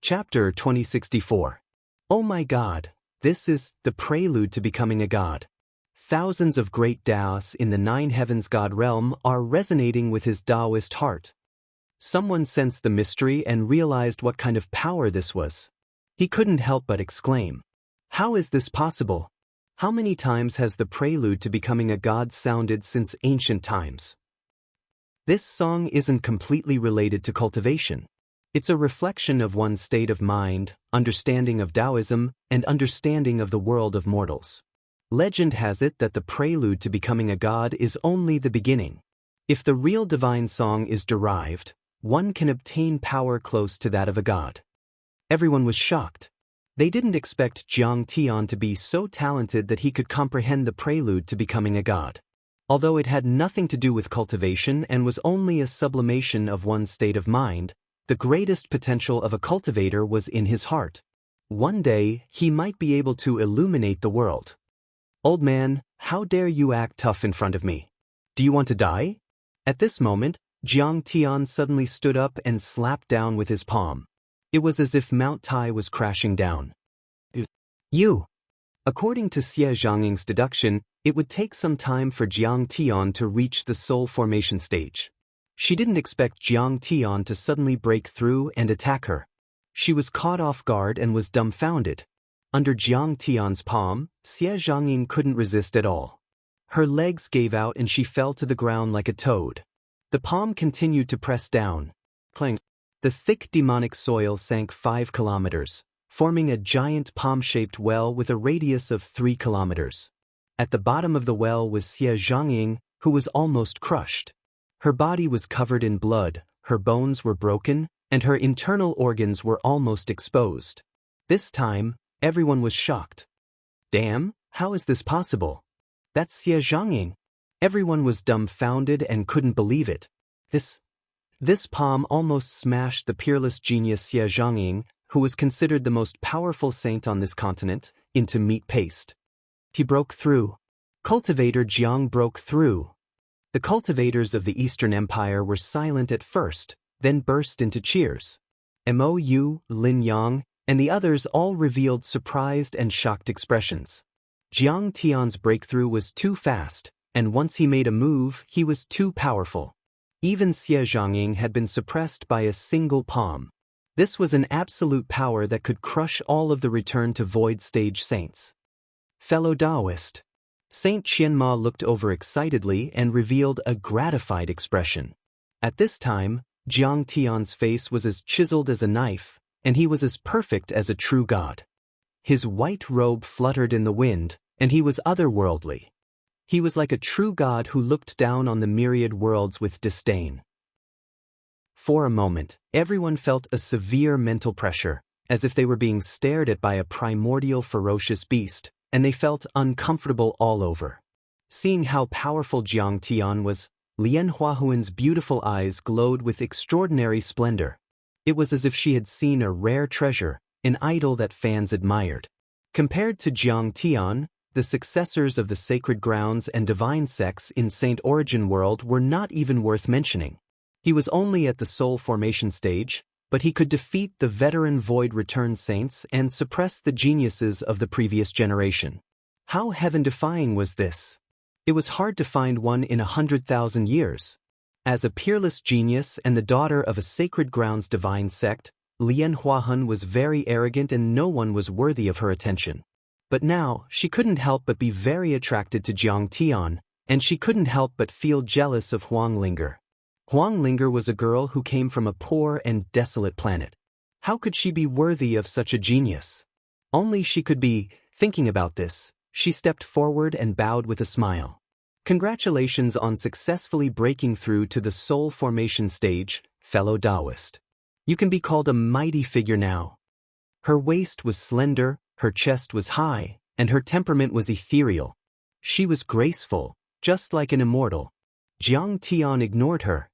Chapter 2064. Oh my God, this is the prelude to becoming a god. Thousands of great Daoists in the nine heavens god realm are resonating with his Daoist heart. Someone sensed the mystery and realized what kind of power this was. He couldn't help but exclaim, "How is this possible? How many times has the prelude to becoming a god sounded since ancient times?" This song isn't completely related to cultivation. It's a reflection of one's state of mind, understanding of Taoism, and understanding of the world of mortals. Legend has it that the prelude to becoming a god is only the beginning. If the real divine song is derived, one can obtain power close to that of a god. Everyone was shocked. They didn't expect Jiang Tian to be so talented that he could comprehend the prelude to becoming a god. Although it had nothing to do with cultivation and was only a sublimation of one's state of mind, the greatest potential of a cultivator was in his heart. One day, he might be able to illuminate the world. "Old man, how dare you act tough in front of me? Do you want to die?" At this moment, Jiang Tian suddenly stood up and slapped down with his palm. It was as if Mount Tai was crashing down. "You!" According to Xie Zhangying's deduction, it would take some time for Jiang Tian to reach the soul formation stage. She didn't expect Jiang Tian to suddenly break through and attack her. She was caught off guard and was dumbfounded. Under Jiang Tian's palm, Xie Zhangying couldn't resist at all. Her legs gave out and she fell to the ground like a toad. The palm continued to press down. Clang. The thick demonic soil sank 5 kilometers, forming a giant palm-shaped well with a radius of 3 kilometers. At the bottom of the well was Xie Zhangying, who was almost crushed. Her body was covered in blood, her bones were broken, and her internal organs were almost exposed. This time, everyone was shocked. "Damn, how is this possible? That's Xie Zhangying." Everyone was dumbfounded and couldn't believe it. This palm almost smashed the peerless genius Xie Zhangying, who was considered the most powerful saint on this continent, into meat paste. He broke through. Cultivator Jiang broke through. The cultivators of the Eastern Empire were silent at first, then burst into cheers. Mou, Lin Yang, and the others all revealed surprised and shocked expressions. Jiang Tian's breakthrough was too fast, and once he made a move, he was too powerful. Even Xie Zhangying had been suppressed by a single palm. This was an absolute power that could crush all of the return to void stage saints. Fellow Daoist. Saint Qianma looked over excitedly and revealed a gratified expression. At this time, Jiang Tian's face was as chiseled as a knife, and he was as perfect as a true god. His white robe fluttered in the wind, and he was otherworldly. He was like a true god who looked down on the myriad worlds with disdain. For a moment, everyone felt a severe mental pressure, as if they were being stared at by a primordial ferocious beast, and they felt uncomfortable all over. Seeing how powerful Jiang Tian was, Lian Huahuan's beautiful eyes glowed with extraordinary splendor. It was as if she had seen a rare treasure, an idol that fans admired. Compared to Jiang Tian, the successors of the sacred grounds and divine sects in Saint Origin world were not even worth mentioning. He was only at the soul formation stage, but he could defeat the veteran void return saints and suppress the geniuses of the previous generation. How heaven-defying was this? It was hard to find one in 100,000 years. As a peerless genius and the daughter of a sacred grounds divine sect, Lian Huahun was very arrogant and no one was worthy of her attention. But now, she couldn't help but be very attracted to Jiang Tian, and she couldn't help but feel jealous of Wang Lin. Wang Lin was a girl who came from a poor and desolate planet. How could she be worthy of such a genius? Only she could be. Thinking about this, she stepped forward and bowed with a smile. "Congratulations on successfully breaking through to the soul formation stage, fellow Daoist. You can be called a mighty figure now." Her waist was slender, her chest was high, and her temperament was ethereal. She was graceful, just like an immortal. Jiang Tian ignored her.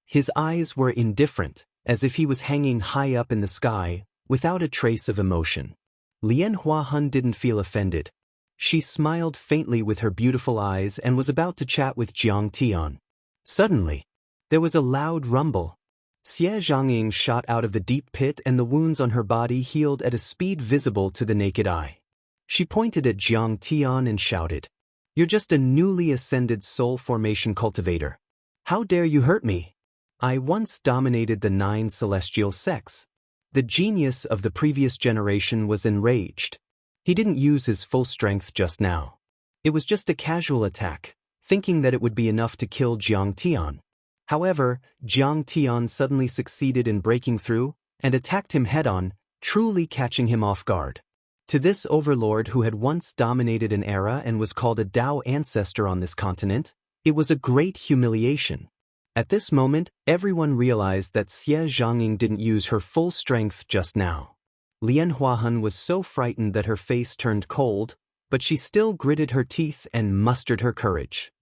His eyes were indifferent, as if he was hanging high up in the sky, without a trace of emotion. Lian Huahun didn't feel offended. She smiled faintly with her beautiful eyes and was about to chat with Jiang Tian. Suddenly, there was a loud rumble. Xie Zhangying shot out of the deep pit and the wounds on her body healed at a speed visible to the naked eye. She pointed at Jiang Tian and shouted, "You're just a newly ascended soul formation cultivator. How dare you hurt me? I once dominated the 9 celestial sects." The genius of the previous generation was enraged. He didn't use his full strength just now. It was just a casual attack, thinking that it would be enough to kill Jiang Tian. However, Jiang Tian suddenly succeeded in breaking through and attacked him head-on, truly catching him off guard. To this overlord who had once dominated an era and was called a Dao ancestor on this continent, it was a great humiliation. At this moment, everyone realized that Xie Zhangying didn't use her full strength just now. Lian Huahan was so frightened that her face turned cold, but she still gritted her teeth and mustered her courage.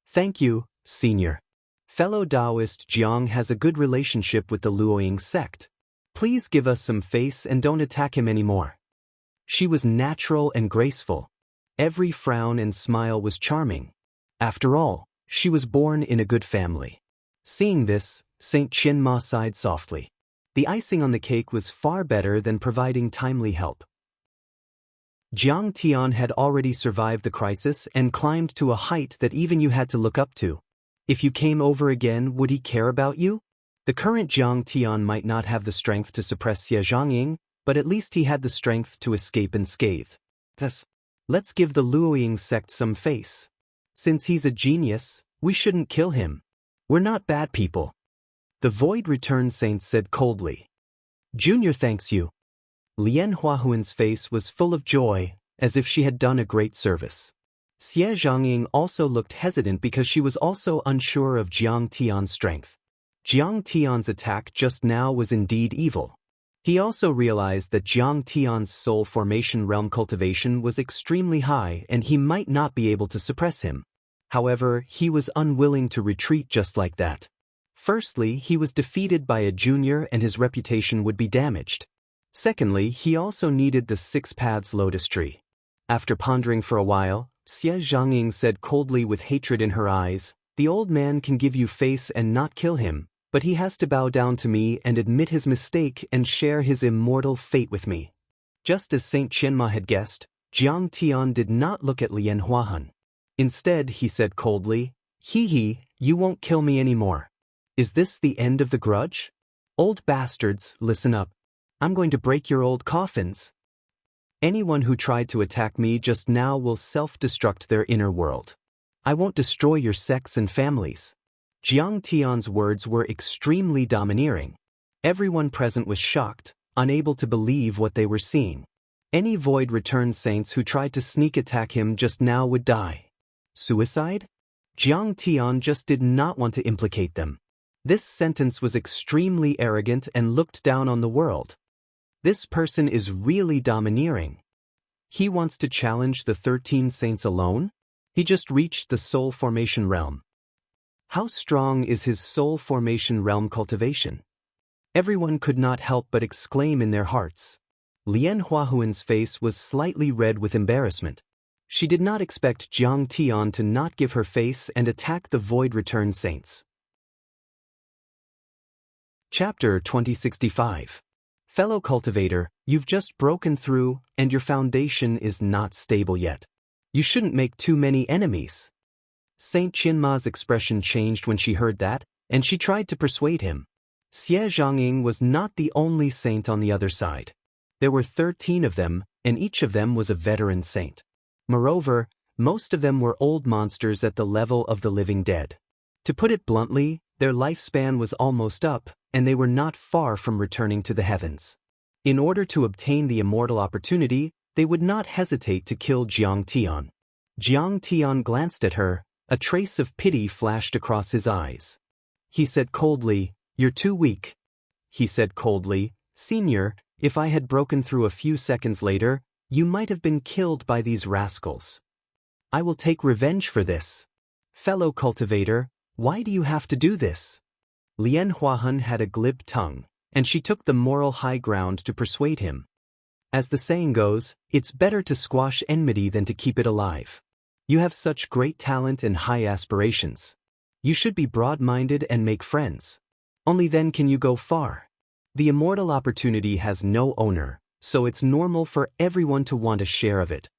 "Thank you, Senior. Fellow Daoist Jiang has a good relationship with the Luoying sect. Please give us some face and don't attack him anymore." She was natural and graceful. Every frown and smile was charming. After all, she was born in a good family. Seeing this, Saint Qianma sighed softly. The icing on the cake was far better than providing timely help. Jiang Tian had already survived the crisis and climbed to a height that even you had to look up to. If you came over again, would he care about you? The current Jiang Tian might not have the strength to suppress Xie Zhangying, but at least he had the strength to escape unscathed. Thus, let's give the Luoying sect some face. Since he's a genius, we shouldn't kill him. We're not bad people. The Void Return Saint said coldly. "Junior thanks you." Lian Huahuan's face was full of joy, as if she had done a great service. Xie Zhangying also looked hesitant because she was also unsure of Jiang Tian's strength. Jiang Tian's attack just now was indeed evil. He also realized that Jiang Tian's soul formation realm cultivation was extremely high and he might not be able to suppress him. However, he was unwilling to retreat just like that. Firstly, he was defeated by a junior and his reputation would be damaged. Secondly, he also needed the 6 Paths Lotus Tree. After pondering for a while, Xie Zhangying said coldly with hatred in her eyes, "The old man can give you face and not kill him, but he has to bow down to me and admit his mistake and share his immortal fate with me." Just as Saint Qianma had guessed, Jiang Tian did not look at Lian Huahan. Instead, he said coldly, "Hee, you won't kill me anymore. Is this the end of the grudge? Old bastards, listen up. I'm going to break your old coffins. Anyone who tried to attack me just now will self-destruct their inner world. I won't destroy your sects and families." Jiang Tian's words were extremely domineering. Everyone present was shocked, unable to believe what they were seeing. Any Void Return Saints who tried to sneak attack him just now would die. Suicide? Jiang Tian just did not want to implicate them. This sentence was extremely arrogant and looked down on the world. This person is really domineering. He wants to challenge the 13 saints alone? He just reached the soul formation realm. How strong is his soul formation realm cultivation? Everyone could not help but exclaim in their hearts. Lian Huahuan's face was slightly red with embarrassment. She did not expect Jiang Tian to not give her face and attack the Void Return Saints. Chapter 2065. Fellow Cultivator, you've just broken through, and your foundation is not stable yet. You shouldn't make too many enemies. Saint Qianma's expression changed when she heard that, and she tried to persuade him. Xie Zhangying was not the only saint on the other side. There were 13 of them, and each of them was a veteran saint. Moreover, most of them were old monsters at the level of the living dead. To put it bluntly, their lifespan was almost up, and they were not far from returning to the heavens. In order to obtain the immortal opportunity, they would not hesitate to kill Jiang Tian. Jiang Tian glanced at her, a trace of pity flashed across his eyes. He said coldly, "You're too weak." He said coldly, "Senior, if I had broken through a few seconds later, you might have been killed by these rascals. I will take revenge for this. Fellow Cultivator, why do you have to do this?" Lian Huahan had a glib tongue, and she took the moral high ground to persuade him. As the saying goes, it's better to squash enmity than to keep it alive. You have such great talent and high aspirations. You should be broad-minded and make friends. Only then can you go far. The immortal opportunity has no owner, so it's normal for everyone to want a share of it.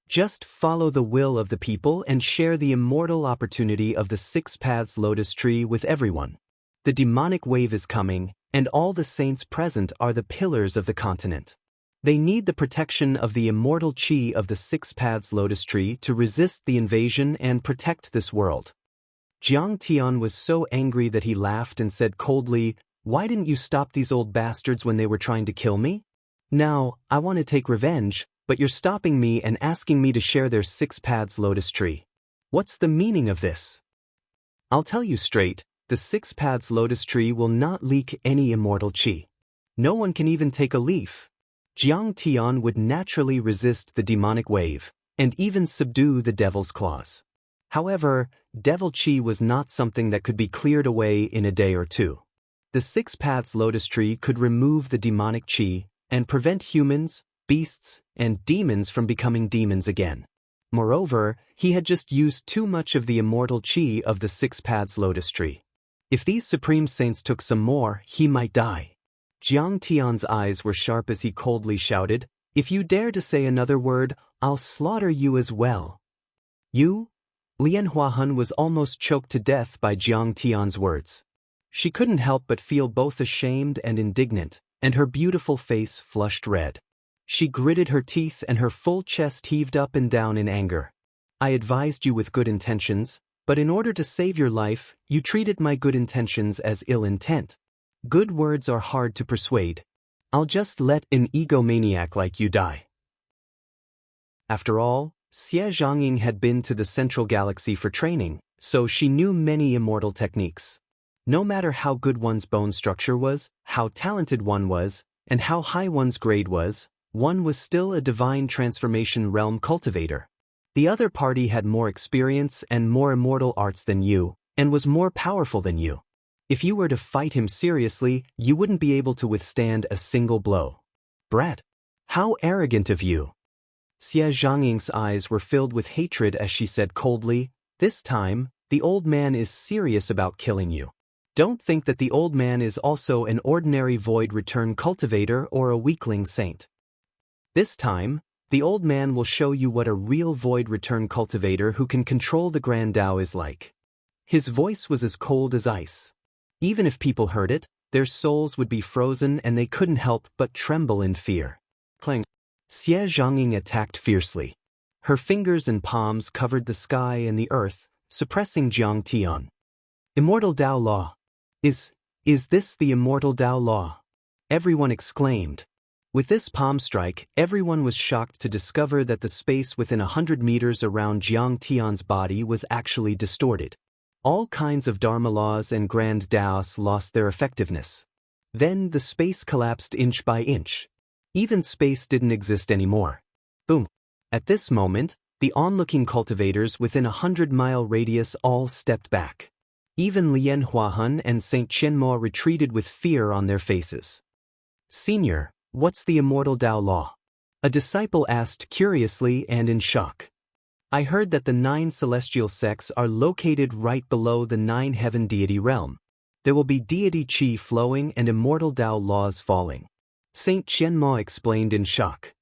Just follow the will of the people and share the immortal opportunity of the 6 paths lotus tree with everyone. The demonic wave is coming, and all the saints present are the pillars of the continent. They need the protection of the immortal chi of the 6 paths lotus tree to resist the invasion and protect this world. Jiang Tian was so angry that he laughed and said coldly, "Why didn't you stop these old bastards when they were trying to kill me? Now, I want to take revenge, but you're stopping me and asking me to share their 6 paths lotus tree. What's the meaning of this? I'll tell you straight, the 6 paths lotus tree will not leak any immortal chi. No one can even take a leaf." Jiang Tian would naturally resist the demonic wave, and even subdue the devil's claws. However, devil chi was not something that could be cleared away in a day or two. The 6 paths lotus tree could remove the demonic chi and prevent humans, beasts, and demons from becoming demons again. Moreover, he had just used too much of the immortal chi of the 6 paths lotus tree. If these supreme saints took some more, he might die. Jiang Tian's eyes were sharp as he coldly shouted, "If you dare to say another word, I'll slaughter you as well." "You?" Lian Huahun was almost choked to death by Jiang Tian's words. She couldn't help but feel both ashamed and indignant, and her beautiful face flushed red. She gritted her teeth and her full chest heaved up and down in anger. "I advised you with good intentions, but in order to save your life, you treated my good intentions as ill intent. Good words are hard to persuade. I'll just let an egomaniac like you die." After all, Xie Zhongying had been to the Central Galaxy for training, so she knew many immortal techniques. No matter how good one's bone structure was, how talented one was, and how high one's grade was, one was still a divine transformation realm cultivator. The other party had more experience and more immortal arts than you, and was more powerful than you. If you were to fight him seriously, you wouldn't be able to withstand a single blow. "Brat! How arrogant of you!" Xie Zhongying's eyes were filled with hatred as she said coldly, "This time, the old man is serious about killing you. Don't think that the old man is also an ordinary void return cultivator or a weakling saint. This time, the old man will show you what a real void return cultivator who can control the Grand Tao is like." His voice was as cold as ice. Even if people heard it, their souls would be frozen and they couldn't help but tremble in fear. Clang! Xie Zhongying attacked fiercely. Her fingers and palms covered the sky and the earth, suppressing Jiang Tian. "Immortal Tao Law! Is this the Immortal Tao Law?" Everyone exclaimed. With this palm strike, everyone was shocked to discover that the space within 100 meters around Jiang Tian's body was actually distorted. All kinds of Dharma laws and grand Daoists lost their effectiveness. Then the space collapsed inch by inch. Even space didn't exist anymore. Boom! At this moment, the onlooking cultivators within a 100-mile radius all stepped back. Even Lian Huahun and Saint Qianmo retreated with fear on their faces. "Senior, what's the Immortal Tao Law?" a disciple asked curiously and in shock. "I heard that the 9 celestial sects are located right below the 9-heaven deity realm. There will be deity chi flowing and immortal Tao laws falling," Saint Qianmo explained in shock.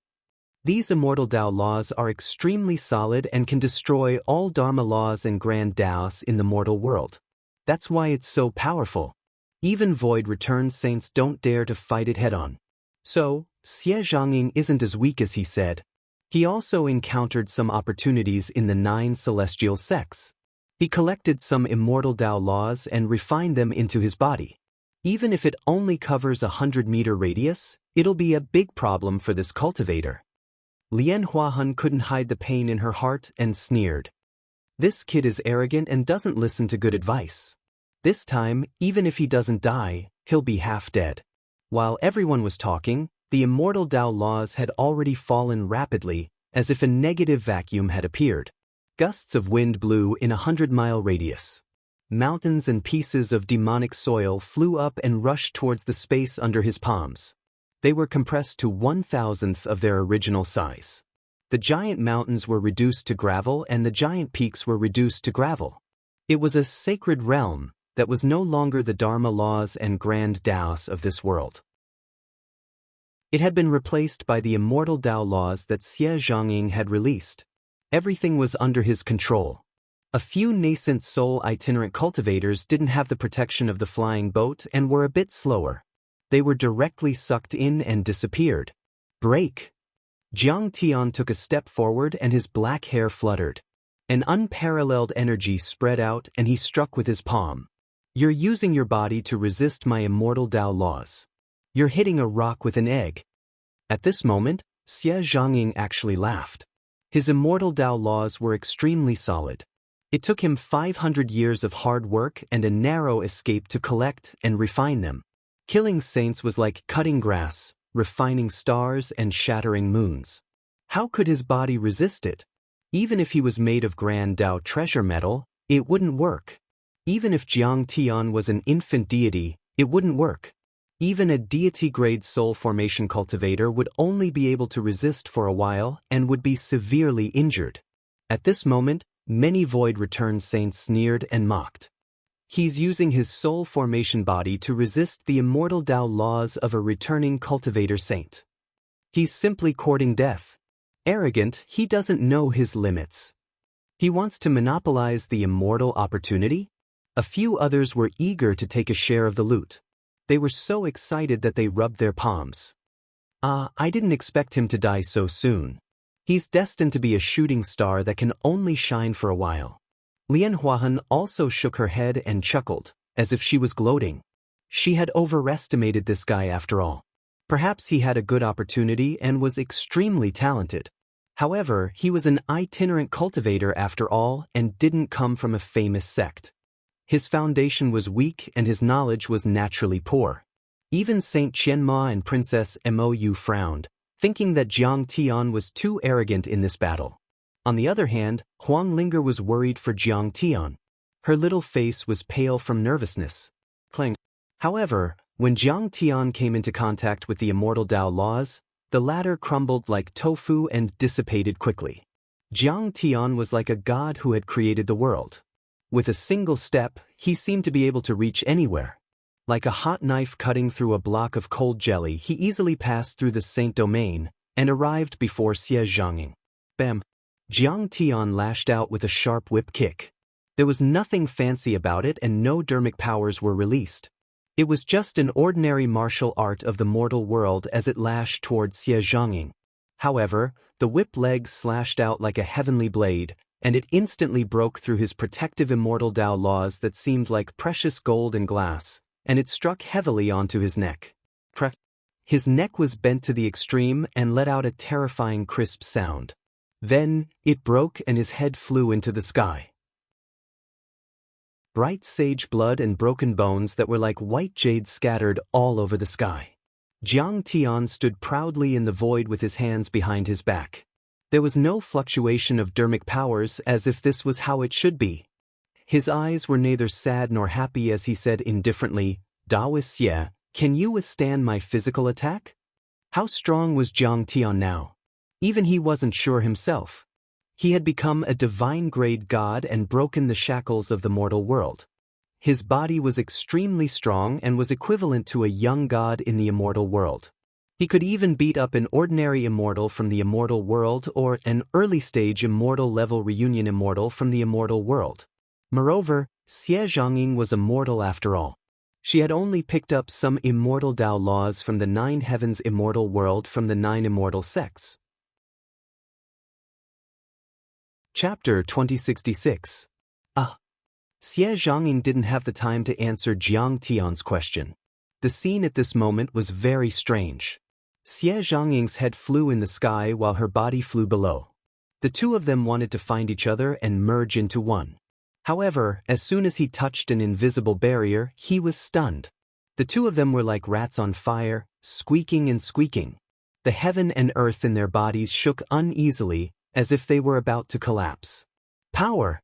"These immortal Tao laws are extremely solid and can destroy all Dharma laws and grand Taoists in the mortal world. That's why it's so powerful. Even void return saints don't dare to fight it head-on." So, Xie Zhongying isn't as weak as he said. He also encountered some opportunities in the 9 celestial sects. He collected some immortal Tao laws and refined them into his body. Even if it only covers a 100-meter radius, it'll be a big problem for this cultivator. Lian Huahun couldn't hide the pain in her heart and sneered. "This kid is arrogant and doesn't listen to good advice. This time, even if he doesn't die, he'll be half dead." While everyone was talking, the immortal Tao laws had already fallen rapidly, as if a negative vacuum had appeared. Gusts of wind blew in a 100-mile radius. Mountains and pieces of demonic soil flew up and rushed towards the space under his palms. They were compressed to 1,000th of their original size. The giant mountains were reduced to gravel and the giant peaks were reduced to gravel. It was a sacred realm, that was no longer the Dharma laws and grand Daos of this world. It had been replaced by the immortal Dao laws that Xie Zhongying had released. Everything was under his control. A few nascent soul itinerant cultivators didn't have the protection of the flying boat and were a bit slower. They were directly sucked in and disappeared. Break! Jiang Tian took a step forward and his black hair fluttered. An unparalleled energy spread out and he struck with his palm. You're using your body to resist my immortal Dao laws. You're hitting a rock with an egg. At this moment, Xie Zhongying actually laughed. His immortal Dao laws were extremely solid. It took him 500 years of hard work and a narrow escape to collect and refine them. Killing saints was like cutting grass, refining stars and shattering moons. How could his body resist it? Even if he was made of grand Dao treasure metal, it wouldn't work. Even if Jiang Tian was an infant deity, it wouldn't work. Even a deity-grade soul formation cultivator would only be able to resist for a while and would be severely injured. At this moment, many void-returned saints sneered and mocked. He's using his soul formation body to resist the immortal Dao laws of a returning cultivator saint. He's simply courting death. Arrogant, he doesn't know his limits. He wants to monopolize the immortal opportunity? A few others were eager to take a share of the loot. They were so excited that they rubbed their palms. I didn't expect him to die so soon. He's destined to be a shooting star that can only shine for a while. Lian Huahan also shook her head and chuckled, as if she was gloating. She had overestimated this guy after all. Perhaps he had a good opportunity and was extremely talented. However, he was an itinerant cultivator after all and didn't come from a famous sect. His foundation was weak and his knowledge was naturally poor. Even Saint Qianma and Princess Mou frowned, thinking that Jiang Tian was too arrogant in this battle. On the other hand, Huang Linger was worried for Jiang Tian. Her little face was pale from nervousness. Cling. However, when Jiang Tian came into contact with the immortal Dao laws, the latter crumbled like tofu and dissipated quickly. Jiang Tian was like a god who had created the world. With a single step, he seemed to be able to reach anywhere. Like a hot knife cutting through a block of cold jelly, he easily passed through the Saint domain and arrived before Xie Zhongying. Bam! Jiang Tian lashed out with a sharp whip kick. There was nothing fancy about it and no dermic powers were released. It was just an ordinary martial art of the mortal world as it lashed towards Xie Zhongying. However, the whip leg slashed out like a heavenly blade, and it instantly broke through his protective immortal Dao laws that seemed like precious gold and glass, and it struck heavily onto his neck. Crack! His neck was bent to the extreme and let out a terrifying crisp sound. Then, it broke and his head flew into the sky. Bright sage blood and broken bones that were like white jade scattered all over the sky. Jiang Tian stood proudly in the void with his hands behind his back. There was no fluctuation of dermic powers as if this was how it should be. His eyes were neither sad nor happy as he said indifferently, Daoist Xie, can you withstand my physical attack? How strong was Jiang Tian now? Even he wasn't sure himself. He had become a divine-grade god and broken the shackles of the mortal world. His body was extremely strong and was equivalent to a young god in the immortal world. He could even beat up an ordinary immortal from the immortal world or an early-stage immortal-level reunion immortal from the immortal world. Moreover, Xie Zhongying was immortal after all. She had only picked up some immortal Dao laws from the 9 heavens immortal world from the 9 immortal sects. Chapter 2066. Xie Zhongying didn't have the time to answer Jiang Tian's question. The scene at this moment was very strange. Xie Zhongying's head flew in the sky while her body flew below. The two of them wanted to find each other and merge into one. However, as soon as he touched an invisible barrier, he was stunned. The two of them were like rats on fire, squeaking and squeaking. The heaven and earth in their bodies shook uneasily, as if they were about to collapse. Power!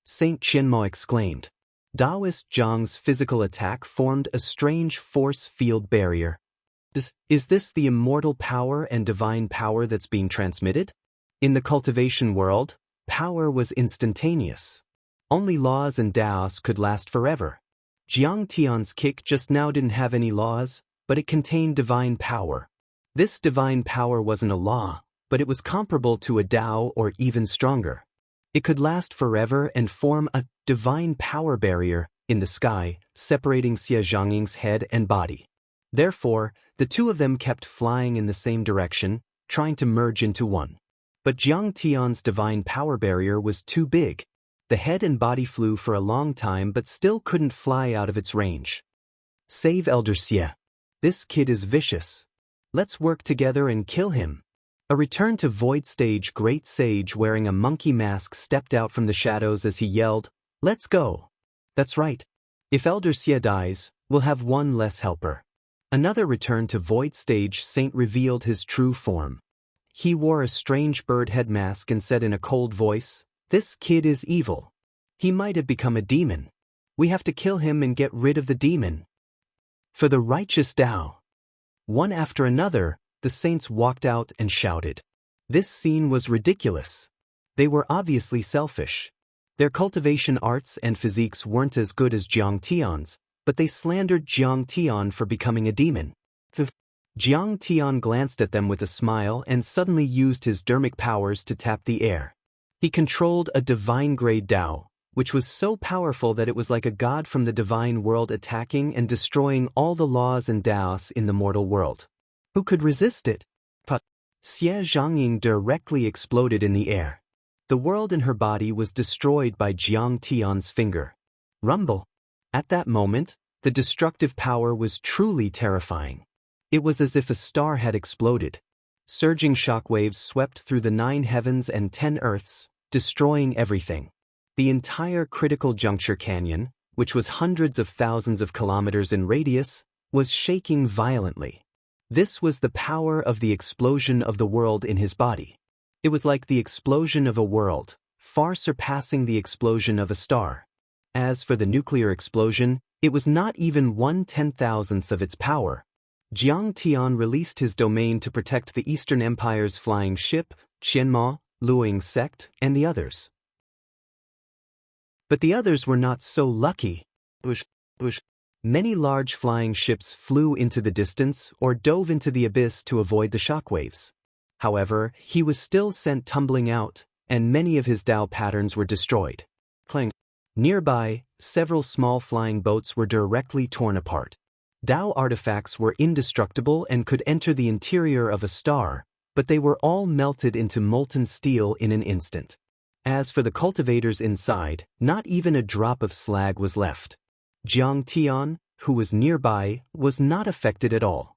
Saint Qianmo exclaimed. Daoist Zhang's physical attack formed a strange force field barrier. Is this the immortal power and divine power that's being transmitted? In the cultivation world, power was instantaneous. Only laws and Daos could last forever. Jiang Tian's kick just now didn't have any laws, but it contained divine power. This divine power wasn't a law, but it was comparable to a Dao or even stronger. It could last forever and form a divine power barrier in the sky, separating Xie Zhangying's head and body. Therefore, the two of them kept flying in the same direction, trying to merge into one. But Jiang Tian's divine power barrier was too big. The head and body flew for a long time but still couldn't fly out of its range. Save Elder Xie. This kid is vicious. Let's work together and kill him. A return to Void Stage great sage wearing a monkey mask stepped out from the shadows as he yelled, "Let's go." That's right. If Elder Xie dies, we'll have one less helper. Another return to Void Stage saint revealed his true form. He wore a strange bird head mask and said in a cold voice, "This kid is evil. He might have become a demon. We have to kill him and get rid of the demon. For the righteous Dao." One after another, the saints walked out and shouted. This scene was ridiculous. They were obviously selfish. Their cultivation arts and physiques weren't as good as Jiang Tian's, but they slandered Jiang Tian for becoming a demon. Jiang Tian glanced at them with a smile and suddenly used his dermic powers to tap the air. He controlled a divine-grade Dao, which was so powerful that it was like a god from the divine world attacking and destroying all the laws and Daos in the mortal world. Who could resist it? But Xie Zhangying directly exploded in the air. The world in her body was destroyed by Jiang Tian's finger. Rumble. At that moment, the destructive power was truly terrifying. It was as if a star had exploded. Surging shockwaves swept through the 9 heavens and 10 earths, destroying everything. The entire critical juncture canyon, which was hundreds of thousands of kilometers in radius, was shaking violently. This was the power of the explosion of the world in his body. It was like the explosion of a world, far surpassing the explosion of a star. As for the nuclear explosion, it was not even 1/10,000th of its power. Jiang Tian released his domain to protect the Eastern Empire's flying ship, Qianma, Luoying sect, and the others. But the others were not so lucky. Many large flying ships flew into the distance or dove into the abyss to avoid the shockwaves. However, he was still sent tumbling out, and many of his Dao patterns were destroyed. Clang. Nearby, several small flying boats were directly torn apart. Dao artifacts were indestructible and could enter the interior of a star, but they were all melted into molten steel in an instant. As for the cultivators inside, not even a drop of slag was left. Jiang Tian, who was nearby, was not affected at all.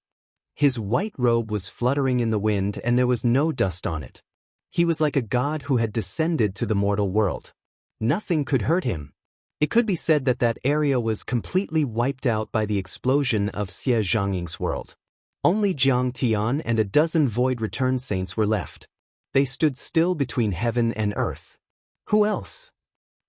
His white robe was fluttering in the wind and there was no dust on it. He was like a god who had descended to the mortal world. Nothing could hurt him. It could be said that that area was completely wiped out by the explosion of Xie Zhangying's world. Only Jiang Tian and a dozen Void Return Saints were left. They stood still between heaven and earth. Who else?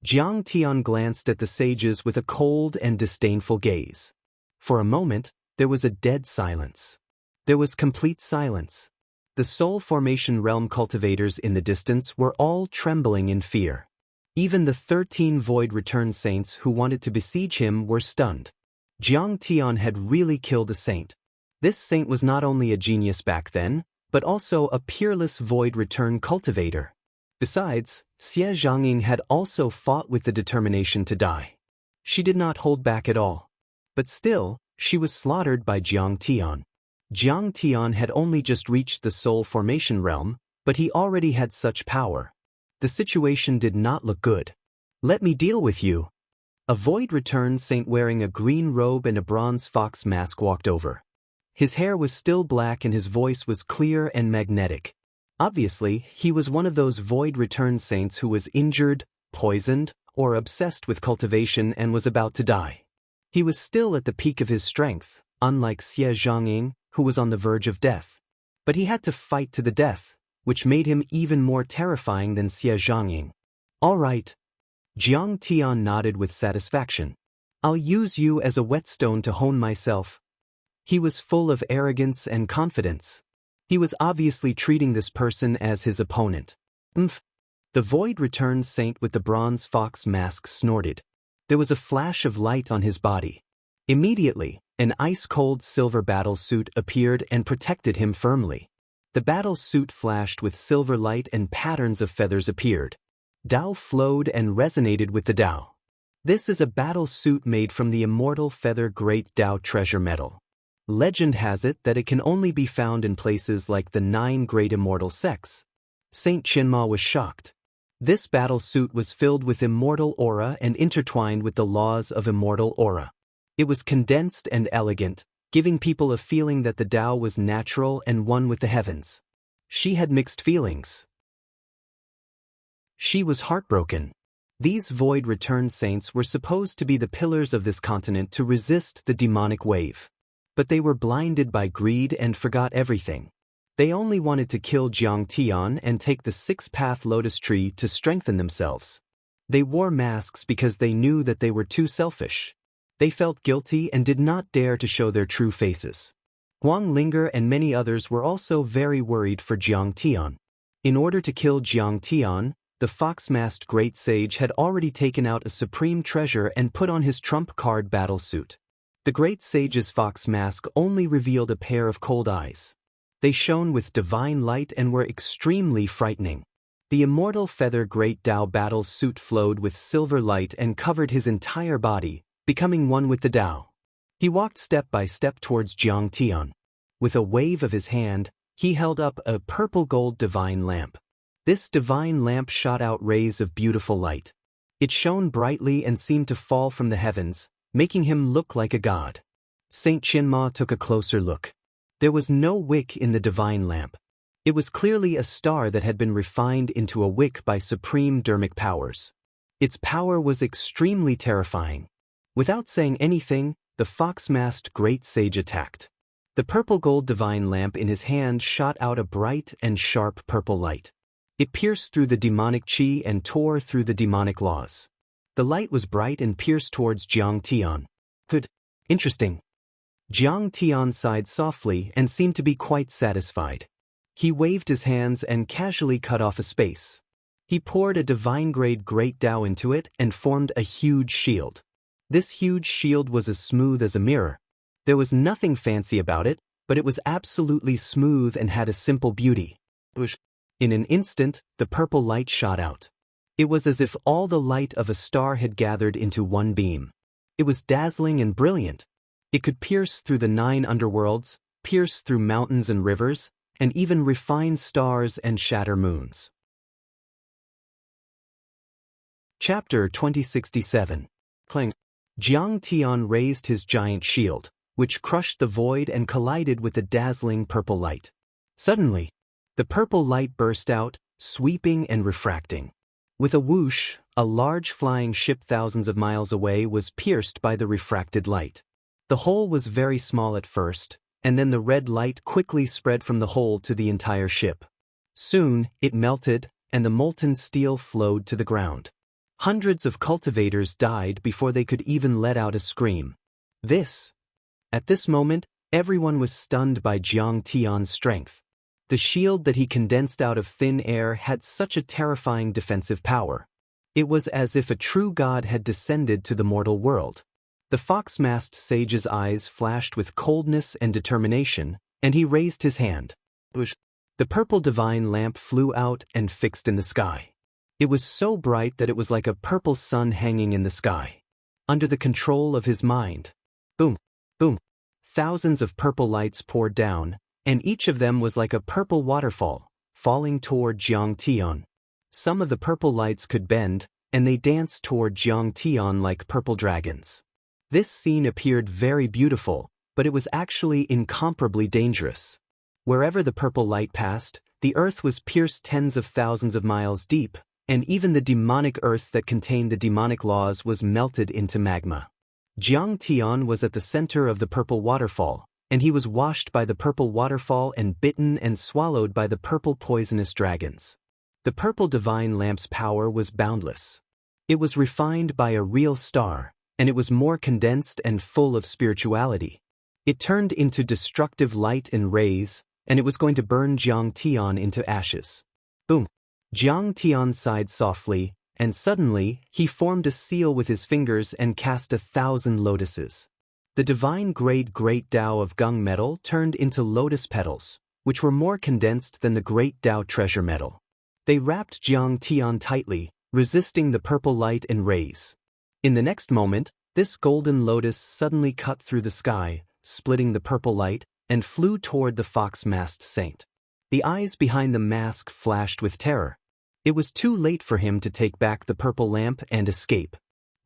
Jiang Tian glanced at the sages with a cold and disdainful gaze. For a moment, there was a dead silence. There was complete silence. The soul formation realm cultivators in the distance were all trembling in fear. Even the 13 Void Return Saints who wanted to besiege him were stunned. Jiang Tian had really killed a saint. This saint was not only a genius back then, but also a peerless Void Return cultivator. Besides, Xie Zhangying had also fought with the determination to die. She did not hold back at all. But still, she was slaughtered by Jiang Tian. Jiang Tian had only just reached the soul formation realm, but he already had such power. The situation did not look good. Let me deal with you. A Void Return Saint wearing a green robe and a bronze fox mask walked over. His hair was still black and his voice was clear and magnetic. Obviously, he was one of those Void Return Saints who was injured, poisoned, or obsessed with cultivation and was about to die. He was still at the peak of his strength, unlike Xie Zhangying, who was on the verge of death. But he had to fight to the death, which made him even more terrifying than Xie Zhangying. All right. Jiang Tian nodded with satisfaction. I'll use you as a whetstone to hone myself. He was full of arrogance and confidence. He was obviously treating this person as his opponent. The Void Return Saint with the bronze fox mask snorted. There was a flash of light on his body. Immediately, an ice-cold silver battle suit appeared and protected him firmly. The battle suit flashed with silver light and patterns of feathers appeared. Dao flowed and resonated with the Dao. This is a battle suit made from the immortal feather great Dao treasure metal. Legend has it that it can only be found in places like the 9 great immortal sects. Saint Qianma was shocked. This battle suit was filled with immortal aura and intertwined with the laws of immortal aura. It was condensed and elegant, giving people a feeling that the Tao was natural and one with the heavens. She had mixed feelings. She was heartbroken. These void return saints were supposed to be the pillars of this continent to resist the demonic wave. But they were blinded by greed and forgot everything. They only wanted to kill Jiang Tian and take the 6-path lotus tree to strengthen themselves. They wore masks because they knew that they were too selfish. They felt guilty and did not dare to show their true faces. Wang Lin and many others were also very worried for Jiang Tian. In order to kill Jiang Tian, the fox-masked great sage had already taken out a supreme treasure and put on his trump card battle suit. The great sage's fox mask only revealed a pair of cold eyes. They shone with divine light and were extremely frightening. The immortal feather great Dao battle suit flowed with silver light and covered his entire body, becoming one with the Dao. He walked step by step towards Jiang Tian. With a wave of his hand, he held up a purple-gold divine lamp. This divine lamp shot out rays of beautiful light. It shone brightly and seemed to fall from the heavens, making him look like a god. Saint Qianma took a closer look. There was no wick in the divine lamp. It was clearly a star that had been refined into a wick by supreme dermic powers. Its power was extremely terrifying. Without saying anything, the fox-masked great sage attacked. The purple-gold divine lamp in his hand shot out a bright and sharp purple light. It pierced through the demonic qi and tore through the demonic laws. The light was bright and pierced towards Jiang Tian. Good. Interesting. Jiang Tian sighed softly and seemed to be quite satisfied. He waved his hands and casually cut off a space. He poured a divine-grade great Dao into it and formed a huge shield. This huge shield was as smooth as a mirror. There was nothing fancy about it, but it was absolutely smooth and had a simple beauty. In an instant, the purple light shot out. It was as if all the light of a star had gathered into one beam. It was dazzling and brilliant. It could pierce through the 9 underworlds, pierce through mountains and rivers, and even refine stars and shatter moons. Chapter 2067. Clang. Jiang Tian raised his giant shield, which crushed the void and collided with the dazzling purple light. Suddenly, the purple light burst out, sweeping and refracting. With a whoosh, a large flying ship thousands of miles away was pierced by the refracted light. The hole was very small at first, and then the red light quickly spread from the hole to the entire ship. Soon, it melted, and the molten steel flowed to the ground. Hundreds of cultivators died before they could even let out a scream. At this moment, everyone was stunned by Jiang Tian's strength. The shield that he condensed out of thin air had such a terrifying defensive power. It was as if a true god had descended to the mortal world. The fox-masked sage's eyes flashed with coldness and determination, and he raised his hand. The purple divine lamp flew out and fixed in the sky. It was so bright that it was like a purple sun hanging in the sky. Under the control of his mind. Boom, boom. Thousands of purple lights poured down, and each of them was like a purple waterfall, falling toward Jiang Tian. Some of the purple lights could bend, and they danced toward Jiang Tian like purple dragons. This scene appeared very beautiful, but it was actually incomparably dangerous. Wherever the purple light passed, the earth was pierced tens of thousands of miles deep, and even the demonic earth that contained the demonic laws was melted into magma. Jiang Tian was at the center of the purple waterfall, and he was washed by the purple waterfall and bitten and swallowed by the purple poisonous dragons. The purple divine lamp's power was boundless. It was refined by a real star, and it was more condensed and full of spirituality. It turned into destructive light and rays, and it was going to burn Jiang Tian into ashes. Boom! Jiang Tian sighed softly, and suddenly, he formed a seal with his fingers and cast 1,000 lotuses. The divine great Tao of Gung metal turned into lotus petals, which were more condensed than the great Tao treasure metal. They wrapped Jiang Tian tightly, resisting the purple light and rays. In the next moment, this golden lotus suddenly cut through the sky, splitting the purple light, and flew toward the fox-masked saint. The eyes behind the mask flashed with terror. It was too late for him to take back the purple lamp and escape.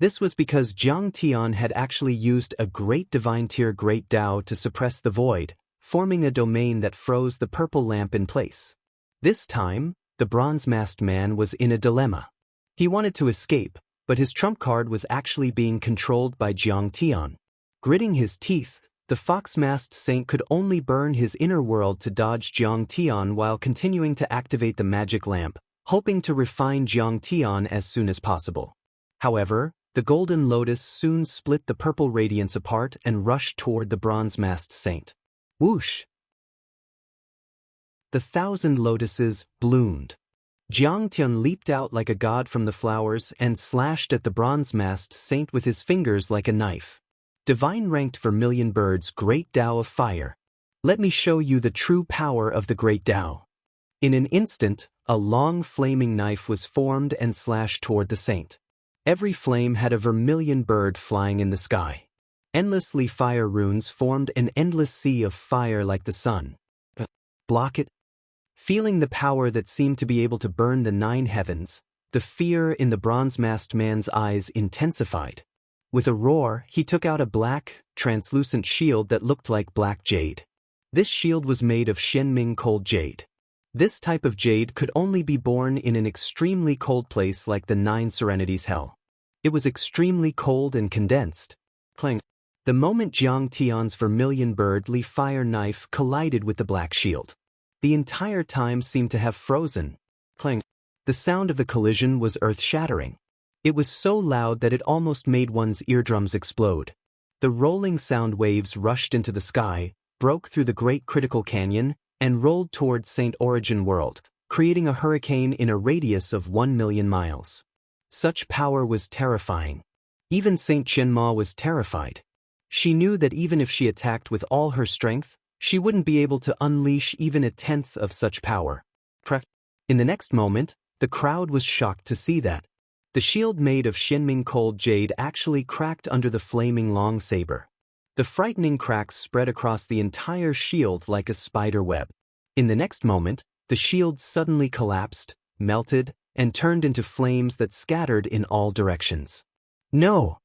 This was because Jiang Tian had actually used a great divine tier great Tao to suppress the void, forming a domain that froze the purple lamp in place. This time, the bronze-masked man was in a dilemma. He wanted to escape, but his trump card was actually being controlled by Jiang Tian. Gritting his teeth, the fox-masked saint could only burn his inner world to dodge Jiang Tian while continuing to activate the magic lamp, hoping to refine Jiang Tian as soon as possible. However, the golden lotus soon split the purple radiance apart and rushed toward the bronze-masked saint. Whoosh! The 1,000 lotuses bloomed. Jiang Tian leaped out like a god from the flowers and slashed at the bronze-masked saint with his fingers like a knife. Divine ranked vermilion birds great Tao of fire. Let me show you the true power of the great Tao. In an instant, a long flaming knife was formed and slashed toward the saint. Every flame had a vermilion bird flying in the sky. Endlessly fire runes formed an endless sea of fire like the sun. Block it. Feeling the power that seemed to be able to burn the 9 heavens, the fear in the bronze-masked man's eyes intensified. With a roar, he took out a black, translucent shield that looked like black jade. This shield was made of Shenming cold jade. This type of jade could only be born in an extremely cold place like the 9 Serenities Hell. It was extremely cold and condensed. Clang. The moment Jiang Tian's vermilion bird-lee fire knife collided with the black shield, the entire time seemed to have frozen. Clang. The sound of the collision was earth-shattering. It was so loud that it almost made one's eardrums explode. The rolling sound waves rushed into the sky, broke through the Great Critical Canyon, and rolled toward St. Origin World, creating a hurricane in a radius of 1 million miles. Such power was terrifying. Even St. Qianma was terrified. She knew that even if she attacked with all her strength, she wouldn't be able to unleash even a tenth of such power. In the next moment, the crowd was shocked to see that. The shield made of Shenming cold jade actually cracked under the flaming long saber. The frightening cracks spread across the entire shield like a spider web. In the next moment, the shield suddenly collapsed, melted, and turned into flames that scattered in all directions. No!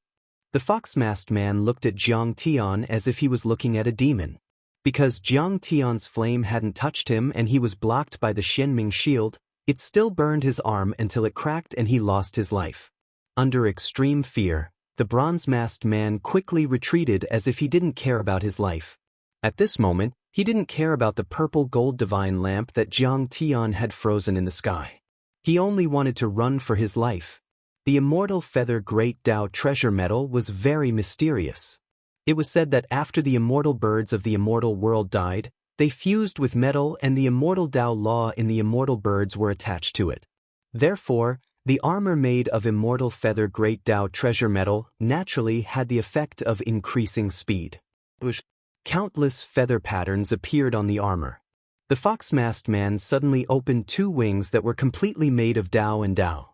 The fox-masked man looked at Jiang Tian as if he was looking at a demon. Because Jiang Tian's flame hadn't touched him and he was blocked by the Shenming shield, it still burned his arm until it cracked and he lost his life. Under extreme fear, the bronze-masked man quickly retreated as if he didn't care about his life. At this moment, he didn't care about the purple gold divine lamp that Jiang Tian had frozen in the sky. He only wanted to run for his life. The immortal feather great Tao treasure metal was very mysterious. It was said that after the immortal birds of the immortal world died, they fused with metal and the immortal Tao law in the immortal birds were attached to it. Therefore, the armor made of immortal feather great Tao treasure metal naturally had the effect of increasing speed. Countless feather patterns appeared on the armor. The fox-masked man suddenly opened 2 wings that were completely made of Tao and Tao.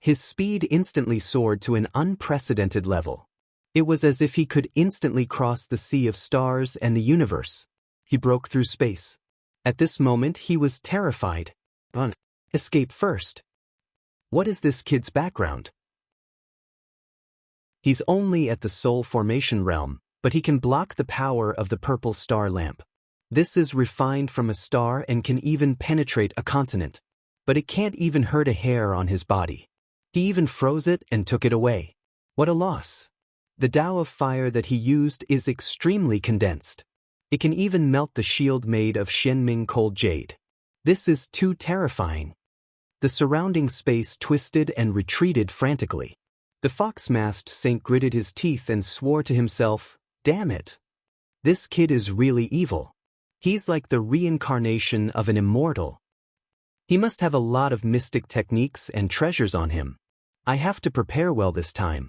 His speed instantly soared to an unprecedented level. It was as if he could instantly cross the sea of stars and the universe. He broke through space. At this moment he was terrified. Escape first. What is this kid's background? He's only at the soul formation realm, but he can block the power of the purple star lamp. This is refined from a star and can even penetrate a continent. But it can't even hurt a hair on his body. He even froze it and took it away. What a loss. The Tao of fire that he used is extremely condensed. It can even melt the shield made of Shenming cold jade. This is too terrifying. The surrounding space twisted and retreated frantically. The fox-masked saint gritted his teeth and swore to himself, "Damn it. This kid is really evil. He's like the reincarnation of an immortal. He must have a lot of mystic techniques and treasures on him." I have to prepare well this time.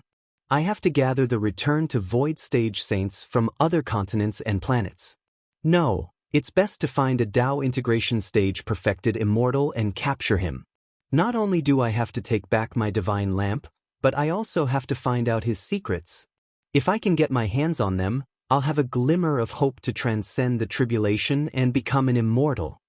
I have to gather the return to void stage saints from other continents and planets. No, it's best to find a Dao integration stage perfected immortal and capture him. Not only do I have to take back my divine lamp, but I also have to find out his secrets. If I can get my hands on them, I'll have a glimmer of hope to transcend the tribulation and become an immortal.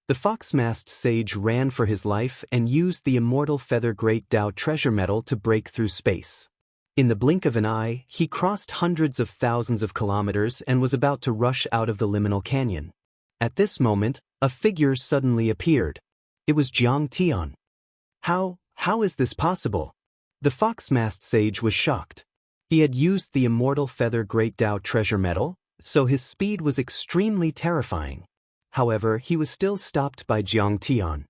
The fox-masked sage ran for his life and used the immortal feather great Dao treasure metal to break through space. In the blink of an eye, he crossed hundreds of thousands of kilometers and was about to rush out of the liminal canyon. At this moment, a figure suddenly appeared. It was Jiang Tian. How is this possible? The fox-masked sage was shocked. He had used the immortal feather great Dao treasure metal, so his speed was extremely terrifying. However, he was still stopped by Jiang Tian.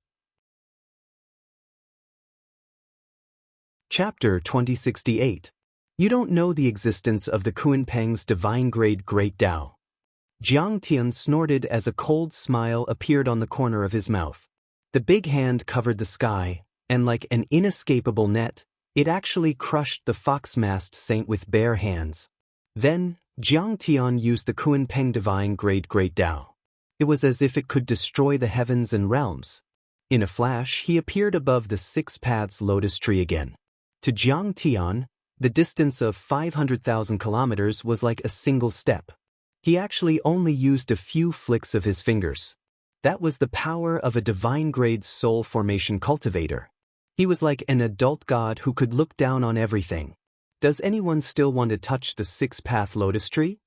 Chapter 2068. You don't know the existence of the Kunpeng's divine grade great Dao. Jiang Tian snorted as a cold smile appeared on the corner of his mouth. The big hand covered the sky, and like an inescapable net, it actually crushed the fox-masked saint with bare hands. Then, Jiang Tian used the Kunpeng divine grade great Dao. It was as if it could destroy the heavens and realms. In a flash, he appeared above the Six Paths Lotus Tree again. To Jiang Tian, the distance of 500,000 kilometers was like a single step. He actually only used a few flicks of his fingers. That was the power of a divine-grade soul formation cultivator. He was like an adult god who could look down on everything. Does anyone still want to touch the six-path lotus tree?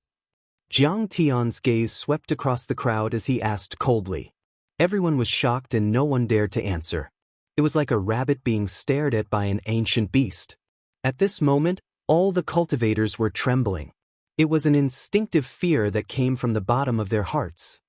Jiang Tian's gaze swept across the crowd as he asked coldly. Everyone was shocked and no one dared to answer. It was like a rabbit being stared at by an ancient beast. At this moment, all the cultivators were trembling. It was an instinctive fear that came from the bottom of their hearts.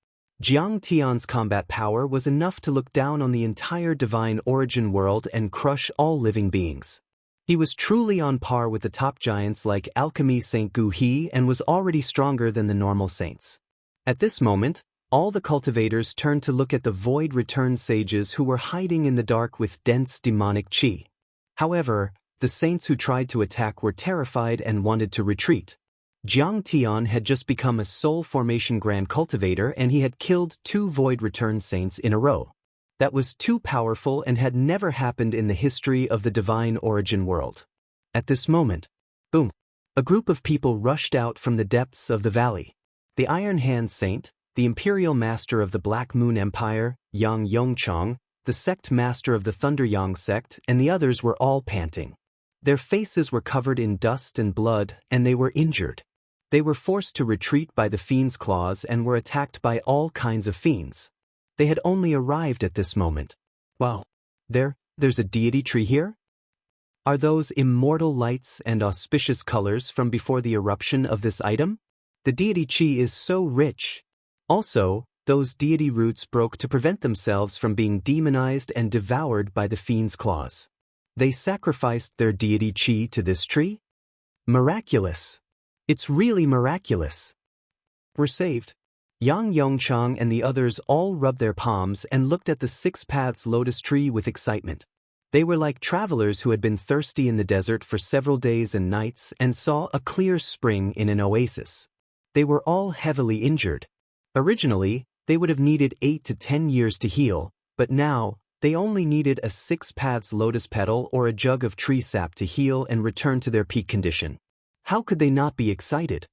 Jiang Tian's combat power was enough to look down on the entire divine origin world and crush all living beings. He was truly on par with the top giants like Alchemy Saint Gu He and was already stronger than the normal saints. At this moment, all the cultivators turned to look at the void return sages who were hiding in the dark with dense demonic qi. However, the saints who tried to attack were terrified and wanted to retreat. Jiang Tian had just become a soul formation grand cultivator and he had killed 2 void return saints in a row. That was too powerful and had never happened in the history of the divine origin world. At this moment, boom, a group of people rushed out from the depths of the valley. The Iron Hand Saint, the Imperial Master of the Black Moon Empire, Yang Yongchang, the Sect Master of the Thunder Yang Sect, and the others were all panting. Their faces were covered in dust and blood, and they were injured. They were forced to retreat by the fiend's claws and were attacked by all kinds of fiends. They had only arrived at this moment. Wow, there's a deity tree here? Are those immortal lights and auspicious colors from before the eruption of this item? The deity chi is so rich. Also, those deity roots broke to prevent themselves from being demonized and devoured by the fiend's claws. They sacrificed their deity chi to this tree? Miraculous. It's really miraculous. We're saved. Yang Yongchang and the others all rubbed their palms and looked at the Six Paths Lotus Tree with excitement. They were like travelers who had been thirsty in the desert for several days and nights and saw a clear spring in an oasis. They were all heavily injured. Originally, they would have needed 8 to 10 years to heal, but now, they only needed a Six Paths lotus petal or a jug of tree sap to heal and return to their peak condition. How could they not be excited?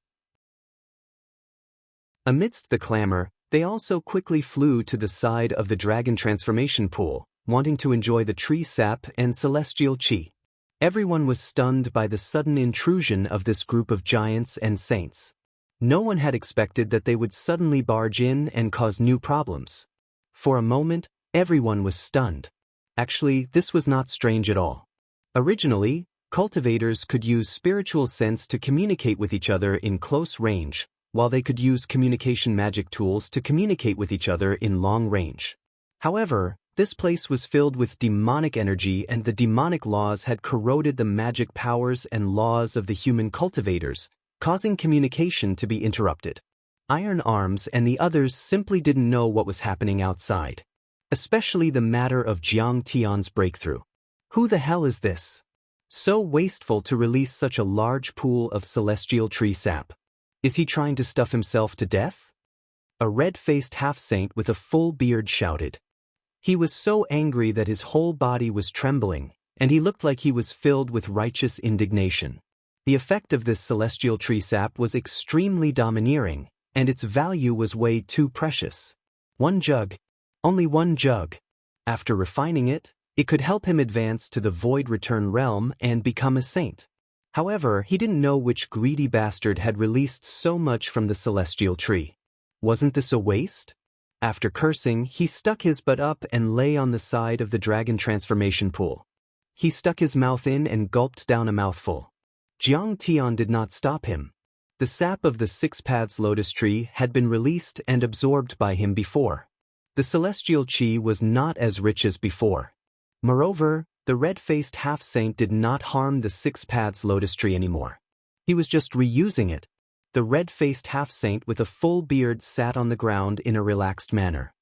Amidst the clamor, they also quickly flew to the side of the dragon transformation pool, wanting to enjoy the tree sap and celestial chi. Everyone was stunned by the sudden intrusion of this group of giants and saints. No one had expected that they would suddenly barge in and cause new problems. For a moment, everyone was stunned. Actually, this was not strange at all. Originally, cultivators could use spiritual sense to communicate with each other in close range, while they could use communication magic tools to communicate with each other in long range. However, this place was filled with demonic energy and the demonic laws had corroded the magic powers and laws of the human cultivators, causing communication to be interrupted. Iron Arms and the others simply didn't know what was happening outside. Especially the matter of Jiang Tian's breakthrough. Who the hell is this? So wasteful to release such a large pool of celestial tree sap. Is he trying to stuff himself to death? A red-faced half-saint with a full beard shouted. He was so angry that his whole body was trembling, and he looked like he was filled with righteous indignation. The effect of this celestial tree sap was extremely domineering, and its value was way too precious. 1 jug. Only 1 jug. After refining it, it could help him advance to the Void Return realm and become a saint. However, he didn't know which greedy bastard had released so much from the celestial tree. Wasn't this a waste? After cursing, he stuck his butt up and lay on the side of the dragon transformation pool. He stuck his mouth in and gulped down a mouthful. Jiang Tian did not stop him. The sap of the 6 paths lotus tree had been released and absorbed by him before. The celestial chi was not as rich as before. Moreover, the red-faced half-saint did not harm the 6 paths lotus tree anymore. He was just reusing it. The red-faced half-saint with a full beard sat on the ground in a relaxed manner.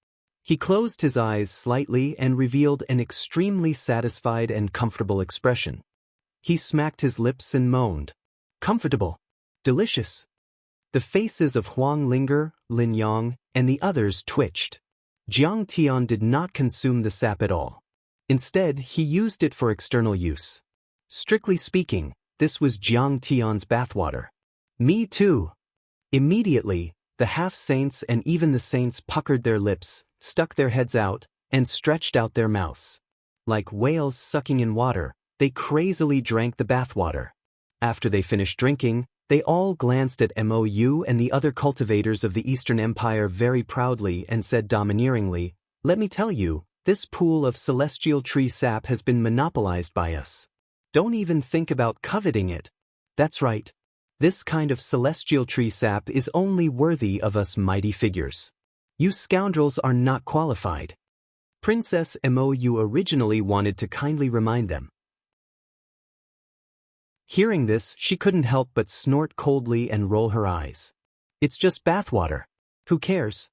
He closed his eyes slightly and revealed an extremely satisfied and comfortable expression. He smacked his lips and moaned. Comfortable. Delicious. The faces of Wang Lin, Lin Yang, and the others twitched. Jiang Tian did not consume the sap at all. Instead, he used it for external use. Strictly speaking, this was Jiang Tian's bathwater. Me too. Immediately, the half-saints and even the saints puckered their lips, stuck their heads out, and stretched out their mouths. Like whales sucking in water, they crazily drank the bathwater. After they finished drinking, they all glanced at Mou and the other cultivators of the Eastern Empire very proudly and said domineeringly, "Let me tell you, this pool of celestial tree sap has been monopolized by us. Don't even think about coveting it. That's right. This kind of celestial tree sap is only worthy of us mighty figures. You scoundrels are not qualified." Princess Mou originally wanted to kindly remind them. Hearing this, she couldn't help but snort coldly and roll her eyes. It's just bathwater. Who cares?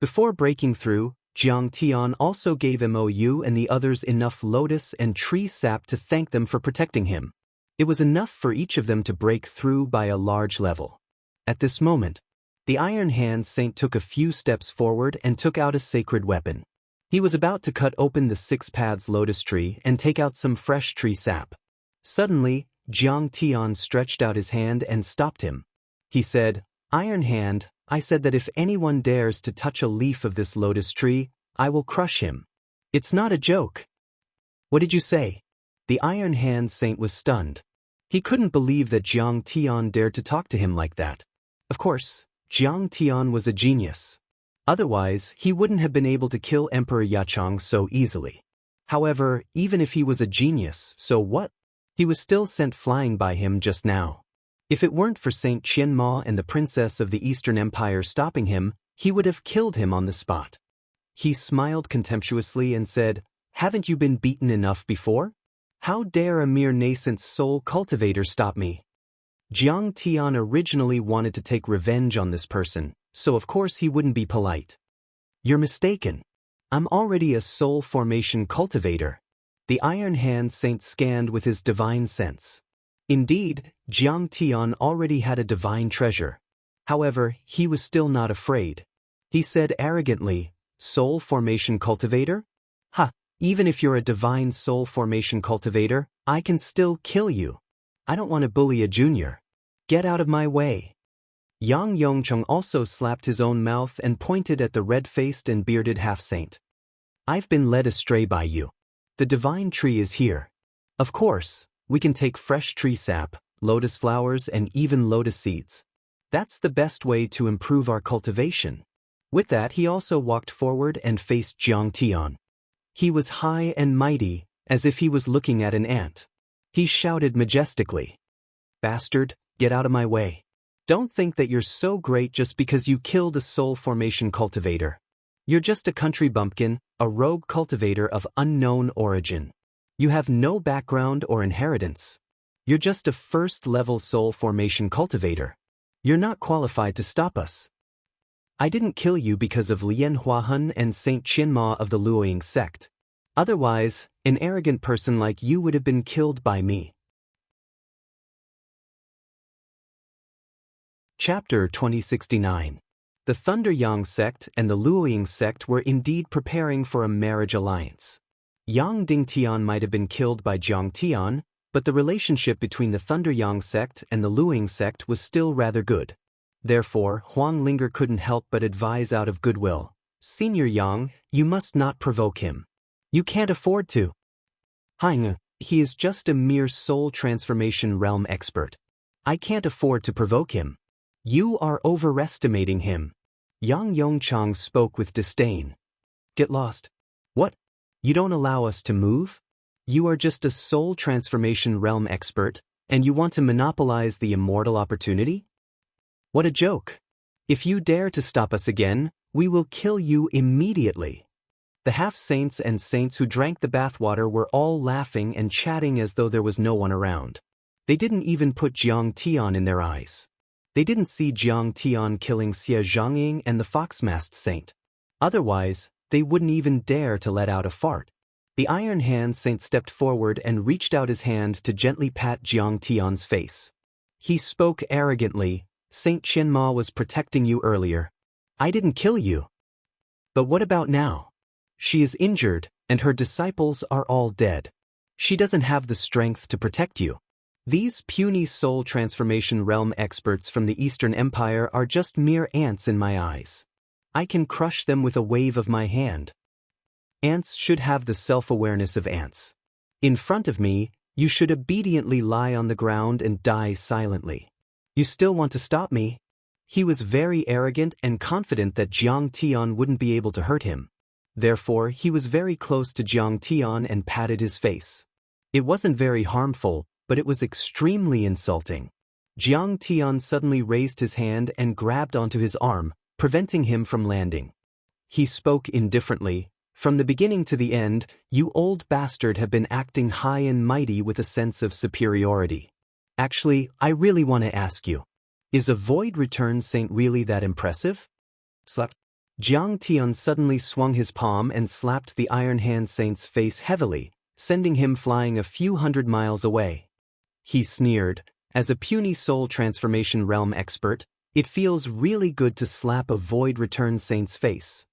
Before breaking through, Jiang Tian also gave Mou and the others enough lotus and tree sap to thank them for protecting him. It was enough for each of them to break through by a large level. At this moment, the Iron Hand Saint took a few steps forward and took out a sacred weapon. He was about to cut open the 6 paths lotus tree and take out some fresh tree sap. Suddenly, Jiang Tian stretched out his hand and stopped him. He said, "Iron Hand, I said that if anyone dares to touch a leaf of this lotus tree, I will crush him. It's not a joke." "What did you say?" The Iron Hand Saint was stunned. He couldn't believe that Jiang Tian dared to talk to him like that. Of course, Jiang Tian was a genius. Otherwise, he wouldn't have been able to kill Emperor Yachang so easily. However, even if he was a genius, so what? He was still sent flying by him just now. If it weren't for Saint Qianma and the Princess of the Eastern Empire stopping him, he would have killed him on the spot. He smiled contemptuously and said, "Haven't you been beaten enough before? How dare a mere nascent soul cultivator stop me?" Jiang Tian originally wanted to take revenge on this person, so of course he wouldn't be polite. "You're mistaken. I'm already a soul formation cultivator." The Iron Hand Saint scanned with his divine sense. Indeed, Jiang Tian already had a divine treasure. However, he was still not afraid. He said arrogantly, "Soul formation cultivator? Ha, even if you're a divine soul formation cultivator, I can still kill you. I don't want to bully a junior. Get out of my way." Yang Yongcheng also slapped his own mouth and pointed at the red-faced and bearded half-saint. "I've been led astray by you. The divine tree is here. Of course, we can take fresh tree sap, lotus flowers, and even lotus seeds. That's the best way to improve our cultivation." With that, he also walked forward and faced Jiang Tian. He was high and mighty, as if he was looking at an ant. He shouted majestically, "Bastard, get out of my way. Don't think that you're so great just because you killed a soul formation cultivator. You're just a country bumpkin, a rogue cultivator of unknown origin. You have no background or inheritance. You're just a first-level soul formation cultivator. You're not qualified to stop us. I didn't kill you because of Lian Huahun and Saint Qianma of the Luoying sect. Otherwise, an arrogant person like you would have been killed by me. Chapter 2069. The Thunder Yang sect and the Luoying sect were indeed preparing for a marriage alliance. Yang Dingtian might have been killed by Jiang Tian, but the relationship between the Thunder Yang sect and the Luoying sect was still rather good. Therefore, Wang Lin couldn't help but advise out of goodwill, "Senior Yang, you must not provoke him. You can't afford to. He is just a mere soul transformation realm expert. I can't afford to provoke him. You are overestimating him." Yang Yongchang spoke with disdain. "Get lost. What? You don't allow us to move? You are just a soul transformation realm expert, and you want to monopolize the immortal opportunity? What a joke. If you dare to stop us again, we will kill you immediately." The half-saints and saints who drank the bathwater were all laughing and chatting as though there was no one around. They didn't even put Jiang Tian in their eyes. They didn't see Jiang Tian killing Xia Zhongying and the fox-masked saint. Otherwise, they wouldn't even dare to let out a fart. The Iron Hand Saint stepped forward and reached out his hand to gently pat Jiang Tian's face. He spoke arrogantly, "Saint Qianma was protecting you earlier. I didn't kill you. But what about now? She is injured, and her disciples are all dead. She doesn't have the strength to protect you. These puny soul transformation realm experts from the Eastern Empire are just mere ants in my eyes. I can crush them with a wave of my hand. Ants should have the self-awareness of ants. In front of me, you should obediently lie on the ground and die silently. You still want to stop me?" He was very arrogant and confident that Jiang Tian wouldn't be able to hurt him. Therefore, he was very close to Jiang Tian and patted his face. It wasn't very harmful, but it was extremely insulting. Jiang Tian suddenly raised his hand and grabbed onto his arm, preventing him from landing. He spoke indifferently, "From the beginning to the end, you old bastard have been acting high and mighty with a sense of superiority. Actually, I really want to ask you, is a Void Return Saint really that impressive?" Slap. Jiang Tian suddenly swung his palm and slapped the Iron Hand Saint's face heavily, sending him flying a few hundred miles away. He sneered, "As a puny soul transformation realm expert, it feels really good to slap a Void Return Saint's face."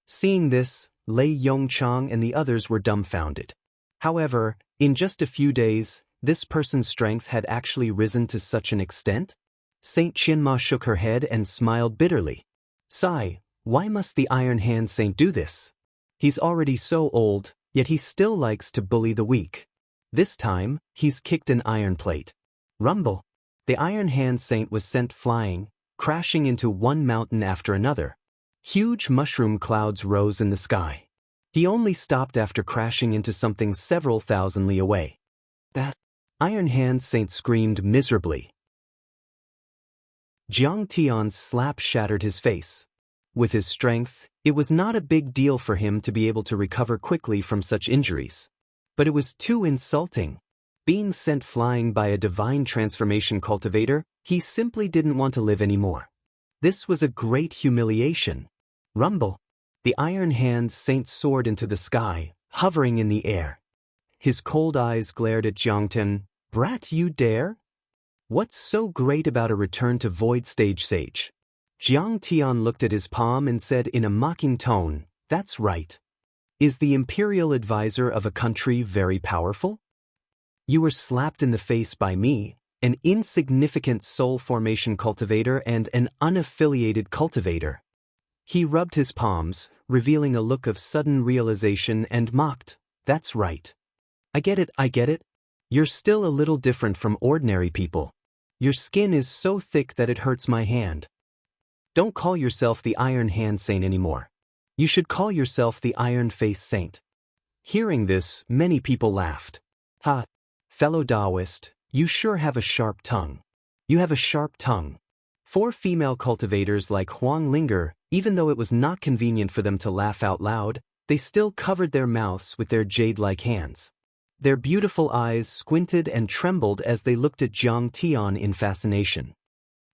Seeing this, Lei Yongchang and the others were dumbfounded. However, in just a few days, this person's strength had actually risen to such an extent? Saint Qianma shook her head and smiled bitterly. "Sigh, why must the Iron Hand Saint do this? He's already so old, yet he still likes to bully the weak. This time, he's kicked an iron plate. Rumble." The Iron Hand Saint was sent flying, crashing into one mountain after another. Huge mushroom clouds rose in the sky. He only stopped after crashing into something several thousand li away. That Iron Hand Saint screamed miserably. Jiang Tian's slap shattered his face. With his strength, it was not a big deal for him to be able to recover quickly from such injuries. But it was too insulting. Being sent flying by a divine transformation cultivator, he simply didn't want to live anymore. This was a great humiliation. Rumble. The Iron Hand Saint soared into the sky, hovering in the air. His cold eyes glared at Jiangtian. "Brat, you dare? What's so great about a return to Void Stage Sage?" Jiang Tian looked at his palm and said in a mocking tone, "That's right. Is the imperial advisor of a country very powerful? You were slapped in the face by me, an insignificant soul formation cultivator and an unaffiliated cultivator." He rubbed his palms, revealing a look of sudden realization and mocked, "That's right. I get it. You're still a little different from ordinary people. Your skin is so thick that it hurts my hand. Don't call yourself the Iron Hand Saint anymore. You should call yourself the Iron Face Saint." Hearing this, many people laughed. "Ha! Fellow Daoist, you sure have a sharp tongue. You have a sharp tongue." 4 female cultivators like Wang Lin, even though it was not convenient for them to laugh out loud, they still covered their mouths with their jade-like hands. Their beautiful eyes squinted and trembled as they looked at Jiang Tian in fascination.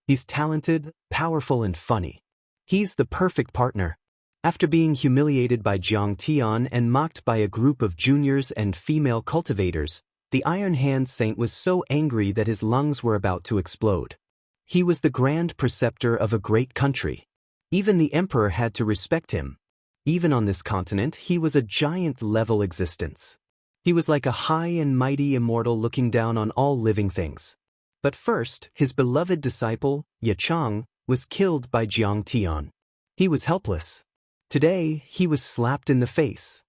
"He's talented, powerful and funny. He's the perfect partner." After being humiliated by Jiang Tian and mocked by a group of juniors and female cultivators, the Iron Hand Saint was so angry that his lungs were about to explode. He was the grand preceptor of a great country. Even the emperor had to respect him. Even on this continent, he was a giant-level existence. He was like a high and mighty immortal looking down on all living things. But first, his beloved disciple, Yichang, was killed by Jiang Tian. He was helpless. Today, he was slapped in the face.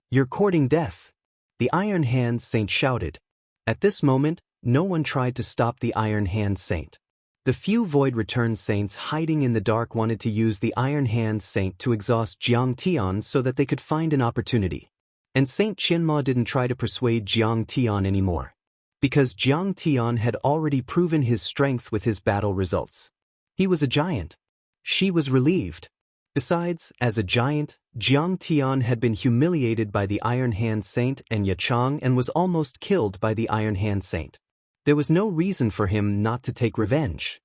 "You're courting death," the Iron Hand Saint shouted. At this moment, no one tried to stop the Iron Hand Saint. The few Void Return Saints hiding in the dark wanted to use the Iron Hand Saint to exhaust Jiang Tian so that they could find an opportunity. And Saint Qianma didn't try to persuade Jiang Tian anymore. Because Jiang Tian had already proven his strength with his battle results. He was a giant. She was relieved. Besides, as a giant, Jiang Tian had been humiliated by the Iron Hand Saint and Yichang and was almost killed by the Iron Hand Saint. There was no reason for him not to take revenge.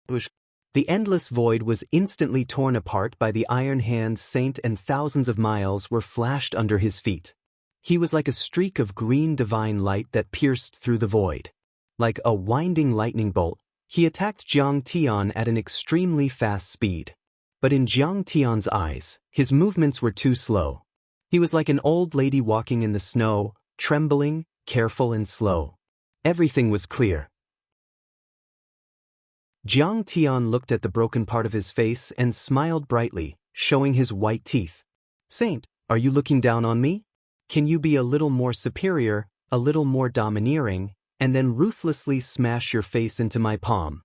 The endless void was instantly torn apart by the Iron Hand Saint and thousands of miles were flashed under his feet. He was like a streak of green divine light that pierced through the void. Like a winding lightning bolt, he attacked Jiang Tian at an extremely fast speed. But in Jiang Tian's eyes, his movements were too slow. He was like an old lady walking in the snow, trembling, careful and slow. Everything was clear. Jiang Tian looked at the broken part of his face and smiled brightly, showing his white teeth. "Saint, are you looking down on me? Can you be a little more superior, a little more domineering, and then ruthlessly smash your face into my palm?"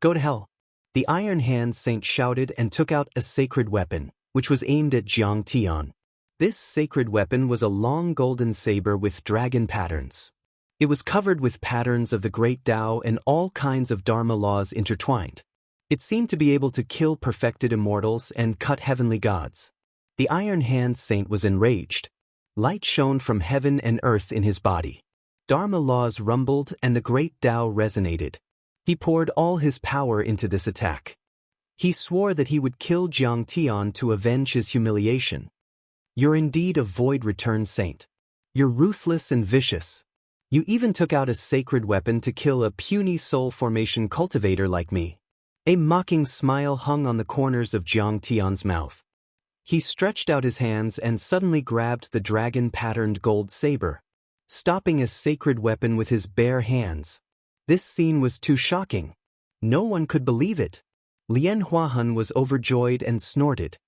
"Go to hell." The Iron Hand Saint shouted and took out a sacred weapon, which was aimed at Jiang Tian. This sacred weapon was a long golden saber with dragon patterns. It was covered with patterns of the great Tao and all kinds of Dharma laws intertwined. It seemed to be able to kill perfected immortals and cut heavenly gods. The Iron Hand Saint was enraged. Light shone from heaven and earth in his body. Dharma laws rumbled and the great Tao resonated. He poured all his power into this attack. He swore that he would kill Jiang Tian to avenge his humiliation. "You're indeed a Void Return Saint. You're ruthless and vicious. You even took out a sacred weapon to kill a puny soul formation cultivator like me." A mocking smile hung on the corners of Jiang Tian's mouth. He stretched out his hands and suddenly grabbed the dragon-patterned gold saber, stopping a sacred weapon with his bare hands. This scene was too shocking. No one could believe it. Lian Huahan was overjoyed and snorted.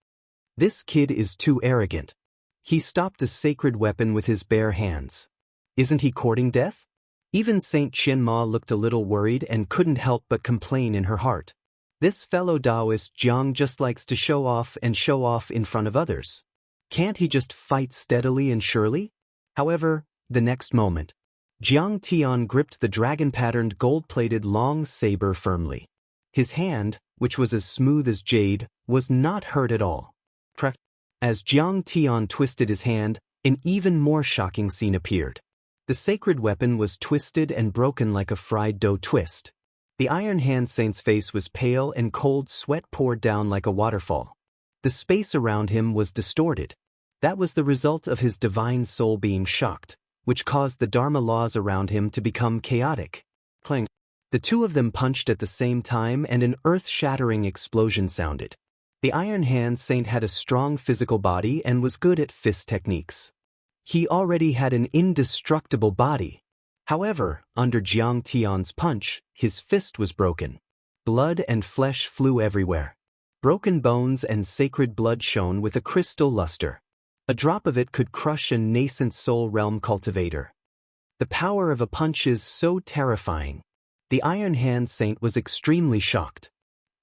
"This kid is too arrogant." He stopped a sacred weapon with his bare hands. Isn't he courting death? Even Saint Qianma looked a little worried and couldn't help but complain in her heart. This fellow Daoist Jiang just likes to show off in front of others. Can't he just fight steadily and surely? However, the next moment, Jiang Tian gripped the dragon-patterned gold-plated long saber firmly. His hand, which was as smooth as jade, was not hurt at all. As Jiang Tian twisted his hand, an even more shocking scene appeared. The sacred weapon was twisted and broken like a fried dough twist. The Iron Hand Saint's face was pale and cold sweat poured down like a waterfall. The space around him was distorted. That was the result of his divine soul being shocked, which caused the Dharma laws around him to become chaotic. Clang. The two of them punched at the same time and an earth-shattering explosion sounded. The Iron Hand Saint had a strong physical body and was good at fist techniques. He already had an indestructible body. However, under Jiang Tian's punch, his fist was broken. Blood and flesh flew everywhere. Broken bones and sacred blood shone with a crystal luster. A drop of it could crush a nascent soul realm cultivator. The power of a punch is so terrifying. The Iron Hand Saint was extremely shocked.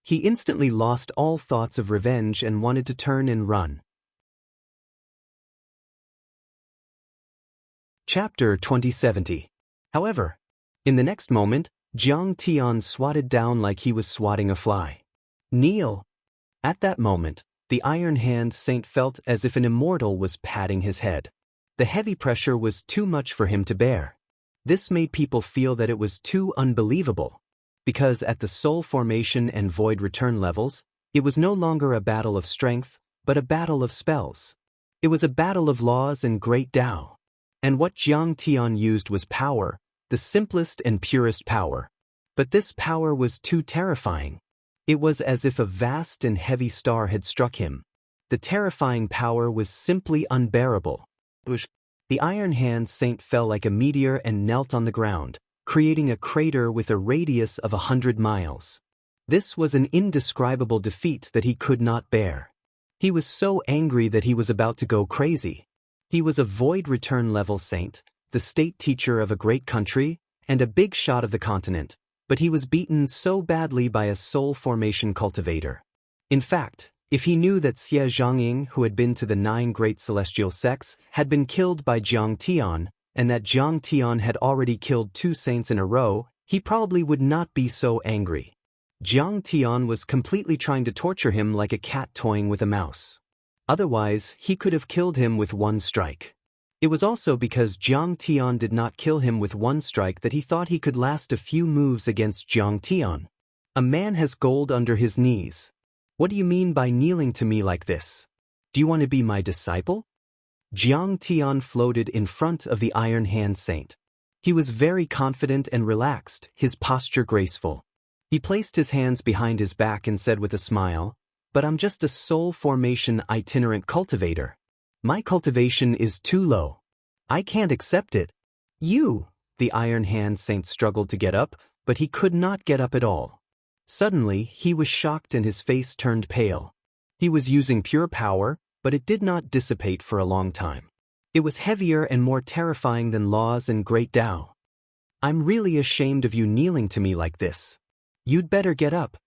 He instantly lost all thoughts of revenge and wanted to turn and run. Chapter 2070. However, in the next moment, Jiang Tian swatted down like he was swatting a fly. "Kneel!" At that moment, the Iron Hand Saint felt as if an immortal was patting his head. The heavy pressure was too much for him to bear. This made people feel that it was too unbelievable. Because at the soul formation and void return levels, it was no longer a battle of strength, but a battle of spells. It was a battle of laws and great Tao. And what Jiang Tian used was power, the simplest and purest power. But this power was too terrifying. It was as if a vast and heavy star had struck him. The terrifying power was simply unbearable. The Iron Hand Saint fell like a meteor and knelt on the ground, creating a crater with a radius of 100 miles. This was an indescribable defeat that he could not bear. He was so angry that he was about to go crazy. He was a void return level saint, the state teacher of a great country, and a big shot of the continent, but he was beaten so badly by a soul formation cultivator. In fact, if he knew that Xie Zhongying, who had been to the 9 great celestial sects, had been killed by Jiang Tian, and that Jiang Tian had already killed 2 saints in a row, he probably would not be so angry. Jiang Tian was completely trying to torture him like a cat toying with a mouse. Otherwise, he could have killed him with 1 strike. It was also because Jiang Tian did not kill him with 1 strike that he thought he could last a few moves against Jiang Tian. A man has gold under his knees. What do you mean by kneeling to me like this? Do you want to be my disciple? Jiang Tian floated in front of the Iron Hand Saint. He was very confident and relaxed, his posture graceful. He placed his hands behind his back and said with a smile, "But I'm just a soul formation itinerant cultivator. My cultivation is too low. I can't accept it." The Iron Hand Saint struggled to get up, but he could not get up at all. Suddenly, he was shocked and his face turned pale. He was using pure power, but it did not dissipate for a long time. It was heavier and more terrifying than laws and great Tao. "I'm really ashamed of you kneeling to me like this. You'd better get up."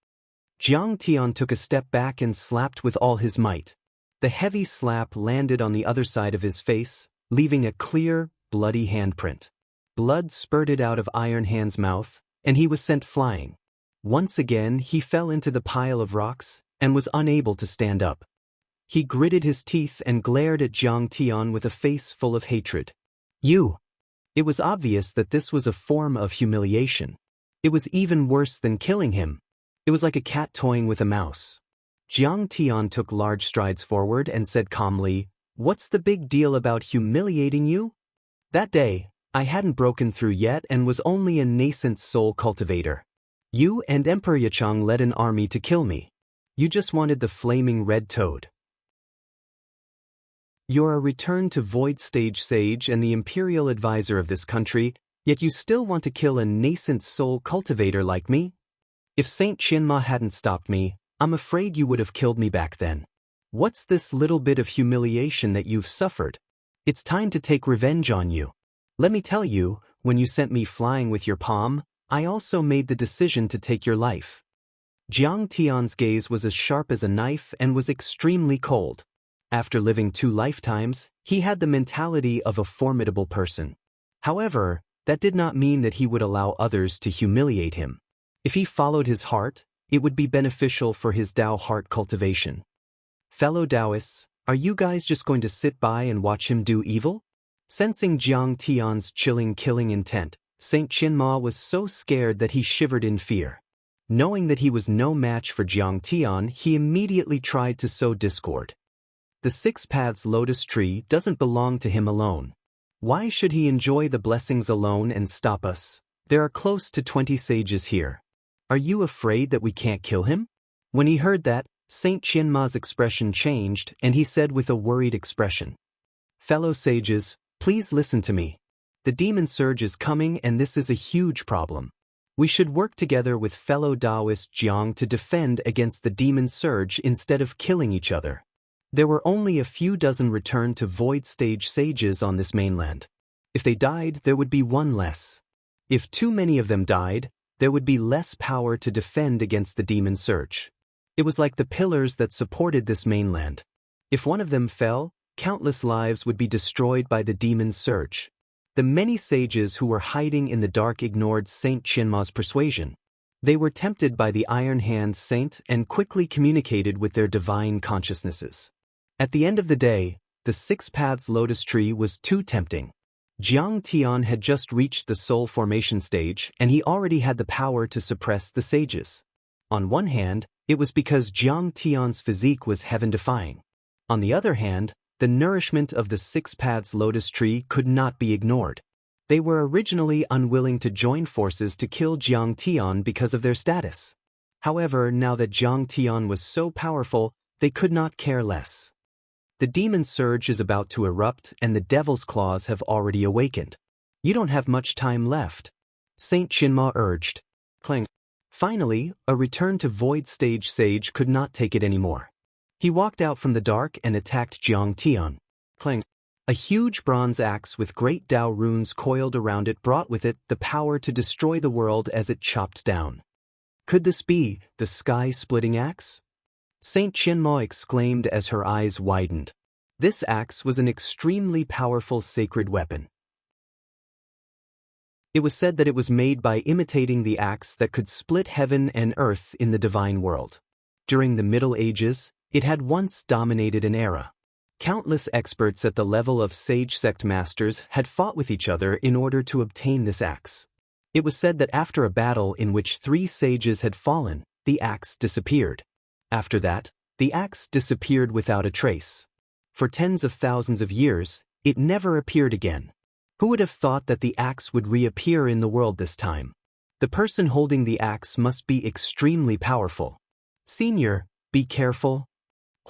Jiang Tian took a step back and slapped with all his might. The heavy slap landed on the other side of his face, leaving a clear, bloody handprint. Blood spurted out of Iron Hand's mouth, and he was sent flying. Once again, he fell into the pile of rocks and was unable to stand up. He gritted his teeth and glared at Jiang Tian with a face full of hatred. It was obvious that this was a form of humiliation. It was even worse than killing him. It was like a cat toying with a mouse. Jiang Tian took large strides forward and said calmly, "What's the big deal about humiliating you?" That day, I hadn't broken through yet and was only a nascent soul cultivator. You and Emperor Yachang led an army to kill me. You just wanted the flaming red toad. You're a return to void stage sage and the imperial advisor of this country, yet you still want to kill a nascent soul cultivator like me? If Saint Qianma hadn't stopped me, I'm afraid you would have killed me back then. What's this little bit of humiliation that you've suffered? It's time to take revenge on you. Let me tell you, when you sent me flying with your palm, I also made the decision to take your life. Jiang Tian's gaze was as sharp as a knife and was extremely cold. After living 2 lifetimes, he had the mentality of a formidable person. However, that did not mean that he would allow others to humiliate him. If he followed his heart, it would be beneficial for his Dao heart cultivation. Fellow Daoists, are you guys just going to sit by and watch him do evil? Sensing Jiang Tian's chilling killing intent, Saint Qianma was so scared that he shivered in fear. Knowing that he was no match for Jiang Tian, he immediately tried to sow discord. The 6 Paths Lotus Tree doesn't belong to him alone. Why should he enjoy the blessings alone and stop us? There are close to 20 sages here. Are you afraid that we can't kill him? When he heard that, Saint Qianma's expression changed and he said with a worried expression, "Fellow sages, please listen to me. The demon surge is coming and this is a huge problem. We should work together with fellow Daoist Jiang to defend against the demon surge instead of killing each other." There were only a few dozen return to void stage sages on this mainland. If they died, there would be 1 less. If too many of them died, there would be less power to defend against the demon surge. It was like the pillars that supported this mainland. If one of them fell, countless lives would be destroyed by the demon surge. The many sages who were hiding in the dark ignored Saint Qianma's persuasion. They were tempted by the Iron Hand Saint and quickly communicated with their divine consciousnesses. At the end of the day, the 6 Paths Lotus Tree was too tempting. Jiang Tian had just reached the soul formation stage and he already had the power to suppress the sages. On one hand, it was because Jiang Tian's physique was heaven-defying. On the other hand, the nourishment of the 6 Paths Lotus Tree could not be ignored. They were originally unwilling to join forces to kill Jiang Tian because of their status. However, now that Jiang Tian was so powerful, they could not care less. The demon surge is about to erupt and the devil's claws have already awakened. You don't have much time left, Saint Qinma urged. Clang. Finally, a return to void stage sage could not take it anymore. He walked out from the dark and attacked Jiang Tian. Clang. A huge bronze axe with great Dao runes coiled around it brought with it the power to destroy the world as it chopped down. Could this be the sky-splitting axe? Saint Qinma exclaimed as her eyes widened. This axe was an extremely powerful sacred weapon. It was said that it was made by imitating the axe that could split heaven and earth in the divine world. During the Middle Ages, it had once dominated an era. Countless experts at the level of sage sect masters had fought with each other in order to obtain this axe. It was said that after a battle in which 3 sages had fallen, the axe disappeared. After that, the axe disappeared without a trace. For tens of thousands of years, it never appeared again. Who would have thought that the axe would reappear in the world this time? The person holding the axe must be extremely powerful. Senior, be careful.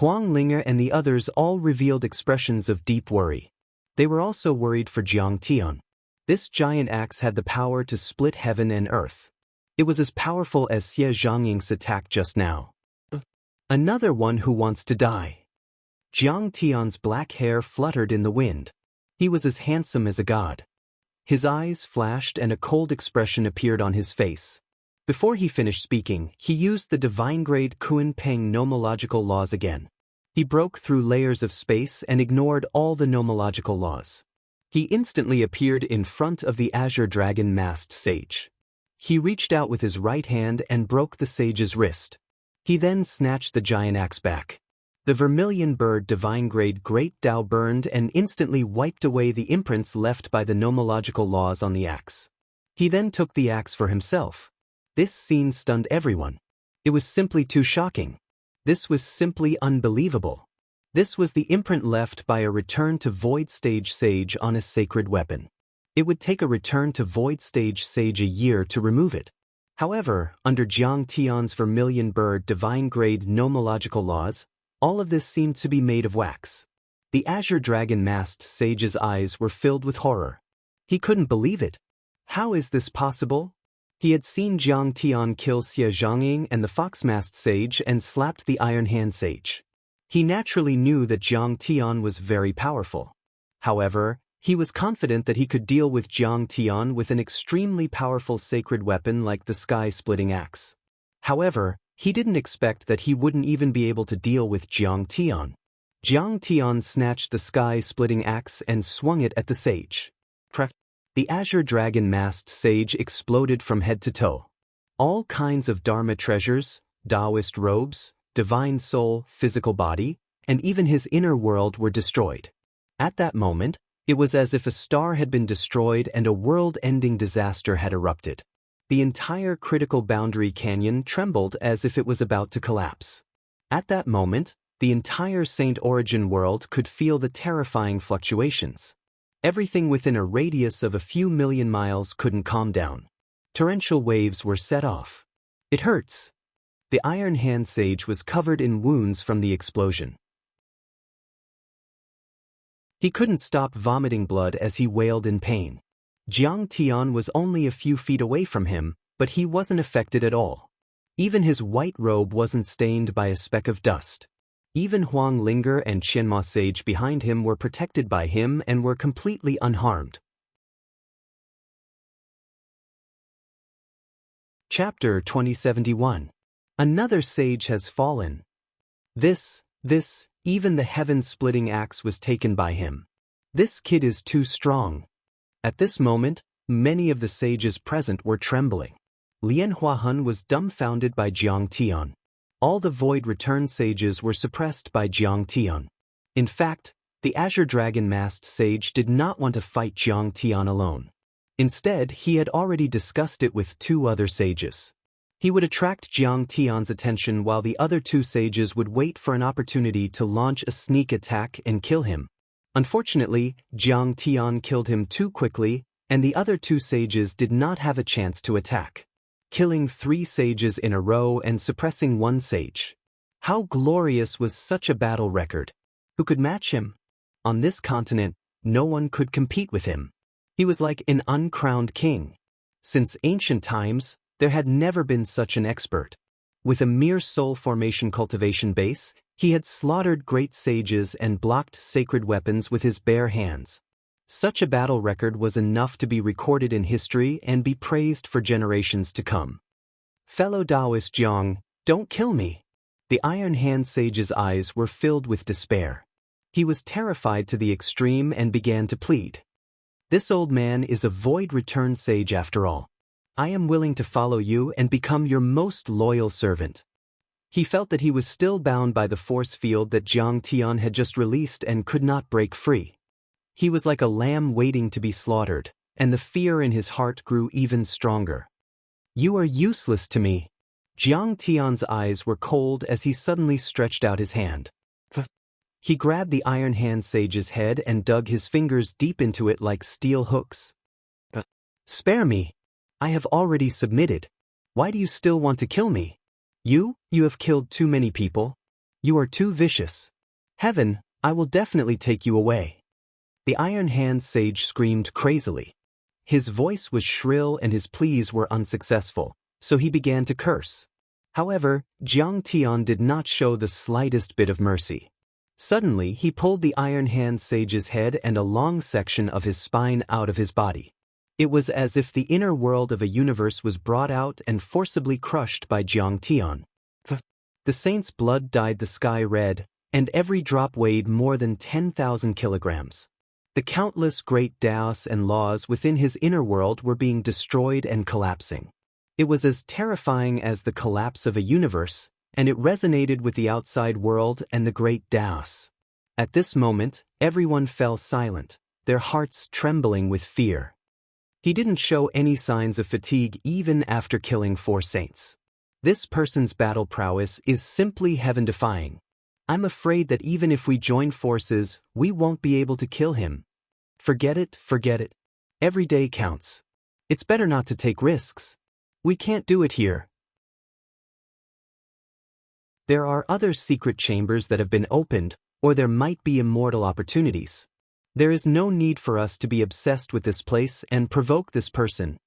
Wang Lin and the others all revealed expressions of deep worry. They were also worried for Jiang Tian. This giant axe had the power to split heaven and earth. It was as powerful as Xie Zhangying's attack just now. Another one who wants to die. Jiang Tian's black hair fluttered in the wind. He was as handsome as a god. His eyes flashed and a cold expression appeared on his face. Before he finished speaking, he used the divine-grade Kun Peng nomological laws again. He broke through layers of space and ignored all the nomological laws. He instantly appeared in front of the azure dragon masked sage. He reached out with his right hand and broke the sage's wrist. He then snatched the giant axe back. The vermilion bird divine-grade Great Dao burned and instantly wiped away the imprints left by the nomological laws on the axe. He then took the axe for himself. This scene stunned everyone. It was simply too shocking. This was simply unbelievable. This was the imprint left by a return to void stage sage on a sacred weapon. It would take a return to void stage sage a year to remove it. However, under Jiang Tian's vermilion bird divine-grade nomological laws, all of this seemed to be made of wax. The azure dragon masked sage's eyes were filled with horror. He couldn't believe it. How is this possible? He had seen Jiang Tian kill Xie Zhangying and the fox-masked sage and slapped the iron hand sage. He naturally knew that Jiang Tian was very powerful. However, he was confident that he could deal with Jiang Tian with an extremely powerful sacred weapon like the sky-splitting axe. However, he didn't expect that he wouldn't even be able to deal with Jiang Tian. Jiang Tian snatched the sky-splitting axe and swung it at the sage. The azure dragon masked sage exploded from head to toe. All kinds of Dharma treasures, Daoist robes, divine soul, physical body, and even his inner world were destroyed. At that moment, it was as if a star had been destroyed and a world-ending disaster had erupted. The entire critical boundary canyon trembled as if it was about to collapse. At that moment, the entire Saint Origin world could feel the terrifying fluctuations. Everything within a radius of a few million miles couldn't calm down. Torrential waves were set off. It hurts. The Iron Hand Sage was covered in wounds from the explosion. He couldn't stop vomiting blood as he wailed in pain. Jiang Tian was only a few feet away from him, but he wasn't affected at all. Even his white robe wasn't stained by a speck of dust. Even Wang Lin and Qianma Sage behind him were protected by him and were completely unharmed. Chapter 2071. Another sage has fallen. Even the heaven-splitting axe was taken by him. This kid is too strong. At this moment, many of the sages present were trembling. Lian Huahun was dumbfounded by Jiang Tian. All the Void Return sages were suppressed by Jiang Tian. In fact, the Azure Dragon Masked Sage did not want to fight Jiang Tian alone. Instead, he had already discussed it with 2 other sages. He would attract Jiang Tian's attention while the other 2 sages would wait for an opportunity to launch a sneak attack and kill him. Unfortunately, Jiang Tian killed him too quickly, and the other 2 sages did not have a chance to attack, killing 3 sages in a row and suppressing 1 sage. How glorious was such a battle record! Who could match him? On this continent, no one could compete with him. He was like an uncrowned king. Since ancient times, there had never been such an expert. With a mere soul formation cultivation base, he had slaughtered great sages and blocked sacred weapons with his bare hands. Such a battle record was enough to be recorded in history and be praised for generations to come. Fellow Daoist Jiang, don't kill me. The Iron Hand Sage's eyes were filled with despair. He was terrified to the extreme and began to plead. This old man is a void return sage after all. I am willing to follow you and become your most loyal servant. He felt that he was still bound by the force field that Jiang Tian had just released and could not break free. He was like a lamb waiting to be slaughtered, and the fear in his heart grew even stronger. You are useless to me. Jiang Tian's eyes were cold as he suddenly stretched out his hand. He grabbed the Iron Hand Sage's head and dug his fingers deep into it like steel hooks. Spare me. I have already submitted. Why do you still want to kill me? You have killed too many people. You are too vicious. Heaven, I will definitely take you away. The Iron Hand Sage screamed crazily. His voice was shrill and his pleas were unsuccessful, so he began to curse. However, Jiang Tian did not show the slightest bit of mercy. Suddenly, he pulled the Iron Hand Sage's head and a long section of his spine out of his body. It was as if the inner world of a universe was brought out and forcibly crushed by Jiang Tian. The saint's blood dyed the sky red, and every drop weighed more than 10,000 kilograms. The countless great Daoists and laws within his inner world were being destroyed and collapsing. It was as terrifying as the collapse of a universe, and it resonated with the outside world and the great Daoists. At this moment, everyone fell silent, their hearts trembling with fear. He didn't show any signs of fatigue even after killing 4 saints. This person's battle prowess is simply heaven-defying. I'm afraid that even if we join forces, we won't be able to kill him. Forget it, forget it. Every day counts. It's better not to take risks. We can't do it here. There are other secret chambers that have been opened, or there might be immortal opportunities. There is no need for us to be obsessed with this place and provoke this person.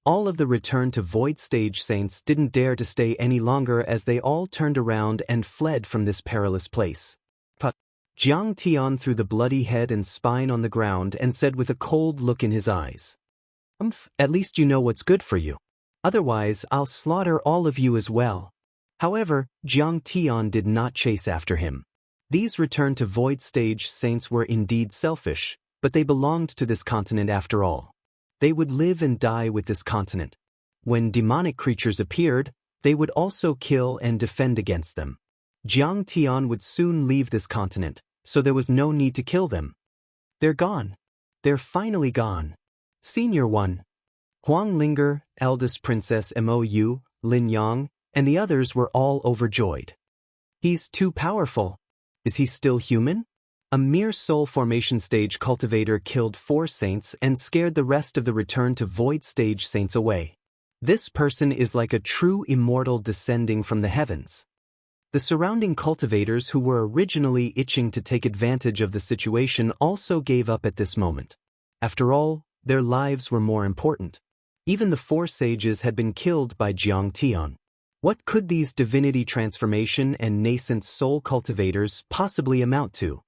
All of the return to void stage saints didn't dare to stay any longer as they all turned around and fled from this perilous place. Jiang Tian threw the bloody head and spine on the ground and said with a cold look in his eyes, At least you know what's good for you. Otherwise, I'll slaughter all of you as well. However, Jiang Tian did not chase after him. These return to void stage saints were indeed selfish, but they belonged to this continent after all. They would live and die with this continent. When demonic creatures appeared, they would also kill and defend against them. Jiang Tian would soon leave this continent, so there was no need to kill them. They're gone. They're finally gone. Senior one. Huang Linger, eldest princess Mou, Lin Yang, and the others were all overjoyed. He's too powerful. Is he still human? A mere soul formation stage cultivator killed 4 saints and scared the rest of the return to void stage saints away. This person is like a true immortal descending from the heavens. The surrounding cultivators who were originally itching to take advantage of the situation also gave up at this moment. After all, their lives were more important. Even the 4 sages had been killed by Jiang Tian. What could these divinity transformation and nascent soul cultivators possibly amount to?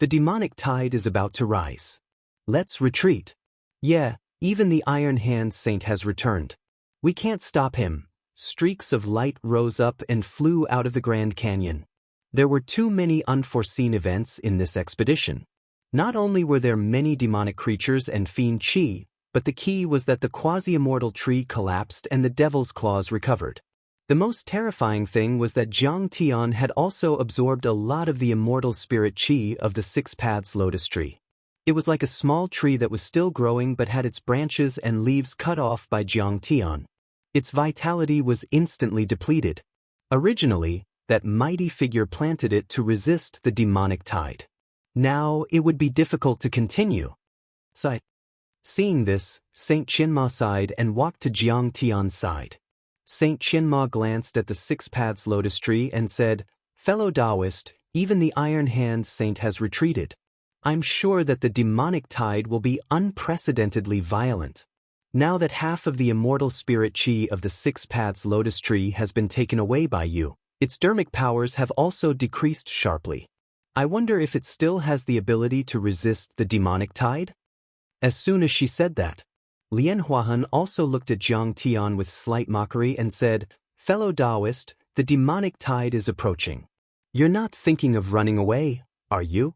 The demonic tide is about to rise. Let's retreat. Yeah, even the Iron Hand Saint has returned. We can't stop him. Streaks of light rose up and flew out of the Grand Canyon. There were too many unforeseen events in this expedition. Not only were there many demonic creatures and fiend chi, but the key was that the quasi-immortal tree collapsed and the devil's claws recovered. The most terrifying thing was that Jiang Tian had also absorbed a lot of the immortal spirit chi of the 6 Paths Lotus tree. It was like a small tree that was still growing but had its branches and leaves cut off by Jiang Tian. Its vitality was instantly depleted. Originally, that mighty figure planted it to resist the demonic tide. Now, it would be difficult to continue. Seeing this, Saint Qianma sighed and walked to Jiang Tian's side. Saint Qianma glanced at the Six Paths lotus tree and said, "Fellow Daoist, even the Iron Hand Saint has retreated. I'm sure that the demonic tide will be unprecedentedly violent. Now that half of the immortal spirit chi of the Six Paths lotus tree has been taken away by you, its dermic powers have also decreased sharply. I wonder if it still has the ability to resist the demonic tide?" As soon as she said that, Lian Huahan also looked at Jiang Tian with slight mockery and said, "Fellow Daoist, the demonic tide is approaching. You're not thinking of running away, are you?"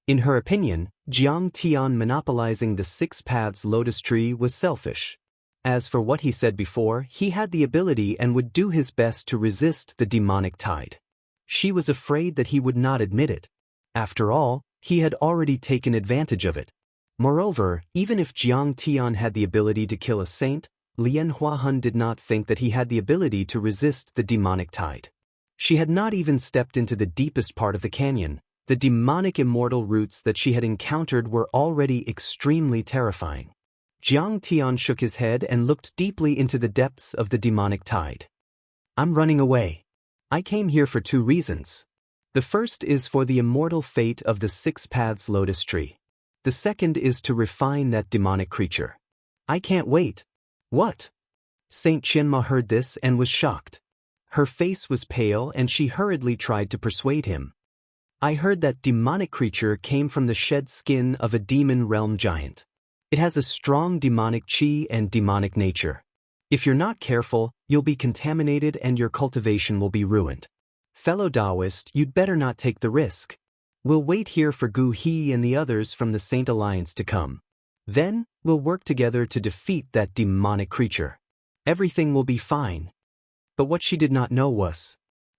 In her opinion, Jiang Tian monopolizing the Six Paths lotus tree was selfish. As for what he said before, he had the ability and would do his best to resist the demonic tide. She was afraid that he would not admit it. After all, he had already taken advantage of it. Moreover, even if Jiang Tian had the ability to kill a saint, Lian Huahan did not think that he had the ability to resist the demonic tide. She had not even stepped into the deepest part of the canyon. The demonic immortal roots that she had encountered were already extremely terrifying. Jiang Tian shook his head and looked deeply into the depths of the demonic tide. "I'm running away. I came here for two reasons. The first is for the immortal fate of the Six Paths lotus tree. The second is to refine that demonic creature. I can't wait." "What?" Saint Qianma heard this and was shocked. Her face was pale and she hurriedly tried to persuade him. "I heard that demonic creature came from the shed skin of a demon realm giant. It has a strong demonic chi and demonic nature. If you're not careful, you'll be contaminated and your cultivation will be ruined. Fellow Daoist, you'd better not take the risk. We'll wait here for Gu He and the others from the Saint Alliance to come. Then, we'll work together to defeat that demonic creature. Everything will be fine." But what she did not know was,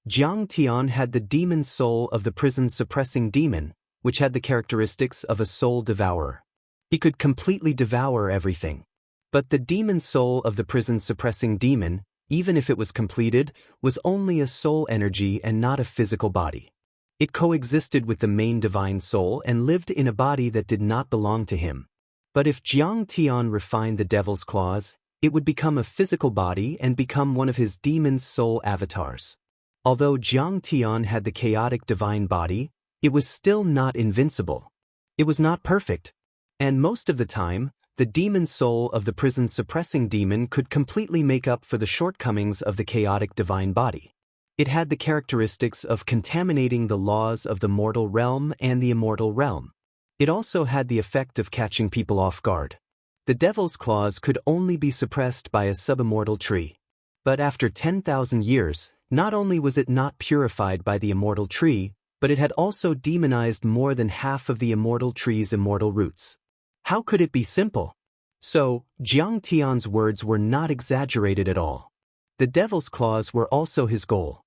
Jiang Tian had the demon soul of the prison-suppressing demon, which had the characteristics of a soul devourer. He could completely devour everything. But the demon soul of the prison-suppressing demon, even if it was completed, was only a soul energy and not a physical body. It coexisted with the main divine soul and lived in a body that did not belong to him. But if Jiang Tian refined the devil's claws, it would become a physical body and become one of his demon's soul avatars. Although Jiang Tian had the chaotic divine body, it was still not invincible. It was not perfect. And most of the time, the demon soul of the prison-suppressing demon could completely make up for the shortcomings of the chaotic divine body. It had the characteristics of contaminating the laws of the mortal realm and the immortal realm. It also had the effect of catching people off guard. The devil's claws could only be suppressed by a subimmortal tree. But after 10,000 years, not only was it not purified by the immortal tree, but it had also demonized more than half of the immortal tree's immortal roots. How could it be simple? So, Jiang Tian's words were not exaggerated at all. The devil's claws were also his goal.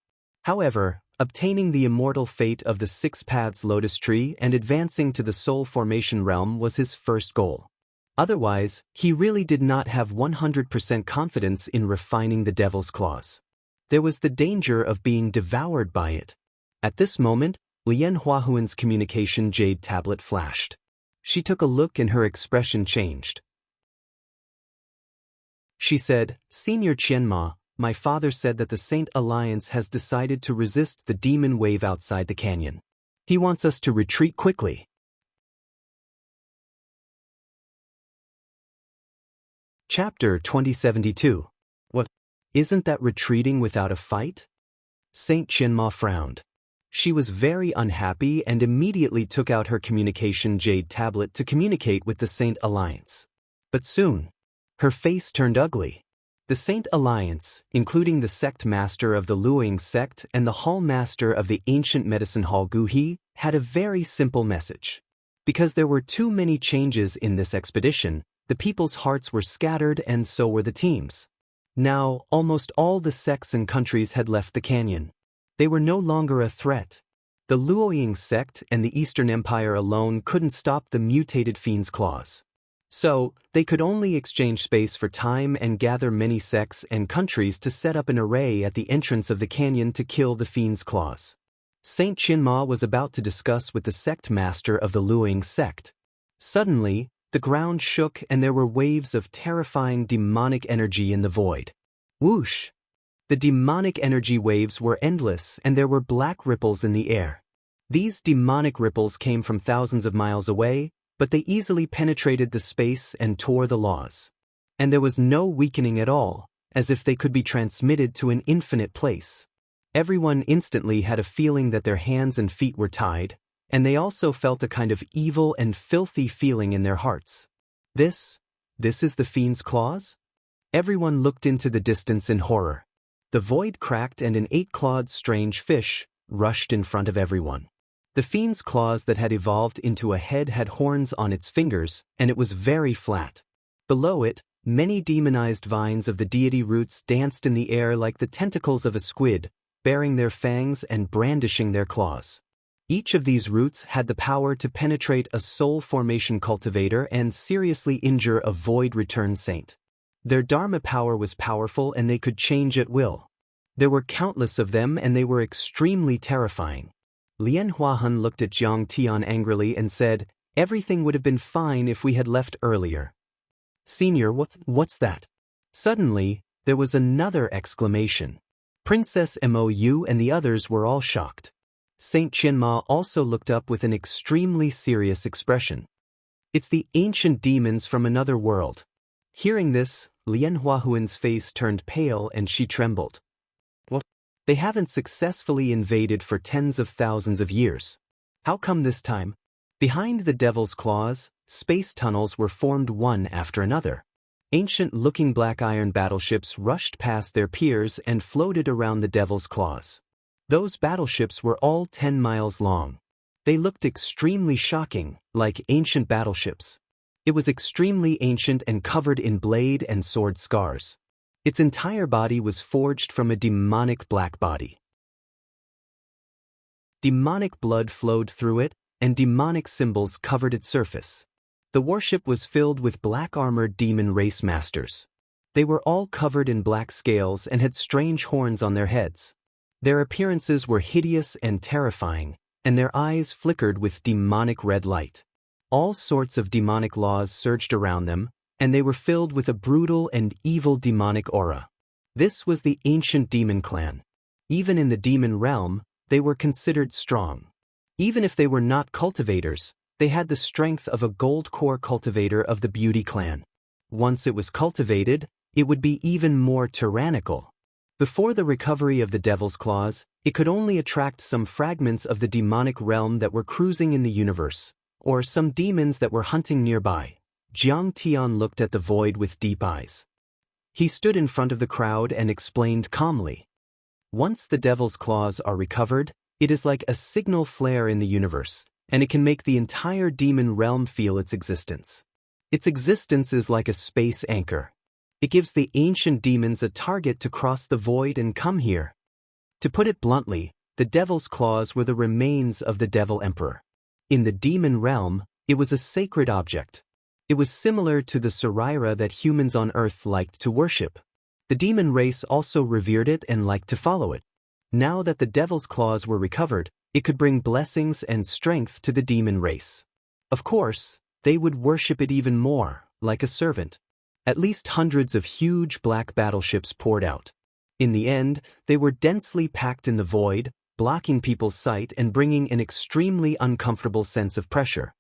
However, obtaining the immortal fate of the Six Paths lotus tree and advancing to the soul formation realm was his first goal. Otherwise, he really did not have 100% confidence in refining the devil's claws. There was the danger of being devoured by it. At this moment, Lian Huahuan's communication jade tablet flashed. She took a look and her expression changed. She said, "Senior Qianma, my father said that the Saint Alliance has decided to resist the demon wave outside the canyon. He wants us to retreat quickly." Chapter 2072. What? Isn't that retreating without a fight? Saint Qianma frowned. She was very unhappy and immediately took out her communication jade tablet to communicate with the Saint Alliance. But soon, her face turned ugly. The Saint Alliance, including the sect master of the Luoying sect and the hall master of the ancient medicine hall Gu He, had a very simple message. Because there were too many changes in this expedition, the people's hearts were scattered and so were the teams. Now, almost all the sects and countries had left the canyon. They were no longer a threat. The Luoying sect and the Eastern Empire alone couldn't stop the mutated fiend's claws. So, they could only exchange space for time and gather many sects and countries to set up an array at the entrance of the canyon to kill the fiend's claws. Saint Qianma was about to discuss with the sect master of the Luoying sect. Suddenly, the ground shook and there were waves of terrifying demonic energy in the void. Whoosh! The demonic energy waves were endless and there were black ripples in the air. These demonic ripples came from thousands of miles away, but they easily penetrated the space and tore the laws. And there was no weakening at all, as if they could be transmitted to an infinite place. Everyone instantly had a feeling that their hands and feet were tied, and they also felt a kind of evil and filthy feeling in their hearts. This is the fiend's claws? Everyone looked into the distance in horror. The void cracked and an 8-clawed strange fish rushed in front of everyone. The fiend's claws that had evolved into a head had horns on its fingers, and it was very flat. Below it, many demonized vines of the deity roots danced in the air like the tentacles of a squid, baring their fangs and brandishing their claws. Each of these roots had the power to penetrate a soul formation cultivator and seriously injure a void return saint. Their dharma power was powerful and they could change at will. There were countless of them and they were extremely terrifying. Lian Huahun looked at Jiang Tian angrily and said, "Everything would have been fine if we had left earlier." "Senior, what's that?" Suddenly, there was another exclamation. Princess Mou and the others were all shocked. Saint Qianma also looked up with an extremely serious expression. "It's the ancient demons from another world." Hearing this, Lian Huahun's face turned pale and she trembled. "What? They haven't successfully invaded for tens of thousands of years. How come this time?" Behind the Devil's Claws, space tunnels were formed one after another. Ancient-looking black iron battleships rushed past their piers and floated around the Devil's Claws. Those battleships were all 10 miles long. They looked extremely shocking, like ancient battleships. It was extremely ancient and covered in blade and sword scars. Its entire body was forged from a demonic black body. Demonic blood flowed through it, and demonic symbols covered its surface. The warship was filled with black-armored demon race masters. They were all covered in black scales and had strange horns on their heads. Their appearances were hideous and terrifying, and their eyes flickered with demonic red light. All sorts of demonic laws surged around them, and they were filled with a brutal and evil demonic aura. This was the ancient demon clan. Even in the demon realm, they were considered strong. Even if they were not cultivators, they had the strength of a gold core cultivator of the beauty clan. Once it was cultivated, it would be even more tyrannical. Before the recovery of the Devil's Claws, it could only attract some fragments of the demonic realm that were cruising in the universe, or some demons that were hunting nearby. Jiang Tian looked at the void with deep eyes. He stood in front of the crowd and explained calmly. Once the Devil's Claws are recovered, it is like a signal flare in the universe, and it can make the entire demon realm feel its existence. Its existence is like a space anchor. It gives the ancient demons a target to cross the void and come here. To put it bluntly, the Devil's Claws were the remains of the Devil Emperor. In the demon realm, it was a sacred object. It was similar to the Saraira that humans on Earth liked to worship. The demon race also revered it and liked to follow it. Now that the Devil's Claws were recovered, it could bring blessings and strength to the demon race. Of course, they would worship it even more, like a servant. At least hundreds of huge black battleships poured out. In the end, they were densely packed in the void, blocking people's sight and bringing an extremely uncomfortable sense of pressure.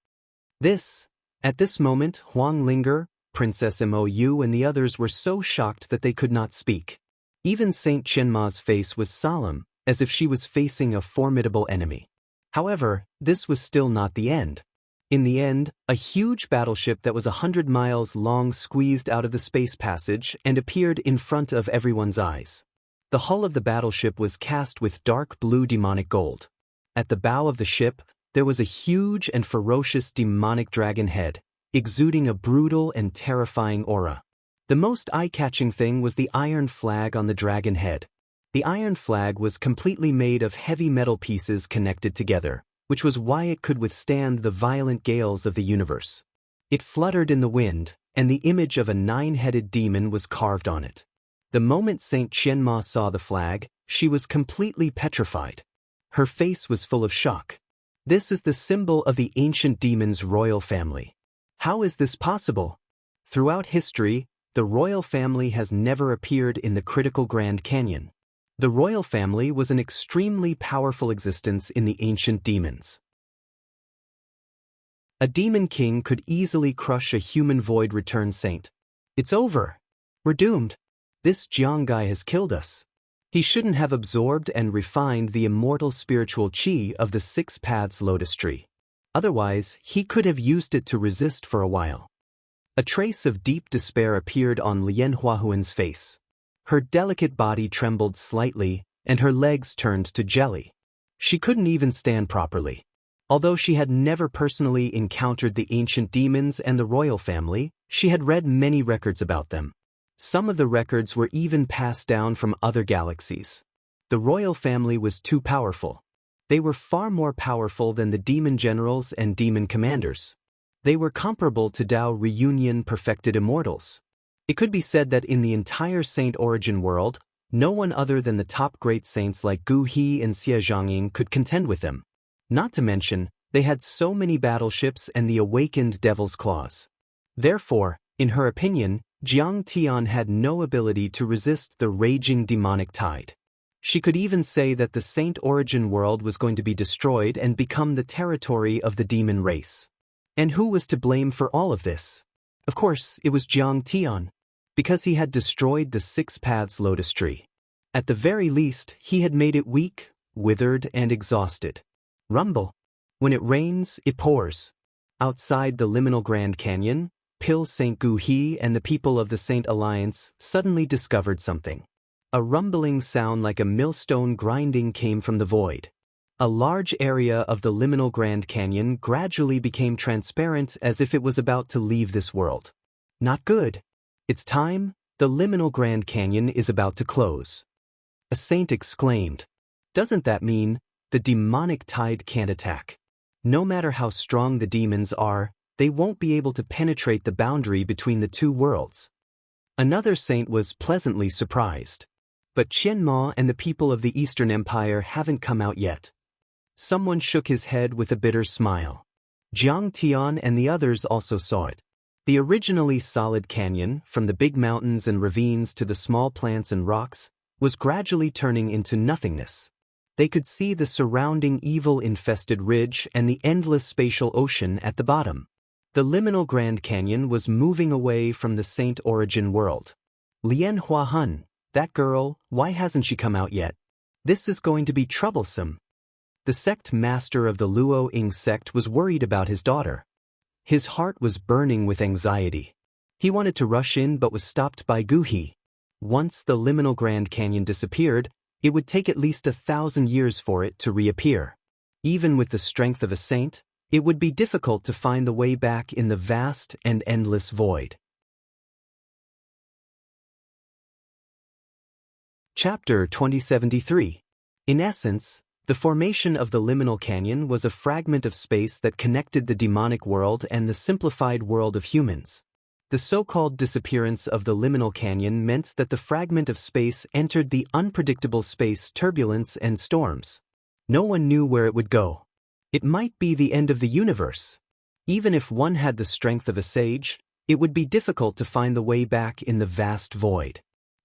At this moment, Wang Lin, Princess Mou and the others were so shocked that they could not speak. Even Saint Qianma's face was solemn, as if she was facing a formidable enemy. However, this was still not the end. In the end, a huge battleship that was 100 miles long squeezed out of the space passage and appeared in front of everyone's eyes. The hull of the battleship was cast with dark blue demonic gold. At the bow of the ship, there was a huge and ferocious demonic dragon head, exuding a brutal and terrifying aura. The most eye-catching thing was the iron flag on the dragon head. The iron flag was completely made of heavy metal pieces connected together, which was why it could withstand the violent gales of the universe. It fluttered in the wind, and the image of a 9-headed demon was carved on it. The moment Saint Qianma saw the flag, she was completely petrified. Her face was full of shock. This is the symbol of the ancient demon's royal family. How is this possible? Throughout history, the royal family has never appeared in the critical Grand Canyon. The royal family was an extremely powerful existence in the ancient demons. A demon king could easily crush a human void return saint. It's over. We're doomed. This Jiang guy has killed us. He shouldn't have absorbed and refined the immortal spiritual qi of the Six Paths Lotus Tree. Otherwise, he could have used it to resist for a while. A trace of deep despair appeared on Lian Huahuan's face. Her delicate body trembled slightly, and her legs turned to jelly. She couldn't even stand properly. Although she had never personally encountered the ancient demons and the royal family, she had read many records about them. Some of the records were even passed down from other galaxies. The royal family was too powerful. They were far more powerful than the demon generals and demon commanders. They were comparable to Dao Reunion perfected immortals. It could be said that in the entire Saint Origin world, no one other than the top great saints like Gu He and Xie Zhangyin could contend with them. Not to mention, they had so many battleships and the awakened Devil's Claws. Therefore, in her opinion, Jiang Tian had no ability to resist the raging demonic tide. She could even say that the Saint Origin world was going to be destroyed and become the territory of the demon race. And who was to blame for all of this? Of course, it was Jiang Tian, because he had destroyed the Six Paths Lotus Tree. At the very least, he had made it weak, withered, and exhausted. Rumble. When it rains, it pours. Outside the liminal Grand Canyon, Pil St. Gu He and the people of the Saint Alliance suddenly discovered something. A rumbling sound like a millstone grinding came from the void. A large area of the liminal Grand Canyon gradually became transparent as if it was about to leave this world. Not good. It's time. The liminal Grand Canyon is about to close. A saint exclaimed. Doesn't that mean the demonic tide can't attack? No matter how strong the demons are, they won't be able to penetrate the boundary between the two worlds. Another saint was pleasantly surprised. But Qian Ma and the people of the Eastern Empire haven't come out yet. Someone shook his head with a bitter smile. Jiang Tian and the others also saw it. The originally solid canyon, from the big mountains and ravines to the small plants and rocks, was gradually turning into nothingness. They could see the surrounding evil-infested ridge and the endless spatial ocean at the bottom. The liminal Grand Canyon was moving away from the Saint Origin world. Lian Huahan, that girl, why hasn't she come out yet? This is going to be troublesome. The sect master of the Luo Ying sect was worried about his daughter. His heart was burning with anxiety. He wanted to rush in but was stopped by Gu He. Once the liminal Grand Canyon disappeared, it would take at least 1,000 years for it to reappear. Even with the strength of a saint, it would be difficult to find the way back in the vast and endless void. Chapter 2073. In essence, the formation of the liminal canyon was a fragment of space that connected the demonic world and the simplified world of humans. The so-called disappearance of the liminal canyon meant that the fragment of space entered the unpredictable space turbulence and storms. No one knew where it would go. It might be the end of the universe. Even if one had the strength of a sage, it would be difficult to find the way back in the vast void.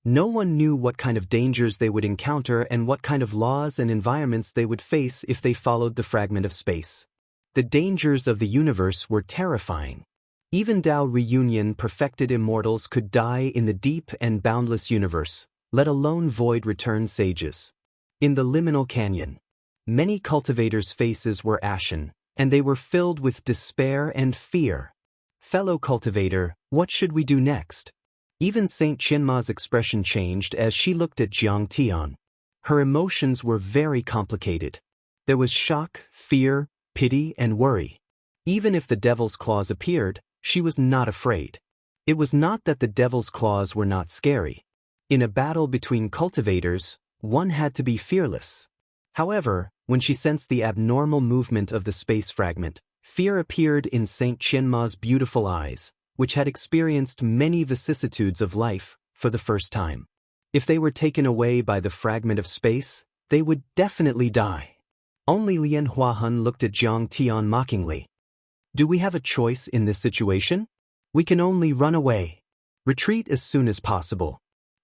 No one knew what kind of dangers they would encounter and what kind of laws and environments they would face if they followed the fragment of space. The dangers of the universe were terrifying. Even Dao Reunion perfected immortals could die in the deep and boundless universe, let alone void return sages. In the liminal canyon, many cultivators' faces were ashen, and they were filled with despair and fear. Fellow cultivator, what should we do next? Even Saint Qianma's expression changed as she looked at Jiang Tian. Her emotions were very complicated. There was shock, fear, pity, and worry. Even if the Devil's Claws appeared, she was not afraid. It was not that the Devil's Claws were not scary. In a battle between cultivators, one had to be fearless. However, when she sensed the abnormal movement of the space fragment, fear appeared in Saint Qianma's beautiful eyes, which had experienced many vicissitudes of life for the first time. If they were taken away by the fragment of space, they would definitely die. Only Lian Huahan looked at Jiang Tian mockingly. Do we have a choice in this situation? We can only run away. Retreat as soon as possible.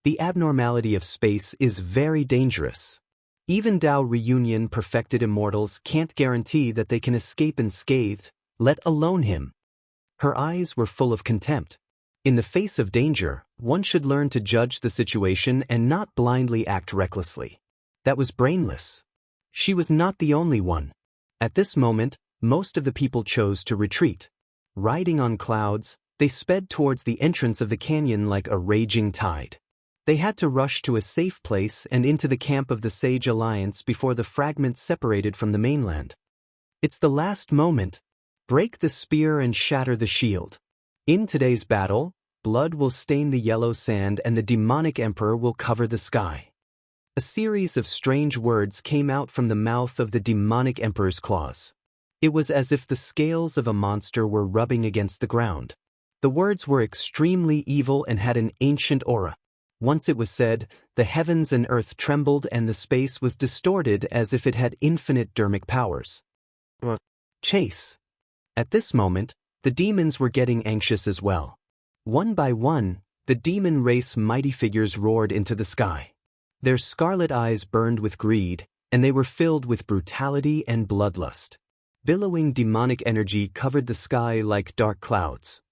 The abnormality of space is very dangerous. Even Dao reunion perfected immortals can't guarantee that they can escape unscathed, let alone him. Her eyes were full of contempt. In the face of danger, one should learn to judge the situation and not blindly act recklessly. That was brainless. She was not the only one. At this moment, most of the people chose to retreat. Riding on clouds, they sped towards the entrance of the canyon like a raging tide. They had to rush to a safe place and into the camp of the Sage Alliance before the fragments separated from the mainland. It's the last moment. Break the spear and shatter the shield. In today's battle, blood will stain the yellow sand and the demonic emperor will cover the sky. A series of strange words came out from the mouth of the demonic emperor's claws. It was as if the scales of a monster were rubbing against the ground. The words were extremely evil and had an ancient aura. Once it was said, the heavens and earth trembled and the space was distorted as if it had infinite dermic powers. Chase. At this moment, the demons were getting anxious as well. One by one, the demon race mighty figures roared into the sky. Their scarlet eyes burned with greed, and they were filled with brutality and bloodlust. Billowing demonic energy covered the sky like dark clouds.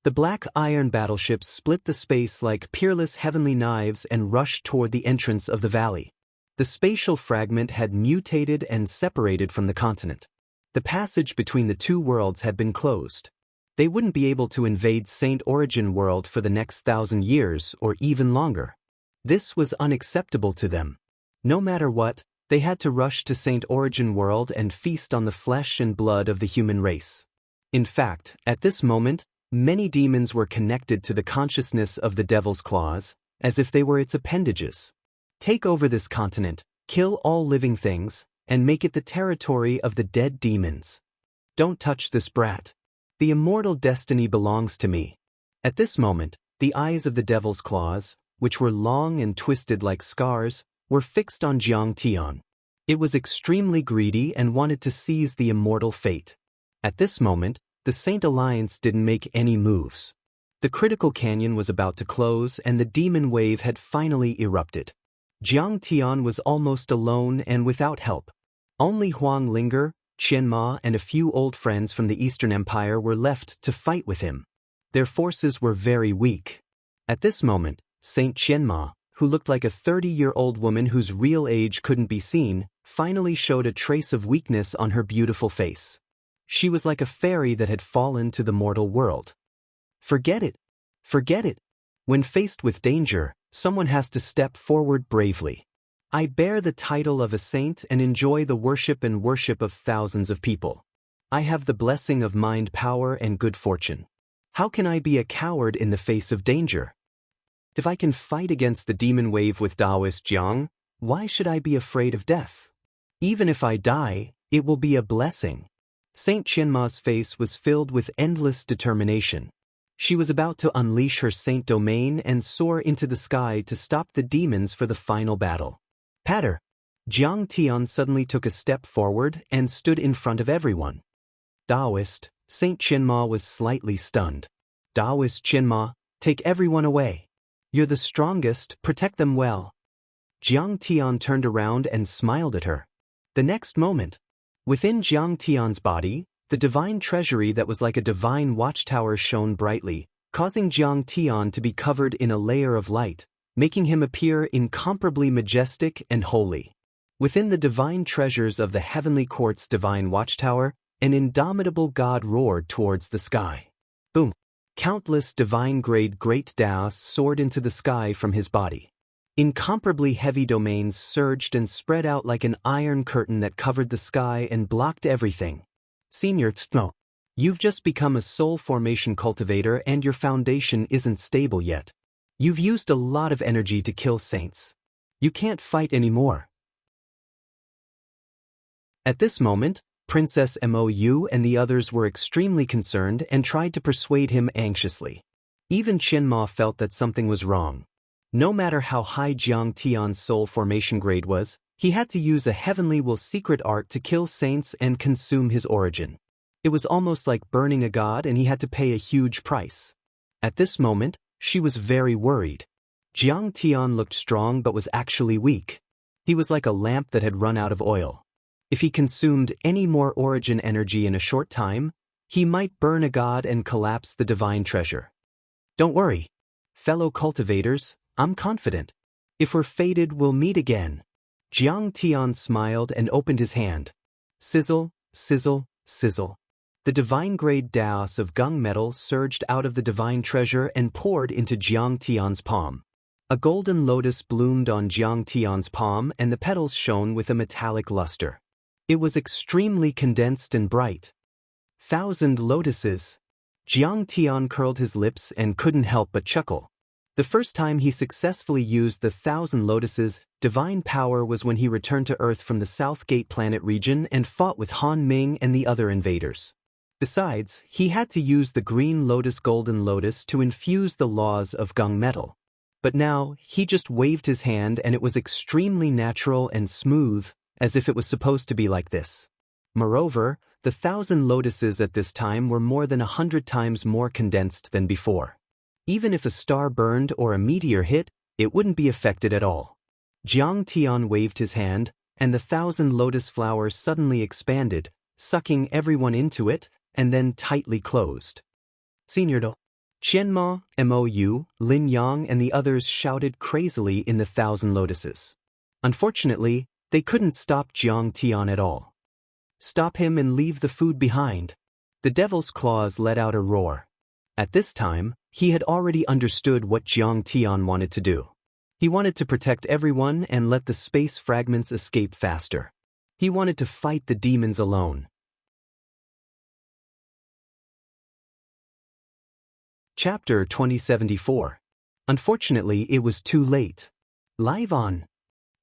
The black iron battleships split the space like peerless heavenly knives and rushed toward the entrance of the valley. The spatial fragment had mutated and separated from the continent. The passage between the two worlds had been closed. They wouldn't be able to invade Saint Origin World for the next 1,000 years or even longer. This was unacceptable to them. No matter what, they had to rush to Saint Origin World and feast on the flesh and blood of the human race. In fact, at this moment, many demons were connected to the consciousness of the Devil's Claws, as if they were its appendages. Take over this continent, kill all living things, and make it the territory of the dead demons. Don't touch this brat. The immortal destiny belongs to me. At this moment, the eyes of the Devil's Claws, which were long and twisted like scars, were fixed on Jiang Tian. It was extremely greedy and wanted to seize the immortal fate. At this moment, the Saint Alliance didn't make any moves. The critical canyon was about to close and the demon wave had finally erupted. Jiang Tian was almost alone and without help. Only Huang Linger, Qianma and a few old friends from the Eastern Empire were left to fight with him. Their forces were very weak. At this moment, Saint Qianma, who looked like a 30-year-old woman whose real age couldn't be seen, finally showed a trace of weakness on her beautiful face. She was like a fairy that had fallen to the mortal world. Forget it. Forget it. When faced with danger, someone has to step forward bravely. I bear the title of a saint and enjoy the worship of thousands of people. I have the blessing of mind power and good fortune. How can I be a coward in the face of danger? If I can fight against the demon wave with Daoist Jiang, why should I be afraid of death? Even if I die, it will be a blessing. Saint Qianma's face was filled with endless determination. She was about to unleash her saint domain and soar into the sky to stop the demons for the final battle. Patter! Jiang Tian suddenly took a step forward and stood in front of everyone. Daoist, Saint Qianma was slightly stunned. Daoist Qianma, take everyone away. You're the strongest, protect them well. Jiang Tian turned around and smiled at her. The next moment, within Jiang Tian's body, the divine treasury that was like a divine watchtower shone brightly, causing Jiang Tian to be covered in a layer of light, making him appear incomparably majestic and holy. Within the divine treasures of the heavenly court's divine watchtower, an indomitable god roared towards the sky. Boom! Countless divine-grade great Daoists soared into the sky from his body. Incomparably heavy domains surged and spread out like an iron curtain that covered the sky and blocked everything. Senior Tno, you've just become a soul formation cultivator and your foundation isn't stable yet. You've used a lot of energy to kill saints. You can't fight anymore. At this moment, Princess Mou and the others were extremely concerned and tried to persuade him anxiously. Even Qianma felt that something was wrong. No matter how high Jiang Tian's soul formation grade was, He had to use a heavenly will secret art to kill saints and consume his origin. It was almost like burning a god, and he had to pay a huge price. At this moment, she was very worried. Jiang Tian looked strong but was actually weak. He was like a lamp that had run out of oil. If he consumed any more origin energy in a short time, he might burn a god and collapse the divine treasure. Don't worry, fellow cultivators, I'm confident. If we're fated, we'll meet again. Jiang Tian smiled and opened his hand. Sizzle, sizzle, sizzle. The divine-grade Daoist of gung metal surged out of the divine treasure and poured into Jiang Tian's palm. A golden lotus bloomed on Jiang Tian's palm, and the petals shone with a metallic luster. It was extremely condensed and bright. 1,000 lotuses. Jiang Tian curled his lips and couldn't help but chuckle. The first time he successfully used the 1,000 lotuses' divine power was when he returned to Earth from the South Gate planet region and fought with Han Ming and the other invaders. Besides, he had to use the green lotus golden lotus to infuse the laws of gung metal. But now, he just waved his hand and it was extremely natural and smooth, as if it was supposed to be like this. Moreover, the 1,000 lotuses at this time were more than 100 times more condensed than before. Even if a star burned or a meteor hit, it wouldn't be affected at all. Jiang Tian waved his hand, and the 1,000 lotus flowers suddenly expanded, sucking everyone into it, and then tightly closed. Senior Qianma, Mou, Lin Yang and the others shouted crazily in the 1,000 lotuses. Unfortunately, they couldn't stop Jiang Tian at all. Stop him and leave the food behind. The devil's claws let out a roar. At this time, he had already understood what Jiang Tian wanted to do. He wanted to protect everyone and let the space fragments escape faster. He wanted to fight the demons alone. Chapter 2074. Unfortunately, it was too late. Live on.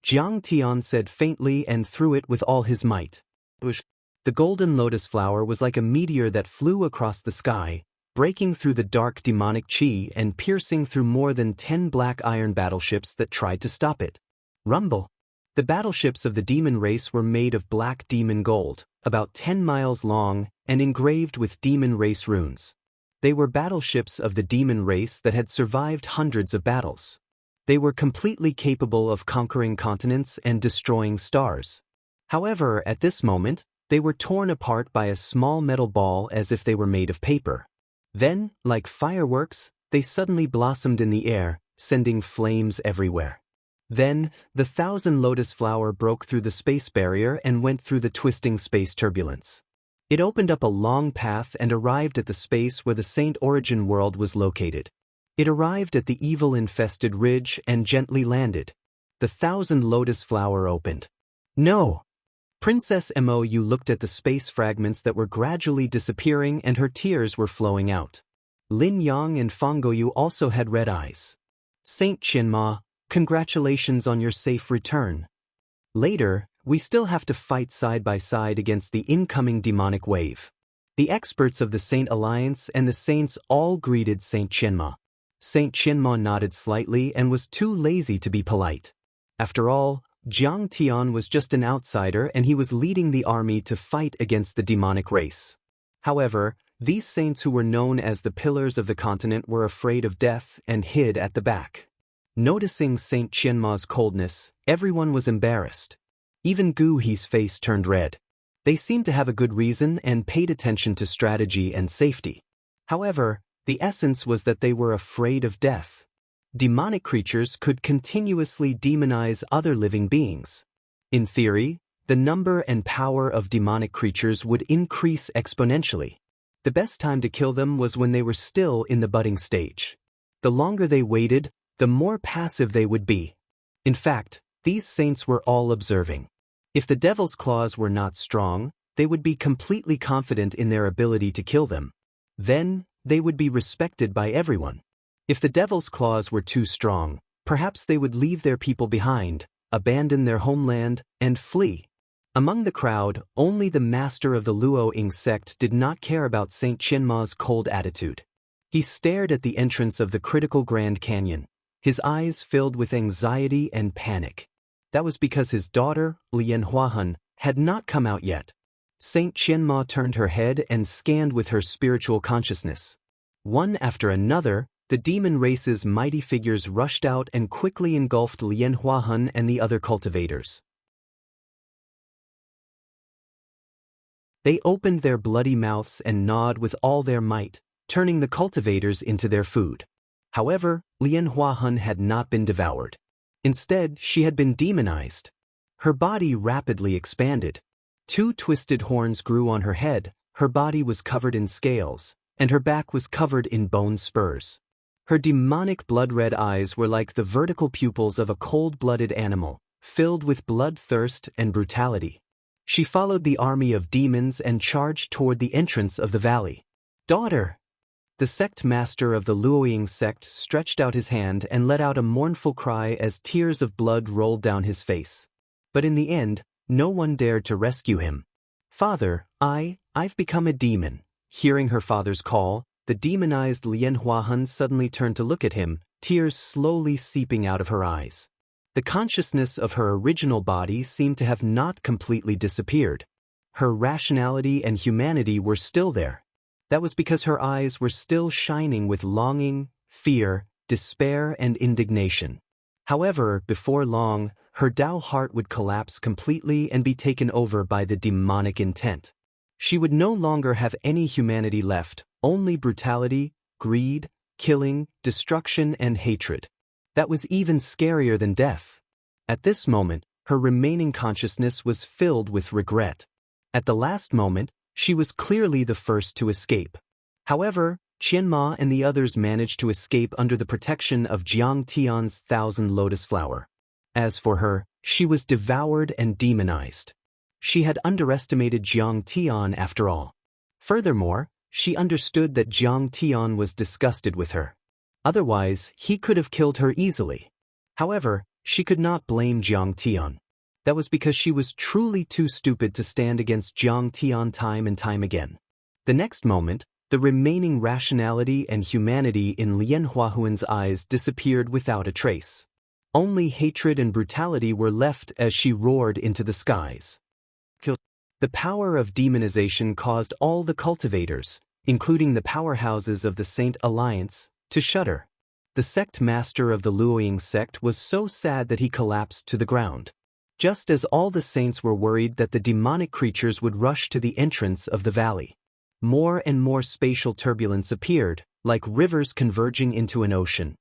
Jiang Tian said faintly and threw it with all his might. The golden lotus flower was like a meteor that flew across the sky, breaking through the dark demonic chi and piercing through more than 10 black iron battleships that tried to stop it. Rumble. The battleships of the demon race were made of black demon gold, about 10 miles long, and engraved with demon race runes. They were battleships of the demon race that had survived hundreds of battles. They were completely capable of conquering continents and destroying stars. However, at this moment, they were torn apart by a small metal ball as if they were made of paper. Then, like fireworks, they suddenly blossomed in the air, sending flames everywhere. Then, the 1,000 lotus flower broke through the space barrier and went through the twisting space turbulence. It opened up a long path and arrived at the space where the Saint Origin world was located. It arrived at the evil-infested ridge and gently landed. The 1,000 lotus flower opened. No! Princess Mou looked at the space fragments that were gradually disappearing and her tears were flowing out. Lin Yang and Fanggoyu also had red eyes. Saint Qianma, congratulations on your safe return. Later, we still have to fight side by side against the incoming demonic wave. The experts of the Saint Alliance and the saints all greeted Saint Qianma. Saint Qianma nodded slightly and was too lazy to be polite. After all, Jiang Tian was just an outsider and he was leading the army to fight against the demonic race. However, these saints who were known as the pillars of the continent were afraid of death and hid at the back. Noticing Saint Qianma's coldness, everyone was embarrassed. Even Gu He's face turned red. They seemed to have a good reason and paid attention to strategy and safety. However, the essence was that they were afraid of death. Demonic creatures could continuously demonize other living beings. In theory, the number and power of demonic creatures would increase exponentially. The best time to kill them was when they were still in the budding stage. The longer they waited, the more passive they would be. In fact, these saints were all observing. If the devil's claws were not strong, they would be completely confident in their ability to kill them. Then, they would be respected by everyone. If the devil's claws were too strong, perhaps they would leave their people behind, abandon their homeland, and flee. Among the crowd, only the master of the Luo Ying sect did not care about Saint Qianma's cold attitude. He stared at the entrance of the critical Grand Canyon, his eyes filled with anxiety and panic. That was because his daughter, Lian Huahun, had not come out yet. Saint Qianma turned her head and scanned with her spiritual consciousness. One after another, the demon race's mighty figures rushed out and quickly engulfed Lian Huahun and the other cultivators. They opened their bloody mouths and gnawed with all their might, turning the cultivators into their food. However, Lian Huahun had not been devoured. Instead, she had been demonized. Her body rapidly expanded. 2 twisted horns grew on her head, her body was covered in scales, and her back was covered in bone spurs. Her demonic blood-red eyes were like the vertical pupils of a cold-blooded animal, filled with bloodthirst and brutality. She followed the army of demons and charged toward the entrance of the valley. "Daughter!" The sect master of the Luoying sect stretched out his hand and let out a mournful cry as tears of blood rolled down his face. But in the end, no one dared to rescue him. "Father, I've become a demon." Hearing her father's call, the demonized Lian Huahun suddenly turned to look at him, tears slowly seeping out of her eyes. The consciousness of her original body seemed to have not completely disappeared. Her rationality and humanity were still there. That was because her eyes were still shining with longing, fear, despair, and indignation. However, before long, her Dao heart would collapse completely and be taken over by the demonic intent. She would no longer have any humanity left, only brutality, greed, killing, destruction, and hatred. That was even scarier than death. At this moment, her remaining consciousness was filled with regret. At the last moment, she was clearly the first to escape. However, Qianma and the others managed to escape under the protection of Jiang Tian's 1,000 lotus flower. As for her, she was devoured and demonized. She had underestimated Jiang Tian after all. Furthermore, she understood that Jiang Tian was disgusted with her. Otherwise, he could have killed her easily. However, she could not blame Jiang Tian. That was because she was truly too stupid to stand against Jiang Tian time and time again. The next moment, the remaining rationality and humanity in Lian Huahun's eyes disappeared without a trace. Only hatred and brutality were left as she roared into the skies. The power of demonization caused all the cultivators, including the powerhouses of the Saint Alliance, to shudder. The sect master of the Luoying sect was so sad that he collapsed to the ground. Just as all the saints were worried that the demonic creatures would rush to the entrance of the valley. More and more spatial turbulence appeared, like rivers converging into an ocean.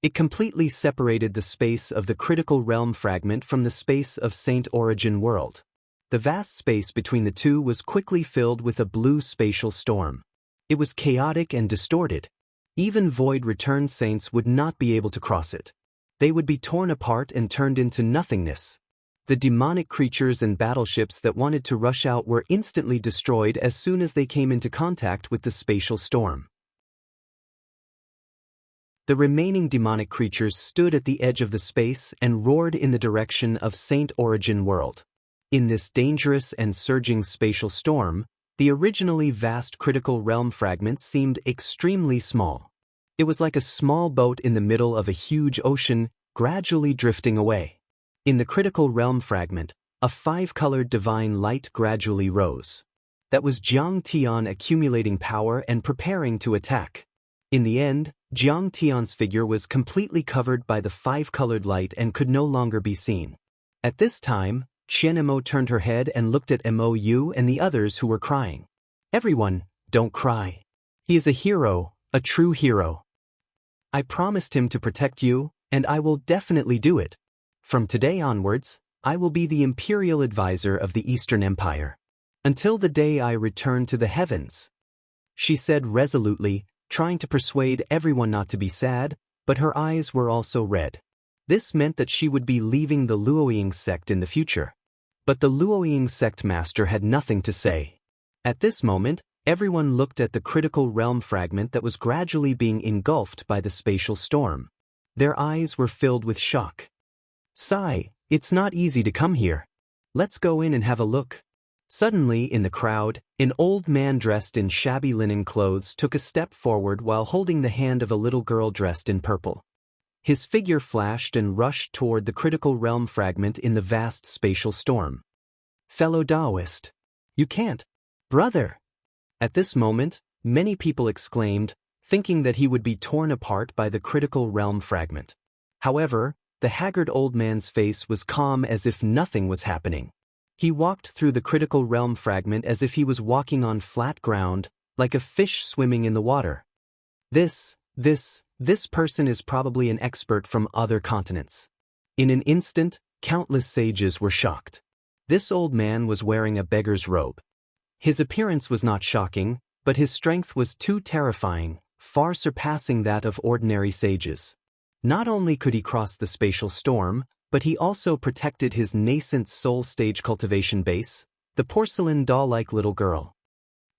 It completely separated the space of the critical realm fragment from the space of Saint Origin world. The vast space between the two was quickly filled with a blue spatial storm. It was chaotic and distorted. Even void return saints would not be able to cross it. They would be torn apart and turned into nothingness. The demonic creatures and battleships that wanted to rush out were instantly destroyed as soon as they came into contact with the spatial storm. The remaining demonic creatures stood at the edge of the space and roared in the direction of Saint Origin world. In this dangerous and surging spatial storm, the originally vast critical realm fragment seemed extremely small. It was like a small boat in the middle of a huge ocean, gradually drifting away. In the critical realm fragment, a 5-colored divine light gradually rose. That was Jiang Tian accumulating power and preparing to attack. In the end, Jiang Tian's figure was completely covered by the 5-colored light and could no longer be seen. At this time, Qian Mo turned her head and looked at Mou and the others who were crying. "Everyone, don't cry. He is a hero, a true hero. I promised him to protect you, and I will definitely do it. From today onwards, I will be the imperial advisor of the Eastern Empire. Until the day I return to the heavens," she said resolutely, trying to persuade everyone not to be sad, but her eyes were also red. This meant that she would be leaving the Luoying sect in the future. But the Luoying sect master had nothing to say. At this moment, everyone looked at the critical realm fragment that was gradually being engulfed by the spatial storm. Their eyes were filled with shock. "Sai, it's not easy to come here. Let's go in and have a look." Suddenly, in the crowd, an old man dressed in shabby linen clothes took a step forward while holding the hand of a little girl dressed in purple. His figure flashed and rushed toward the critical realm fragment in the vast spatial storm. Fellow Daoist. You can't. Brother! At this moment, many people exclaimed, thinking that he would be torn apart by the critical realm fragment. However, the haggard old man's face was calm as if nothing was happening. He walked through the critical realm fragment as if he was walking on flat ground, like a fish swimming in the water. This person is probably an expert from other continents. In an instant, countless sages were shocked. This old man was wearing a beggar's robe. His appearance was not shocking, but his strength was too terrifying, far surpassing that of ordinary sages. Not only could he cross the spatial storm, but he also protected his nascent soul stage cultivation base, the porcelain doll-like little girl.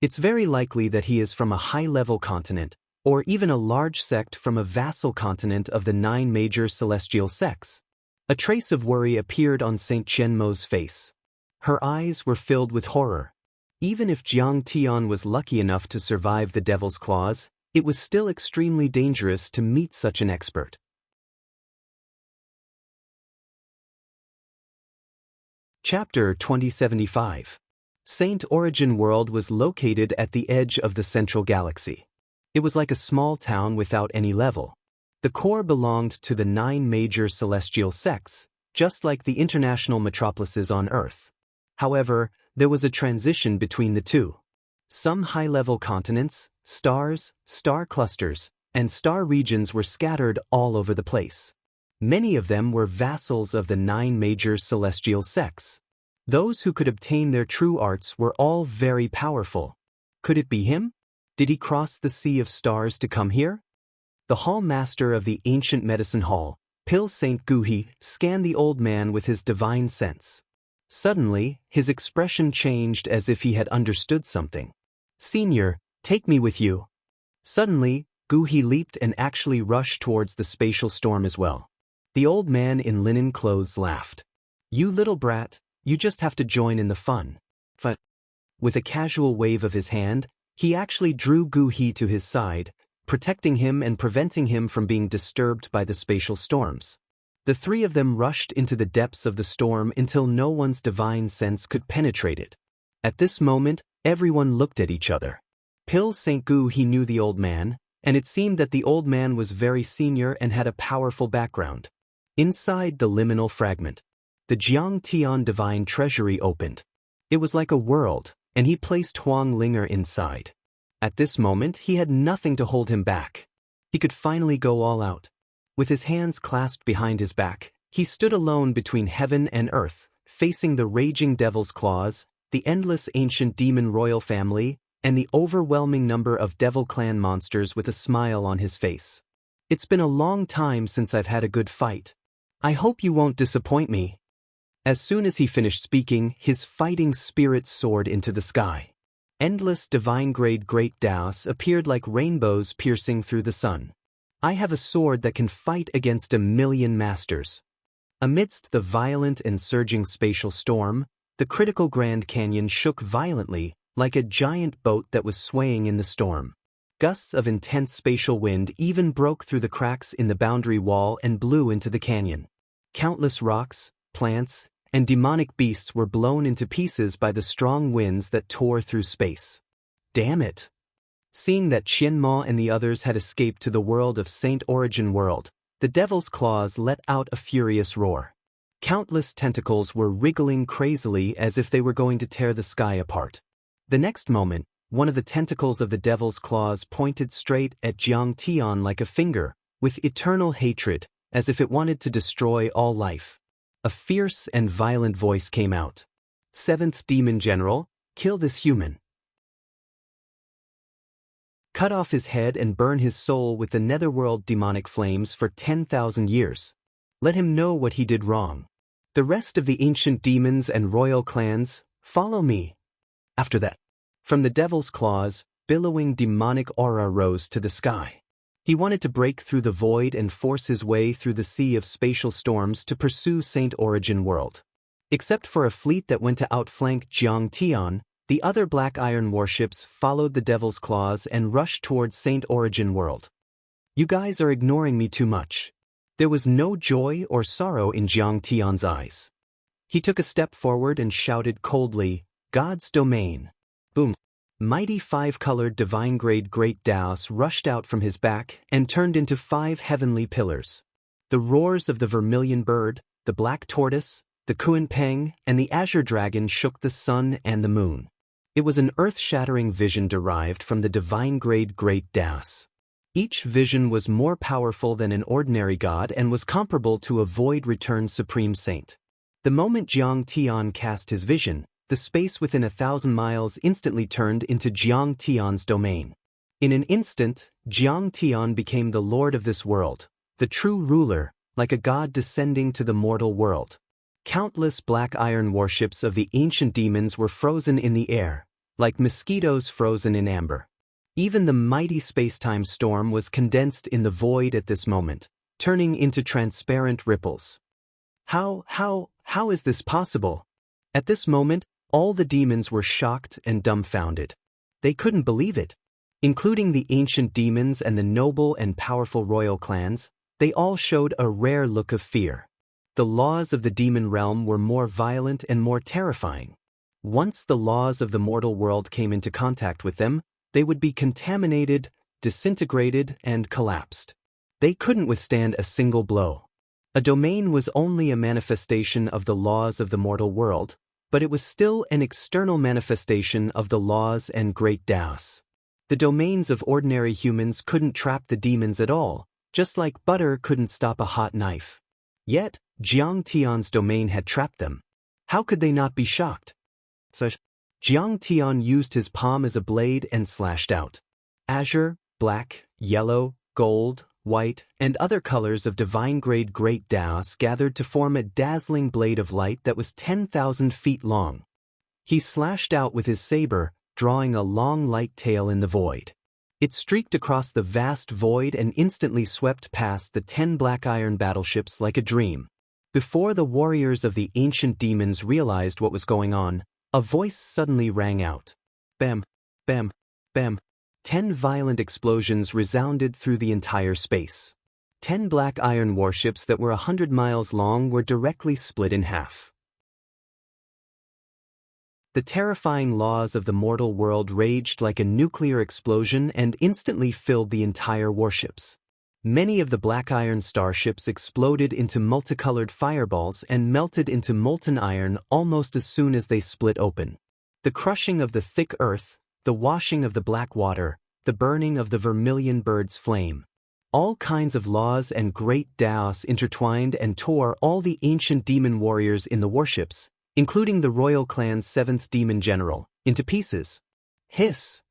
It's very likely that he is from a high-level continent, or even a large sect from a vassal continent of the 9 major celestial sects. A trace of worry appeared on Saint Qianmo's face. Her eyes were filled with horror. Even if Jiang Tian was lucky enough to survive the Devil's Claws, it was still extremely dangerous to meet such an expert. Chapter 2075. Saint Origin World was located at the edge of the central galaxy. It was like a small town without any level. The core belonged to the 9 major celestial sects, just like the international metropolises on Earth. However, there was a transition between the two. Some high-level continents, stars, star clusters, and star regions were scattered all over the place. Many of them were vassals of the 9 major celestial sects. Those who could obtain their true arts were all very powerful. Could it be him? Did he cross the sea of stars to come here? The hall master of the ancient medicine hall, Pil Saint Guhi, scanned the old man with his divine sense. Suddenly, his expression changed as if he had understood something. Senior, take me with you. Suddenly, Guhi leaped and actually rushed towards the spatial storm as well. The old man in linen clothes laughed. You little brat, you just have to join in the fun. But, with a casual wave of his hand, he actually drew Guhi to his side, protecting him and preventing him from being disturbed by the spatial storms. The 3 of them rushed into the depths of the storm until no one's divine sense could penetrate it. At this moment, everyone looked at each other. Pil Saint Guhi knew the old man, and it seemed that the old man was very senior and had a powerful background. Inside the liminal fragment, the Jiang Tian divine treasury opened. It was like a world, and he placed Huang Linger inside. At this moment, he had nothing to hold him back. He could finally go all out. With his hands clasped behind his back, he stood alone between heaven and earth, facing the raging Devil's Claws, the endless ancient demon royal family, and the overwhelming number of Devil Clan monsters with a smile on his face. It's been a long time since I've had a good fight. I hope you won't disappoint me. As soon as he finished speaking, his fighting spirit soared into the sky. Endless divine-grade great Daoists appeared like rainbows piercing through the sun. I have a sword that can fight against 1,000,000 masters. Amidst the violent and surging spatial storm, the critical Grand Canyon shook violently, like a giant boat that was swaying in the storm. Gusts of intense spatial wind even broke through the cracks in the boundary wall and blew into the canyon. Countless rocks, plants, and demonic beasts were blown into pieces by the strong winds that tore through space. Damn it! Seeing that Qianmo and the others had escaped to the world of Saint Origin World, the Devil's Claws let out a furious roar. Countless tentacles were wriggling crazily as if they were going to tear the sky apart. The next moment, one of the tentacles of the Devil's Claws pointed straight at Jiang Tian like a finger, with eternal hatred, as if it wanted to destroy all life. A fierce and violent voice came out. 7th Demon General, kill this human. Cut off his head and burn his soul with the netherworld demonic flames for 10,000 years. Let him know what he did wrong. The rest of the ancient demons and royal clans, follow me. After that, from the Devil's Claws, billowing demonic aura rose to the sky. He wanted to break through the void and force his way through the sea of spatial storms to pursue Saint Origin World. Except for a fleet that went to outflank Jiang Tian, the other Black Iron warships followed the Devil's Claws and rushed towards Saint Origin World. You guys are ignoring me too much. There was no joy or sorrow in Jiang Tian's eyes. He took a step forward and shouted coldly, "God's domain." Boom. Mighty five-colored divine-grade great Daoist rushed out from his back and turned into 5 heavenly pillars. The roars of the vermilion bird, the black tortoise, the Kuan Peng, and the azure dragon shook the sun and the moon. It was an earth-shattering vision derived from the divine-grade great Daoist. Each vision was more powerful than an ordinary god and was comparable to a void-returned supreme saint. The moment Jiang Tian cast his vision, the space within 1,000 miles instantly turned into Jiang Tian's domain. In an instant, Jiang Tian became the lord of this world, the true ruler, like a god descending to the mortal world. Countless black iron warships of the ancient demons were frozen in the air, like mosquitoes frozen in amber. Even the mighty space-time storm was condensed in the void at this moment, turning into transparent ripples. How is this possible? At this moment, all the demons were shocked and dumbfounded. They couldn't believe it. Including the ancient demons and the noble and powerful royal clans, they all showed a rare look of fear. The laws of the demon realm were more violent and more terrifying. Once the laws of the mortal world came into contact with them, they would be contaminated, disintegrated, and collapsed. They couldn't withstand a single blow. A domain was only a manifestation of the laws of the mortal world, but it was still an external manifestation of the laws and great Daoists. The domains of ordinary humans couldn't trap the demons at all, just like butter couldn't stop a hot knife. Yet, Jiang Tian's domain had trapped them. How could they not be shocked? So, Jiang Tian used his palm as a blade and slashed out. Azure, black, yellow, gold, white, and other colors of divine-grade great Daoists gathered to form a dazzling blade of light that was 10,000 feet long. He slashed out with his saber, drawing a long light tail in the void. It streaked across the vast void and instantly swept past the 10 black iron battleships like a dream. Before the warriors of the ancient demons realized what was going on, a voice suddenly rang out. Bam, bam, bam. 10 violent explosions resounded through the entire space. 10 black iron warships that were 100 miles long were directly split in half. The terrifying laws of the mortal world raged like a nuclear explosion and instantly filled the entire warships. Many of the black iron starships exploded into multicolored fireballs and melted into molten iron almost as soon as they split open. The crushing of the thick earth, the washing of the black water, the burning of the vermilion bird's flame. All kinds of laws and great Daoists intertwined and tore all the ancient demon warriors in the warships, including the royal clan's 7th demon general, into pieces. Hiss!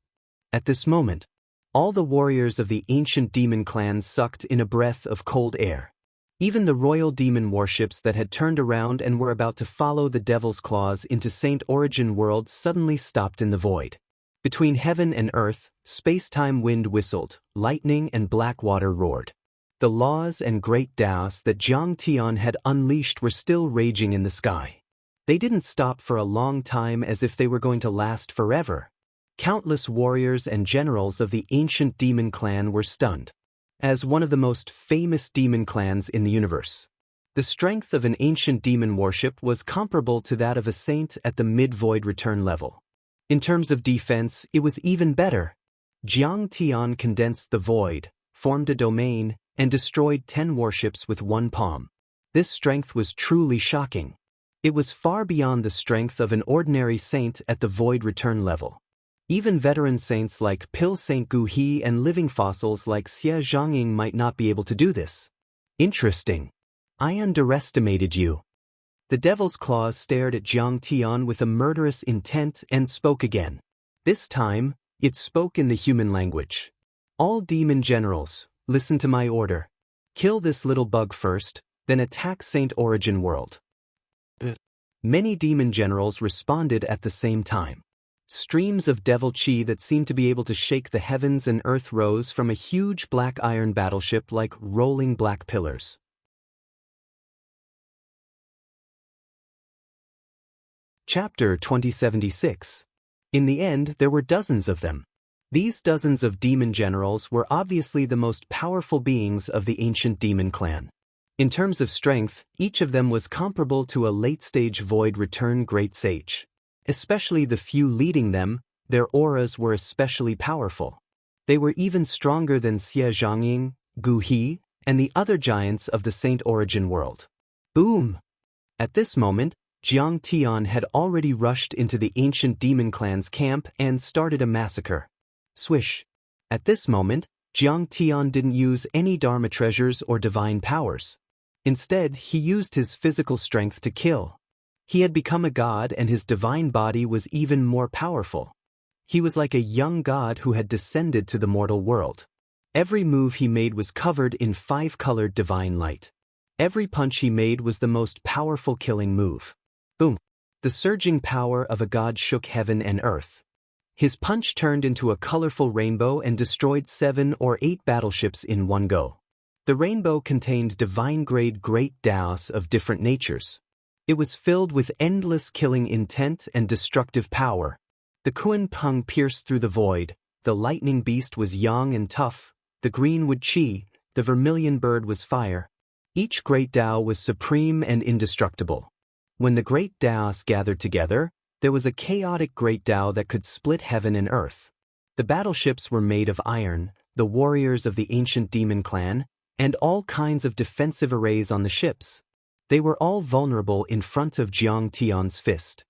At this moment, all the warriors of the ancient demon clan sucked in a breath of cold air. Even the royal demon warships that had turned around and were about to follow the devil's claws into Saint Origin World suddenly stopped in the void. Between heaven and earth, space-time wind whistled, lightning and black water roared. The laws and great Daoists that Jiang Tian had unleashed were still raging in the sky. They didn't stop for a long time as if they were going to last forever. Countless warriors and generals of the ancient demon clan were stunned. As one of the most famous demon clans in the universe, the strength of an ancient demon warship was comparable to that of a saint at the mid-void return level. In terms of defense, it was even better. Jiang Tian condensed the void, formed a domain, and destroyed 10 warships with one palm. This strength was truly shocking. It was far beyond the strength of an ordinary saint at the void return level. Even veteran saints like Pil Saint Gu He and living fossils like Xie Zhongying might not be able to do this. Interesting. I underestimated you. The devil's claws stared at Jiang Tian with a murderous intent and spoke again. This time, it spoke in the human language. All demon generals, listen to my order. Kill this little bug first, then attack Saint Origin World. Many demon generals responded at the same time. Streams of devil chi that seemed to be able to shake the heavens and earth rose from a huge black iron battleship like rolling black pillars. Chapter 2076. In the end, there were dozens of them. These dozens of demon generals were obviously the most powerful beings of the ancient demon clan. In terms of strength, each of them was comparable to a late-stage Void Return Great Sage. Especially the few leading them, their auras were especially powerful. They were even stronger than Xie Zhangying, Gu He, and the other giants of the Saint Origin world. Boom! At this moment, Jiang Tian had already rushed into the ancient demon clan's camp and started a massacre. Swish! At this moment, Jiang Tian didn't use any Dharma treasures or divine powers. Instead, he used his physical strength to kill. He had become a god and his divine body was even more powerful. He was like a young god who had descended to the mortal world. Every move he made was covered in 5-colored divine light. Every punch he made was the most powerful killing move. Boom! The surging power of a god shook heaven and earth. His punch turned into a colorful rainbow and destroyed 7 or 8 battleships in one go. The rainbow contained divine-grade great Daoists of different natures. It was filled with endless killing intent and destructive power. The Kun Peng pierced through the void, the lightning beast was young and tough, the greenwood Qi, the vermilion bird was fire. Each great Dao was supreme and indestructible. When the great Daoists gathered together, there was a chaotic great Dao that could split heaven and earth. The battleships were made of iron, the warriors of the ancient demon clan, and all kinds of defensive arrays on the ships. They were all vulnerable in front of Jiang Tian's fist.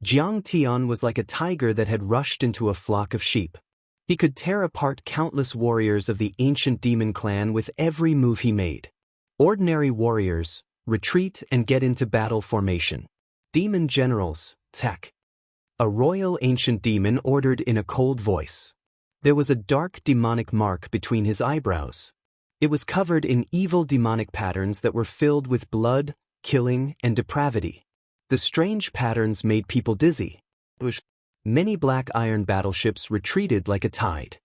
Jiang Tian was like a tiger that had rushed into a flock of sheep. He could tear apart countless warriors of the ancient demon clan with every move he made. Ordinary warriors, retreat and get into battle formation. Demon generals, attack. A royal ancient demon ordered in a cold voice. There was a dark demonic mark between his eyebrows. It was covered in evil demonic patterns that were filled with blood, killing, and depravity. The strange patterns made people dizzy. Many black iron battleships retreated like a tide.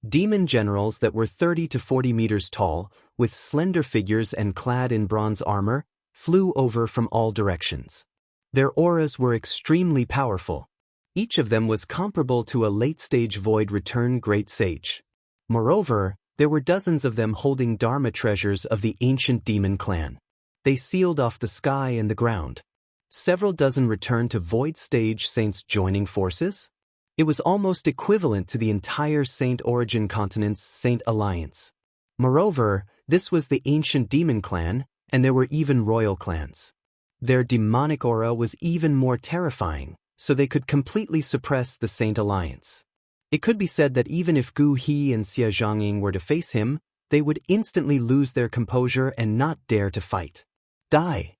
Demon generals that were 30 to 40 meters tall, with slender figures and clad in bronze armor, flew over from all directions. Their auras were extremely powerful. Each of them was comparable to a late-stage Void Return Great Sage. Moreover, there were dozens of them holding Dharma treasures of the ancient demon clan. They sealed off the sky and the ground. Several dozen returned to Void Stage Saints joining forces. It was almost equivalent to the entire Saint Origin continent's Saint Alliance. Moreover, this was the ancient demon clan, and there were even royal clans. Their demonic aura was even more terrifying, so they could completely suppress the Saint Alliance. It could be said that even if Gu He and Xie Zhangying were to face him, they would instantly lose their composure and not dare to fight. Die!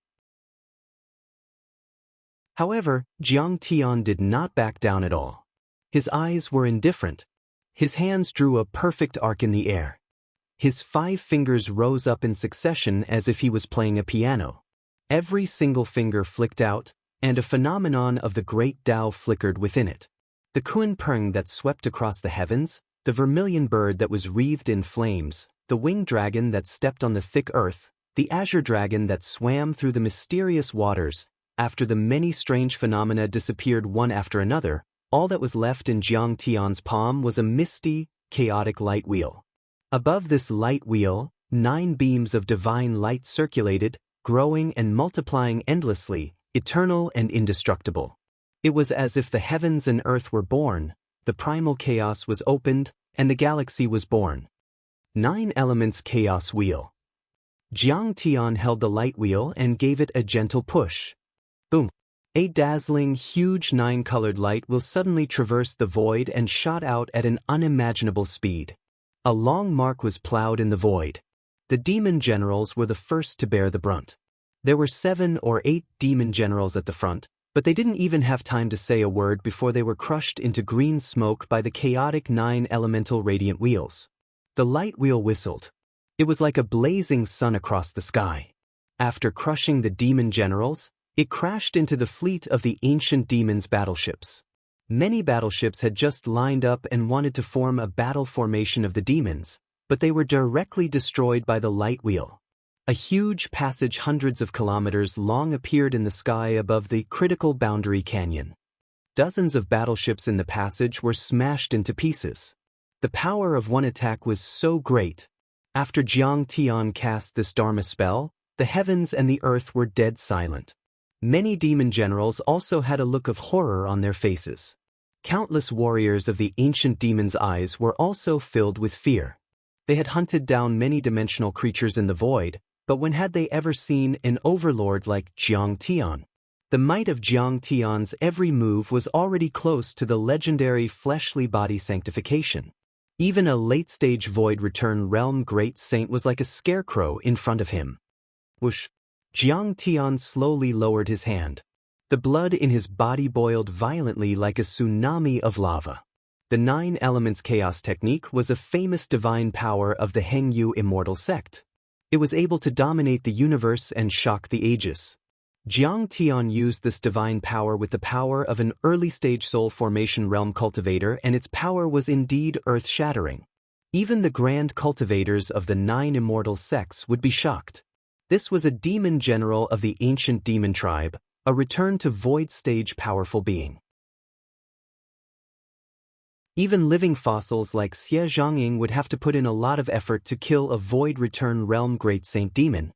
However, Jiang Tian did not back down at all. His eyes were indifferent. His hands drew a perfect arc in the air. His 5 fingers rose up in succession as if he was playing a piano. Every single finger flicked out, and a phenomenon of the great Tao flickered within it. The Kun Peng that swept across the heavens, the vermilion bird that was wreathed in flames, the winged dragon that stepped on the thick earth, the azure dragon that swam through the mysterious waters. After the many strange phenomena disappeared one after another, all that was left in Jiang Tian's palm was a misty, chaotic light wheel. Above this light wheel, 9 beams of divine light circulated, growing and multiplying endlessly, eternal and indestructible. It was as if the heavens and earth were born, the primal chaos was opened, and the galaxy was born. 9 elements chaos wheel. Jiang Tian held the light wheel and gave it a gentle push. Boom! A dazzling, huge 9-colored light wheel suddenly traversed the void and shot out at an unimaginable speed. A long mark was plowed in the void. The demon generals were the first to bear the brunt. There were 7 or 8 demon generals at the front, but they didn't even have time to say a word before they were crushed into green smoke by the chaotic 9 elemental radiant wheels. The light wheel whistled. It was like a blazing sun across the sky. After crushing the demon generals, it crashed into the fleet of the ancient demons' battleships. Many battleships had just lined up and wanted to form a battle formation of the demons, but they were directly destroyed by the light wheel. A huge passage hundreds of kilometers long appeared in the sky above the critical boundary canyon. Dozens of battleships in the passage were smashed into pieces. The power of one attack was so great. After Jiang Tian cast this Dharma spell, The heavens and the earth were dead silent. Many demon generals also had a look of horror on their faces. Countless warriors of the ancient demon's eyes were also filled with fear. They had hunted down many dimensional creatures in the void, but when had they ever seen an overlord like Jiang Tian? The might of Jiang Tian's every move was already close to the legendary fleshly body sanctification. Even a late-stage void return realm great saint was like a scarecrow in front of him. Whoosh! Jiang Tian slowly lowered his hand. The blood in his body boiled violently like a tsunami of lava. The 9 Elements Chaos technique was a famous divine power of the Hengyu Immortal sect. It was able to dominate the universe and shock the ages. Jiang Tian used this divine power with the power of an early-stage soul formation realm cultivator, and its power was indeed earth-shattering. Even the grand cultivators of the 9 immortal sects would be shocked. This was a demon general of the ancient demon tribe, a return to void-stage powerful being. Even living fossils like Xie Zhongying would have to put in a lot of effort to kill a void return realm great saint demon.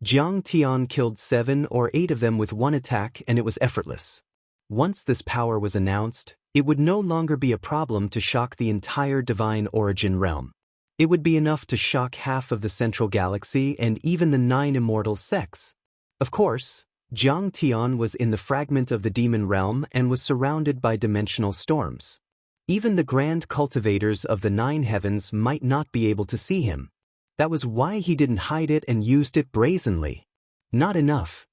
Jiang Tian killed 7 or 8 of them with one attack, and it was effortless. Once this power was announced, it would no longer be a problem to shock the entire divine origin realm. It would be enough to shock half of the central galaxy and even the 9 immortal sects. Of course, Jiang Tian was in the fragment of the demon realm and was surrounded by dimensional storms. Even the grand cultivators of the 9 heavens might not be able to see him. That was why he didn't hide it and used it brazenly. Not enough.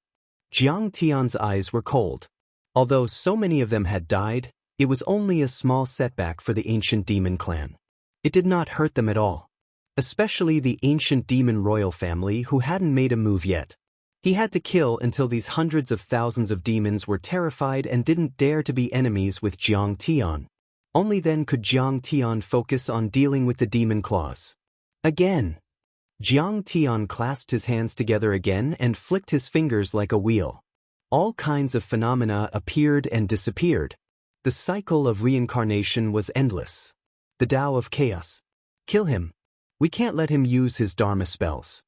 Jiang Tian's eyes were cold. Although so many of them had died, it was only a small setback for the ancient demon clan. It did not hurt them at all. Especially the ancient demon royal family who hadn't made a move yet. He had to kill until these hundreds of thousands of demons were terrified and didn't dare to be enemies with Jiang Tian. Only then could Jiang Tian focus on dealing with the demon claws. Again. Jiang Tian clasped his hands together again and flicked his fingers like a wheel. All kinds of phenomena appeared and disappeared. The cycle of reincarnation was endless. The Tao of Chaos. Kill him. We can't let him use his Dharma spells.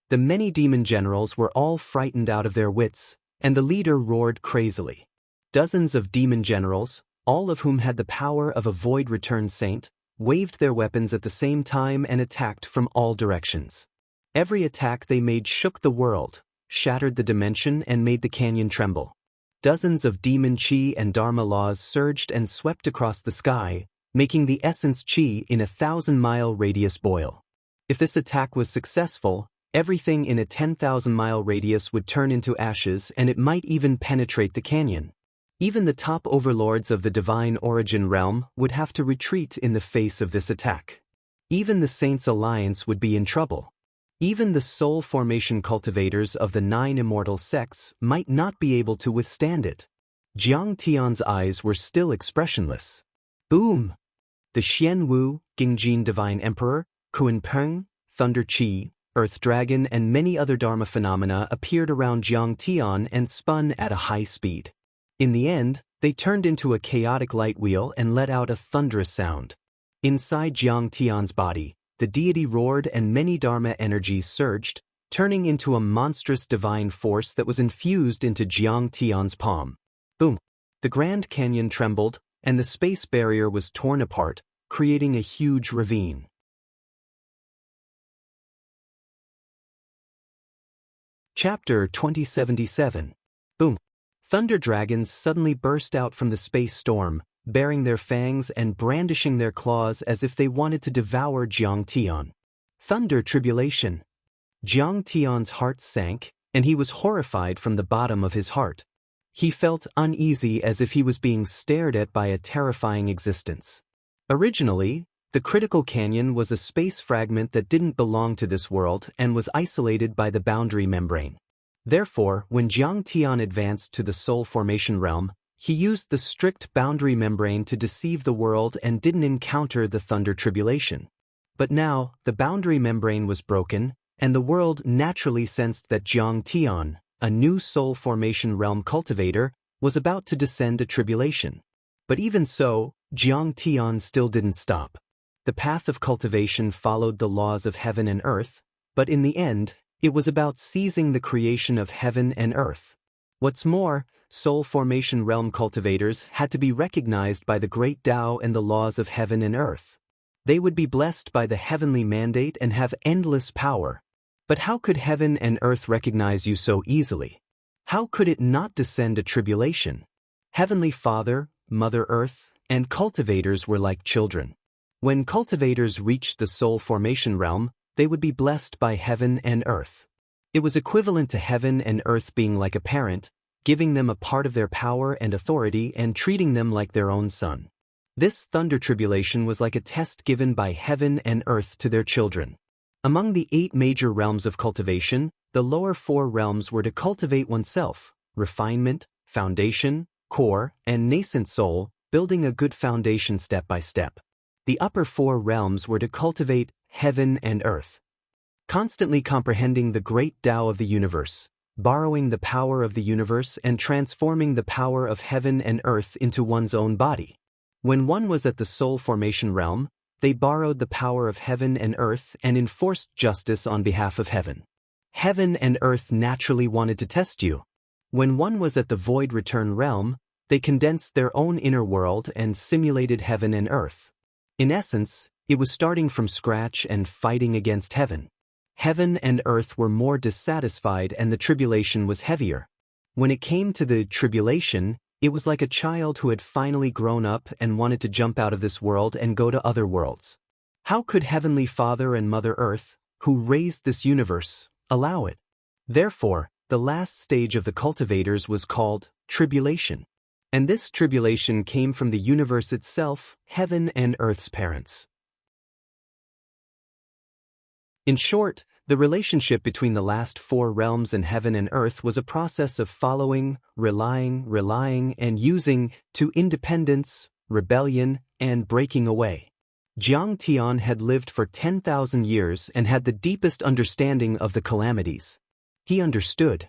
The many demon generals were all frightened out of their wits, and the leader roared crazily. Dozens of demon generals, all of whom had the power of a void return saint, waved their weapons at the same time and attacked from all directions. Every attack they made shook the world, shattered the dimension and made the canyon tremble. Dozens of demon chi and dharma laws surged and swept across the sky, making the essence chi in a 1,000-mile radius boil. If this attack was successful, everything in a 10,000-mile radius would turn into ashes, and it might even penetrate the canyon. Even the top overlords of the divine origin realm would have to retreat in the face of this attack. Even the Saints' Alliance would be in trouble. Even the soul formation cultivators of the 9 immortal sects might not be able to withstand it. Jiang Tian's eyes were still expressionless. Boom! The Xian Wu, Gingjin Divine Emperor, Kun Peng, Thunder Chi, Earth Dragon and many other Dharma phenomena appeared around Jiang Tian and spun at a high speed. In the end, they turned into a chaotic light wheel and let out a thunderous sound. Inside Jiang Tian's body, the deity roared and many Dharma energies surged, turning into a monstrous divine force that was infused into Jiang Tian's palm. Boom! The Grand Canyon trembled, and the space barrier was torn apart, creating a huge ravine. Chapter 2077. Boom! Thunder dragons suddenly burst out from the space storm, baring their fangs and brandishing their claws as if they wanted to devour Jiang Tian. Thunder tribulation. Jiang Tian's heart sank, and he was horrified from the bottom of his heart. He felt uneasy as if he was being stared at by a terrifying existence. Originally, the critical canyon was a space fragment that didn't belong to this world and was isolated by the boundary membrane. Therefore, when Jiang Tian advanced to the soul formation realm, he used the strict boundary membrane to deceive the world and didn't encounter the thunder tribulation. But now, the boundary membrane was broken, and the world naturally sensed that Jiang Tian, a new soul formation realm cultivator, was about to descend a tribulation. But even so, Jiang Tian still didn't stop. The path of cultivation followed the laws of heaven and earth, but in the end, It was about seizing the creation of heaven and earth. What's more, soul formation realm cultivators had to be recognized by the great Tao and the laws of heaven and earth. They would be blessed by the heavenly mandate and have endless power. But how could heaven and earth recognize you so easily? How could it not descend a tribulation? Heavenly Father, Mother Earth, and cultivators were like children. When cultivators reached the soul formation realm, they would be blessed by heaven and earth. It was equivalent to heaven and earth being like a parent, giving them a part of their power and authority and treating them like their own son. This thunder tribulation was like a test given by heaven and earth to their children. Among the 8 major realms of cultivation, the lower 4 realms were to cultivate oneself, refinement, foundation, core, and nascent soul, building a good foundation step by step. The upper 4 realms were to cultivate heaven and earth, constantly comprehending the great Tao of the universe, borrowing the power of the universe and transforming the power of heaven and earth into one's own body. When one was at the soul formation realm, they borrowed the power of heaven and earth and enforced justice on behalf of heaven. Heaven and earth naturally wanted to test you. When one was at the void return realm, they condensed their own inner world and simulated heaven and earth. In essence, it was starting from scratch and fighting against heaven. Heaven and earth were more dissatisfied and the tribulation was heavier. When it came to the tribulation, it was like a child who had finally grown up and wanted to jump out of this world and go to other worlds. How could Heavenly Father and Mother Earth, who raised this universe, allow it? Therefore, the last stage of the cultivators was called tribulation. And this tribulation came from the universe itself, heaven and earth's parents. In short, the relationship between the last 4 realms and heaven and earth was a process of following, relying, and using to independence, rebellion, and breaking away. Jiang Tian had lived for 10,000 years and had the deepest understanding of the calamities. He understood.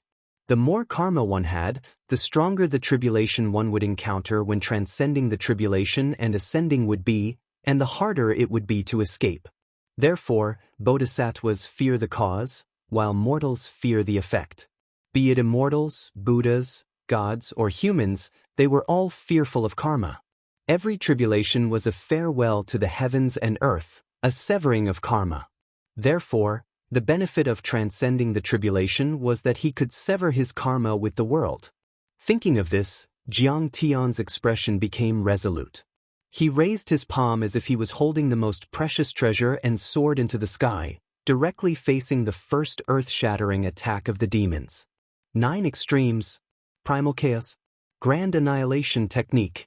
The more karma one had, the stronger the tribulation one would encounter when transcending the tribulation and ascending would be, and the harder it would be to escape. Therefore, bodhisattvas fear the cause, while mortals fear the effect. Be it immortals, Buddhas, gods, or humans, they were all fearful of karma. Every tribulation was a farewell to the heavens and earth, a severing of karma. Therefore, the benefit of transcending the tribulation was that he could sever his karma with the world. Thinking of this, Jiang Tian's expression became resolute. He raised his palm as if he was holding the most precious treasure and soared into the sky, directly facing the first earth-shattering attack of the demons. 9 extremes. Primal chaos. Grand annihilation technique.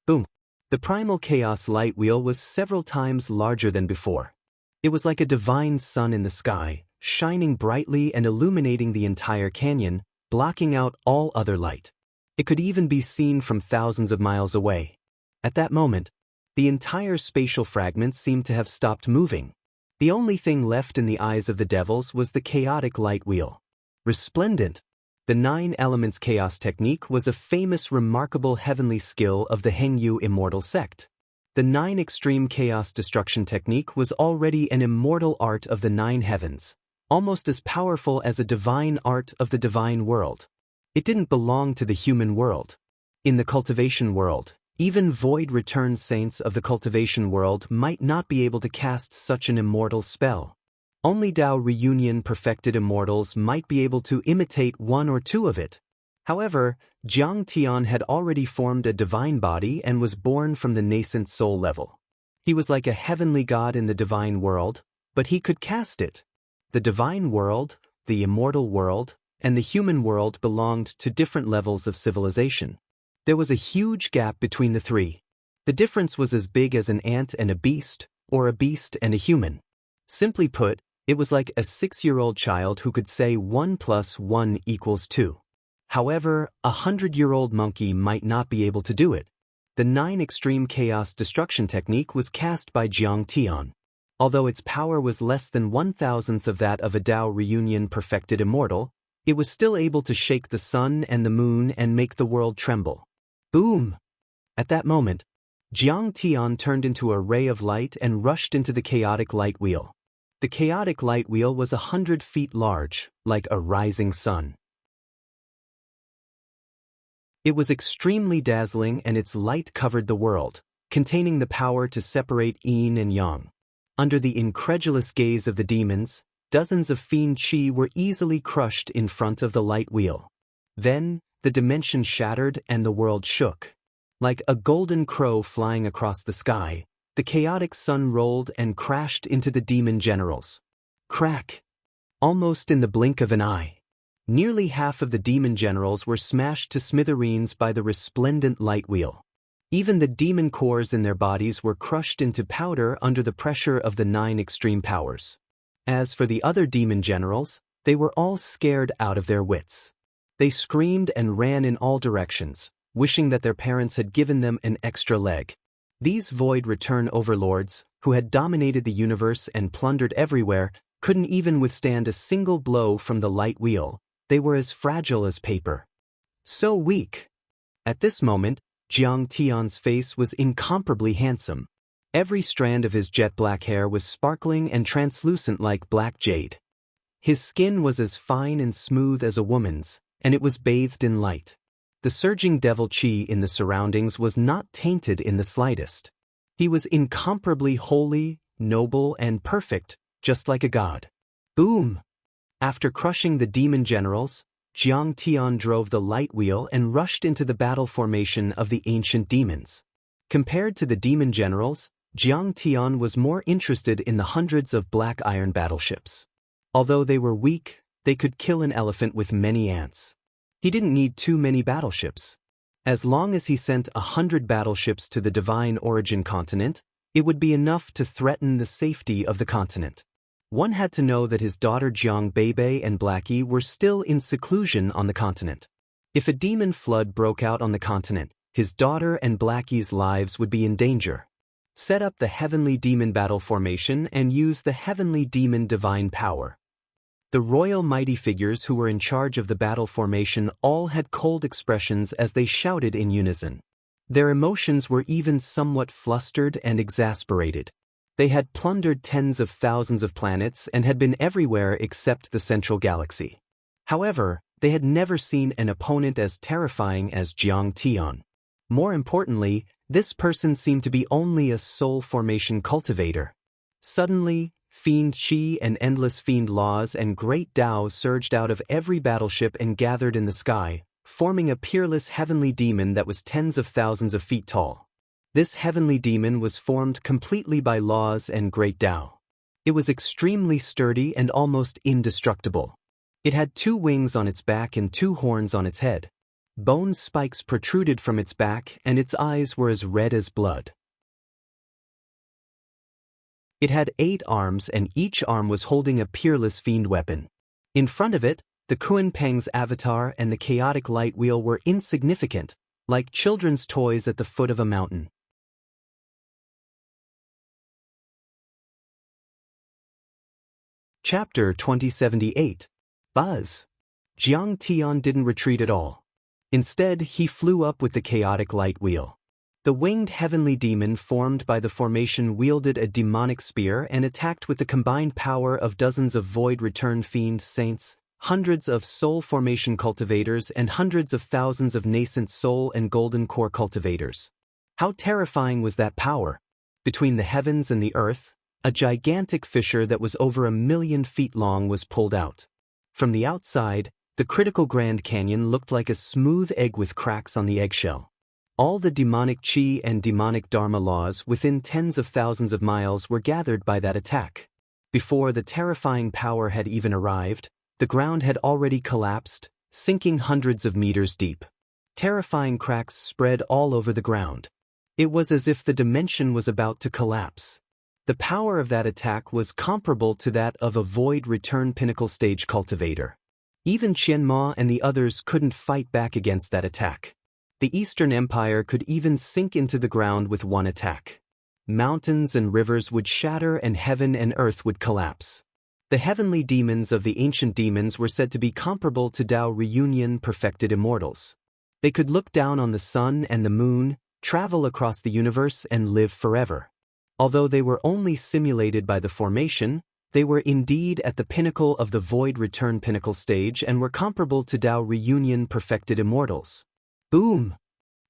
Boom. The primal chaos light wheel was several times larger than before. It was like a divine sun in the sky, shining brightly and illuminating the entire canyon, blocking out all other light. It could even be seen from thousands of miles away. At that moment, the entire spatial fragment seemed to have stopped moving. The only thing left in the eyes of the devils was the chaotic light wheel. Resplendent. The 9 elements chaos technique was a famous remarkable heavenly skill of the Hengyu Immortal sect. The 9 extreme chaos destruction technique was already an immortal art of the 9 heavens, almost as powerful as a divine art of the divine world. It didn't belong to the human world. In the cultivation world, even void return saints of the cultivation world might not be able to cast such an immortal spell. Only Tao reunion perfected immortals might be able to imitate 1 or 2 of it. However, Jiang Tian had already formed a divine body and was born from the nascent soul level. He was like a heavenly god in the divine world, but he could cast it. The divine world, the immortal world, and the human world belonged to different levels of civilization. There was a huge gap between the 3. The difference was as big as an ant and a beast, or a beast and a human. Simply put, it was like a 6-year-old child who could say 1 + 1 = 2. However, a 100-year-old monkey might not be able to do it. The 9 extreme chaos destruction technique was cast by Jiang Tian. Although its power was less than 1,000th of that of a Tao reunion perfected immortal, it was still able to shake the sun and the moon and make the world tremble. Boom! At that moment, Jiang Tian turned into a ray of light and rushed into the chaotic light wheel. The chaotic light wheel was 100 feet large, like a rising sun. It was extremely dazzling and its light covered the world, containing the power to separate yin and yang. Under the incredulous gaze of the demons, dozens of fiend chi were easily crushed in front of the light wheel. Then, the dimension shattered and the world shook. Like a golden crow flying across the sky, the chaotic sun rolled and crashed into the demon generals. Crack! Almost in the blink of an eye. Nearly half of the demon generals were smashed to smithereens by the resplendent light wheel. Even the demon cores in their bodies were crushed into powder under the pressure of the 9 extreme powers. As for the other demon generals, they were all scared out of their wits. They screamed and ran in all directions, wishing that their parents had given them an extra leg. These void return overlords, who had dominated the universe and plundered everywhere, couldn't even withstand a single blow from the light wheel. They were as fragile as paper. So weak. At this moment, Jiang Tian's face was incomparably handsome. Every strand of his jet black hair was sparkling and translucent like black jade. His skin was as fine and smooth as a woman's, and it was bathed in light. The surging devil chi in the surroundings was not tainted in the slightest. He was incomparably holy, noble, and perfect, just like a god. Boom! After crushing the demon generals, Jiang Tian drove the light wheel and rushed into the battle formation of the ancient demons. Compared to the demon generals, Jiang Tian was more interested in the hundreds of black iron battleships. Although they were weak, they could kill an elephant with many ants. He didn't need too many battleships. As long as he sent 100 battleships to the divine origin continent, it would be enough to threaten the safety of the continent. One had to know that his daughter Jiang Beibei and Blackie were still in seclusion on the continent. If a demon flood broke out on the continent, his daughter and Blackie's lives would be in danger. Set up the heavenly demon battle formation and use the heavenly demon divine power. The royal mighty figures who were in charge of the battle formation all had cold expressions as they shouted in unison. Their emotions were even somewhat flustered and exasperated. They had plundered tens of thousands of planets and had been everywhere except the central galaxy. However, they had never seen an opponent as terrifying as Jiang Tian. More importantly, this person seemed to be only a soul formation cultivator. Suddenly, fiend chi and endless fiend laws and great Tao surged out of every battleship and gathered in the sky, forming a peerless heavenly demon that was tens of thousands of feet tall. This heavenly demon was formed completely by laws and great Tao. It was extremely sturdy and almost indestructible. It had 2 wings on its back and 2 horns on its head. Bone spikes protruded from its back and its eyes were as red as blood. It had 8 arms and each arm was holding a peerless fiend weapon. In front of it, the Kuan Peng's avatar and the chaotic light wheel were insignificant, like children's toys at the foot of a mountain. Chapter 2078. Buzz. Jiang Tian didn't retreat at all. Instead, he flew up with the chaotic light wheel. The winged heavenly demon formed by the formation wielded a demonic spear and attacked with the combined power of dozens of void return fiend saints, hundreds of soul formation cultivators and hundreds of thousands of nascent soul and golden core cultivators. How terrifying was that power? Between the heavens and the earth, a gigantic fissure that was over 1,000,000 feet long was pulled out. From the outside, the critical Grand Canyon looked like a smooth egg with cracks on the eggshell. All the demonic chi and demonic dharma laws within tens of thousands of miles were gathered by that attack. Before the terrifying power had even arrived, the ground had already collapsed, sinking hundreds of meters deep. Terrifying cracks spread all over the ground. It was as if the dimension was about to collapse. The power of that attack was comparable to that of a void return pinnacle stage cultivator. Even Qianma and the others couldn't fight back against that attack. The Eastern Empire could even sink into the ground with one attack. Mountains and rivers would shatter and heaven and earth would collapse. The heavenly demons of the ancient demons were said to be comparable to Tao reunion perfected immortals. They could look down on the sun and the moon, travel across the universe and live forever. Although they were only simulated by the formation, They were indeed at the pinnacle of the Void Return pinnacle stage and were comparable to Dao Reunion perfected immortals. Boom!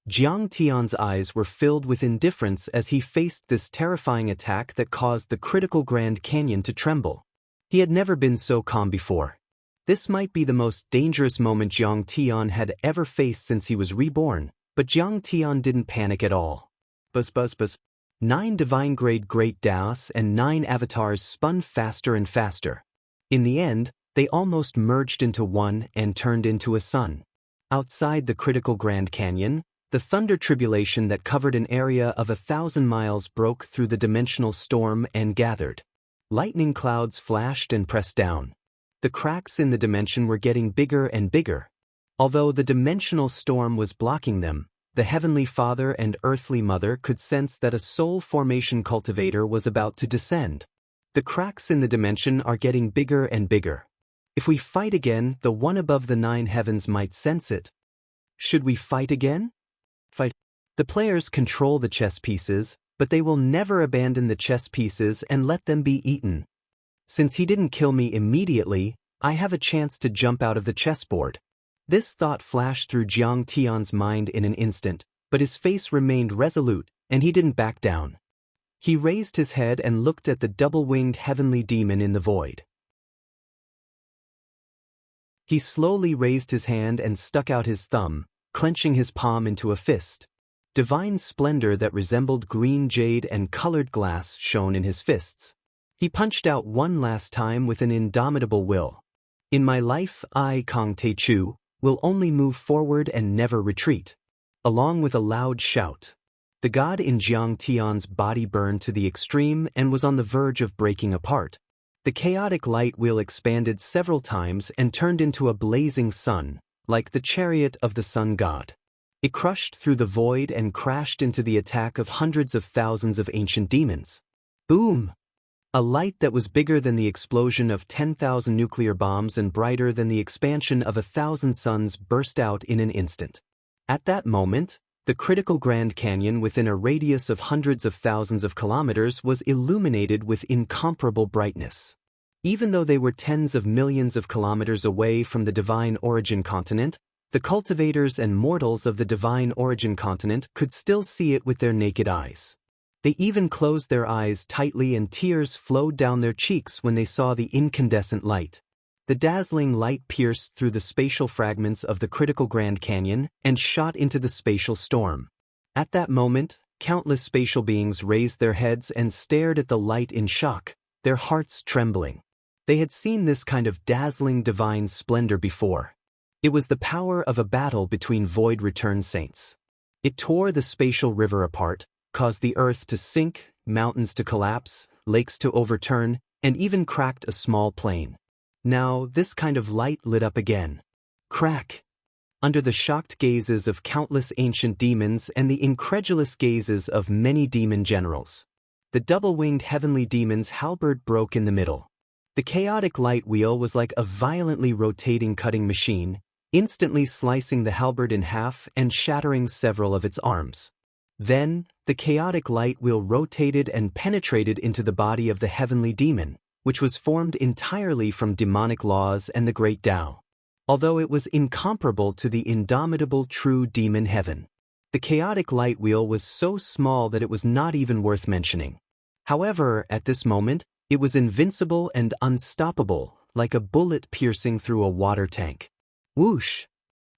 Jiang Tian's eyes were filled with indifference as he faced this terrifying attack that caused the critical Grand Canyon to tremble. He had never been so calm before. This might be the most dangerous moment Jiang Tian had ever faced since he was reborn, but Jiang Tian didn't panic at all. Buzz. 9 divine-grade Great Daoists and 9 avatars spun faster and faster. In the end, they almost merged into one and turned into a sun. Outside the critical Grand Canyon, the thunder tribulation that covered an area of 1,000 miles broke through the dimensional storm and gathered. Lightning clouds flashed and pressed down. The cracks in the dimension were getting bigger and bigger. Although the dimensional storm was blocking them, the Heavenly Father and Earthly Mother could sense that a soul formation cultivator was about to descend. The cracks in the dimension are getting bigger and bigger. If we fight again, the one above the 9 heavens might sense it. Should we fight again? Fight. The players control the chess pieces, but they will never abandon the chess pieces and let them be eaten. Since he didn't kill me immediately, I have a chance to jump out of the chessboard. This thought flashed through Jiang Tian's mind in an instant, but his face remained resolute, and he didn't back down. He raised his head and looked at the double-winged heavenly demon in the void. He slowly raised his hand and stuck out his thumb, clenching his palm into a fist. Divine splendor that resembled green jade and colored glass shone in his fists. He punched out one last time with an indomitable will. In my life, I, Kong Teichu, will only move forward and never retreat. Along with a loud shout, the god in Jiang Tian's body burned to the extreme and was on the verge of breaking apart. The chaotic light wheel expanded several times and turned into a blazing sun, like the chariot of the sun god. It crushed through the void and crashed into the attack of hundreds of thousands of ancient demons. Boom! A light that was bigger than the explosion of 10,000 nuclear bombs and brighter than the expansion of 1,000 suns burst out in an instant. At that moment, the critical Grand Canyon within a radius of hundreds of thousands of kilometers was illuminated with incomparable brightness. Even though they were tens of millions of kilometers away from the Divine Origin continent, the cultivators and mortals of the Divine Origin continent could still see it with their naked eyes. They even closed their eyes tightly and tears flowed down their cheeks when they saw the incandescent light. The dazzling light pierced through the spatial fragments of the critical Grand Canyon and shot into the spatial storm. At that moment, countless spatial beings raised their heads and stared at the light in shock, their hearts trembling. They had seen this kind of dazzling divine splendor before. It was the power of a battle between Void Return saints. It tore the spatial river apart, caused the earth to sink, mountains to collapse, lakes to overturn, and even cracked a small plain. Now, this kind of light lit up again. Crack! Under the shocked gazes of countless ancient demons and the incredulous gazes of many demon generals. The double-winged heavenly demon's halberd broke in the middle. The chaotic light wheel was like a violently rotating cutting machine, instantly slicing the halberd in half and shattering several of its arms. Then, the chaotic light wheel rotated and penetrated into the body of the heavenly demon, which was formed entirely from demonic laws and the great Tao. Although it was incomparable to the indomitable true demon heaven. The chaotic light wheel was so small that it was not even worth mentioning. However, at this moment, it was invincible and unstoppable, like a bullet piercing through a water tank. Whoosh!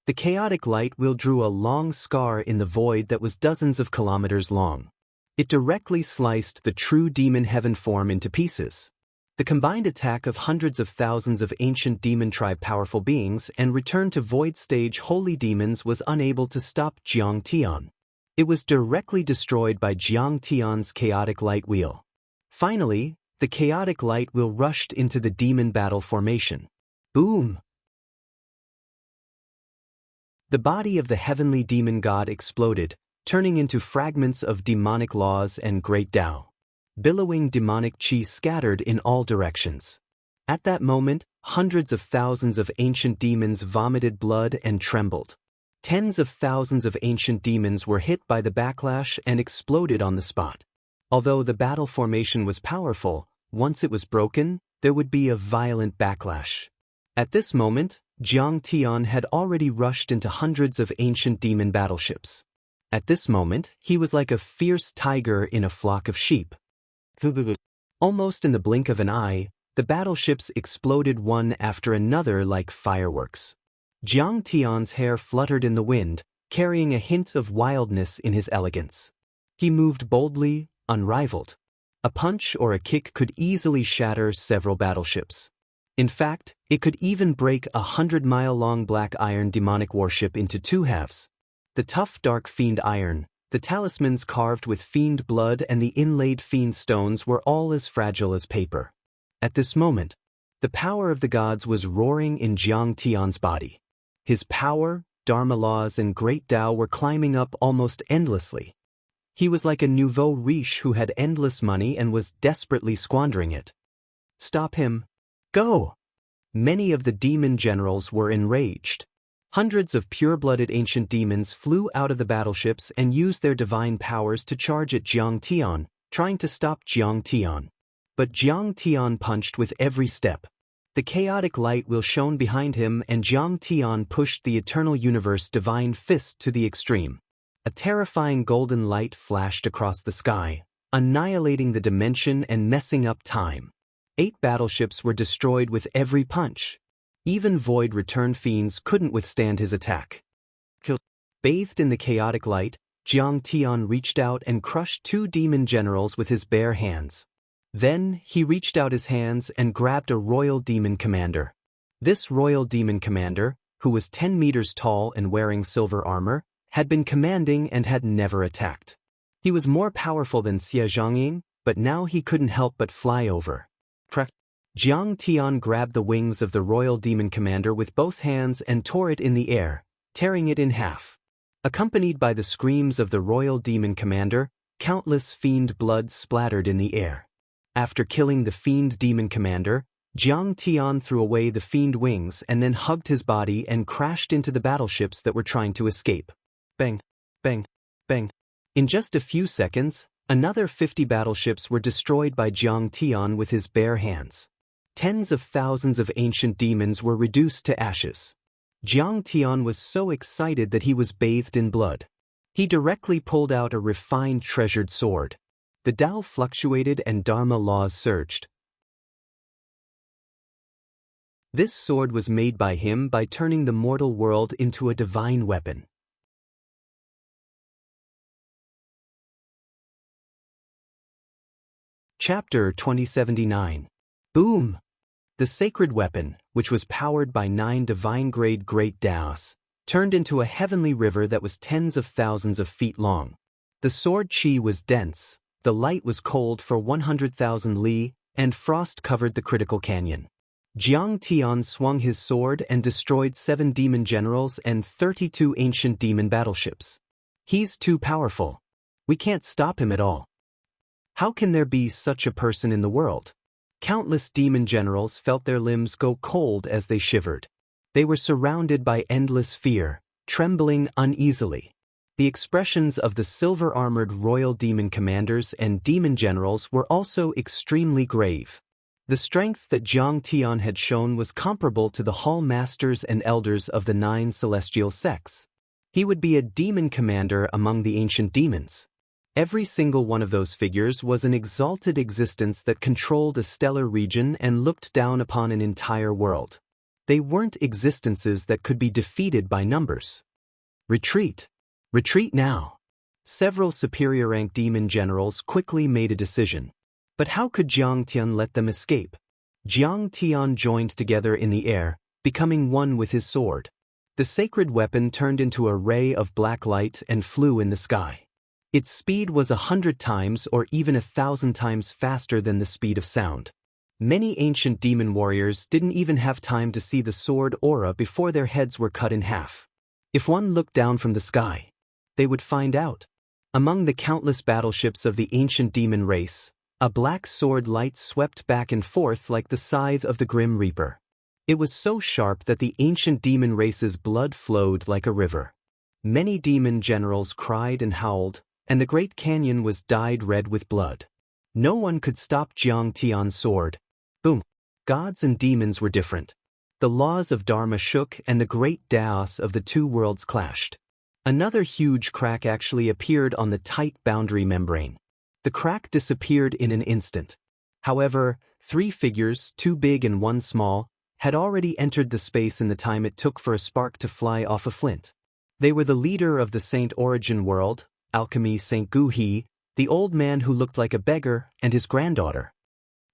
The chaotic light wheel drew a long scar in the void that was dozens of kilometers long. It directly sliced the true demon heaven form into pieces. The combined attack of hundreds of thousands of ancient demon tribe powerful beings and return to void stage holy demons was unable to stop Jiang Tian. It was directly destroyed by Jiang Tian's chaotic light wheel. Finally, the chaotic light wheel rushed into the demon battle formation. Boom! The body of the heavenly demon god exploded, turning into fragments of demonic laws and great Tao. Billowing demonic chi scattered in all directions. At that moment, hundreds of thousands of ancient demons vomited blood and trembled. Tens of thousands of ancient demons were hit by the backlash and exploded on the spot. Although the battle formation was powerful, once it was broken, there would be a violent backlash. At this moment, Jiang Tian had already rushed into hundreds of ancient demon battleships. At this moment, he was like a fierce tiger in a flock of sheep. Almost in the blink of an eye, the battleships exploded one after another like fireworks. Jiang Tian's hair fluttered in the wind, carrying a hint of wildness in his elegance. He moved boldly, unrivaled. A punch or a kick could easily shatter several battleships. In fact, it could even break a 100-mile-long black iron demonic warship into two halves. The tough dark fiend iron, the talismans carved with fiend blood and the inlaid fiend stones were all as fragile as paper. At this moment, the power of the gods was roaring in Jiang Tian's body. His power, dharma laws and great Tao were climbing up almost endlessly. He was like a nouveau riche who had endless money and was desperately squandering it. Stop him. Go! Many of the demon generals were enraged. Hundreds of pure-blooded ancient demons flew out of the battleships and used their divine powers to charge at Jiang Tian, trying to stop Jiang Tian. But Jiang Tian punched with every step. The chaotic light will shone behind him and Jiang Tian pushed the eternal universe divine fist to the extreme. A terrifying golden light flashed across the sky, annihilating the dimension and messing up time. 8 battleships were destroyed with every punch. Even void return fiends couldn't withstand his attack. Bathed in the chaotic light, Jiang Tian reached out and crushed 2 demon generals with his bare hands. Then, he reached out his hands and grabbed a royal demon commander. This royal demon commander, who was 10 meters tall and wearing silver armor, had been commanding and had never attacked. He was more powerful than Xia Zhongying, but now he couldn't help but fly over. Jiang Tian grabbed the wings of the royal demon commander with both hands and tore it in the air, tearing it in half. Accompanied by the screams of the royal demon commander, countless fiend blood splattered in the air. After killing the fiend demon commander, Jiang Tian threw away the fiend wings and then hugged his body and crashed into the battleships that were trying to escape. Bang, bang, bang. In just a few seconds, another 50 battleships were destroyed by Jiang Tian with his bare hands. Tens of thousands of ancient demons were reduced to ashes. Jiang Tian was so excited that he was bathed in blood. He directly pulled out a refined treasured sword. The Tao fluctuated and Dharma laws surged. This sword was made by him by turning the mortal world into a divine weapon. Chapter 2079. Boom! The sacred weapon, which was powered by 9 divine-grade great Daoists, turned into a heavenly river that was tens of thousands of feet long. The sword chi was dense, the light was cold for 100,000 li, and frost covered the critical canyon. Jiang Tian swung his sword and destroyed 7 demon generals and 32 ancient demon battleships. He's too powerful. We can't stop him at all. How can there be such a person in the world? Countless demon generals felt their limbs go cold as they shivered. They were surrounded by endless fear, trembling uneasily. The expressions of the silver-armored royal demon commanders and demon generals were also extremely grave. The strength that Jiang Tian had shown was comparable to the hall masters and elders of the 9 celestial sects. He would be a demon commander among the ancient demons. Every single one of those figures was an exalted existence that controlled a stellar region and looked down upon an entire world. They weren't existences that could be defeated by numbers. Retreat! Retreat now! Several superior-ranked demon generals quickly made a decision. But how could Jiang Tian let them escape? Jiang Tian joined together in the air, becoming one with his sword. The sacred weapon turned into a ray of black light and flew in the sky. Its speed was 100 times or even 1,000 times faster than the speed of sound. Many ancient demon warriors didn't even have time to see the sword aura before their heads were cut in half. If one looked down from the sky, they would find out. Among the countless battleships of the ancient demon race, a black sword light swept back and forth like the scythe of the Grim Reaper. It was so sharp that the ancient demon race's blood flowed like a river. Many demon generals cried and howled, and the great canyon was dyed red with blood. No one could stop Jiang Tian's sword. Boom! Gods and demons were different. The laws of Dharma shook and the great Daoist of the two worlds clashed. Another huge crack actually appeared on the tight boundary membrane. The crack disappeared in an instant. However, 3 figures, 2 big and 1 small, had already entered the space in the time it took for a spark to fly off a flint. They were the leader of the Saint Origin world, Alchemy Saint Gu He, the old man who looked like a beggar, and his granddaughter.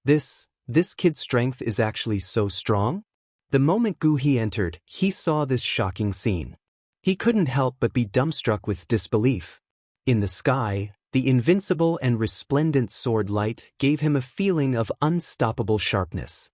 This kid's strength is actually so strong? The moment Gu He entered, he saw this shocking scene. He couldn't help but be dumbstruck with disbelief. In the sky, the invincible and resplendent sword light gave him a feeling of unstoppable sharpness.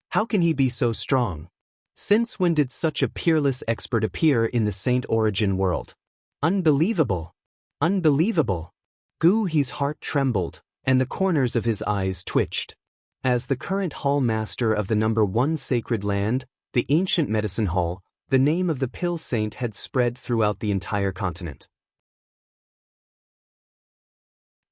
How can he be so strong? Since when did such a peerless expert appear in the Saint Origin world? Unbelievable! Unbelievable! Gu He's heart trembled, and the corners of his eyes twitched. As the current hall master of the number 1 sacred land, the ancient medicine hall, the name of the pill saint had spread throughout the entire continent.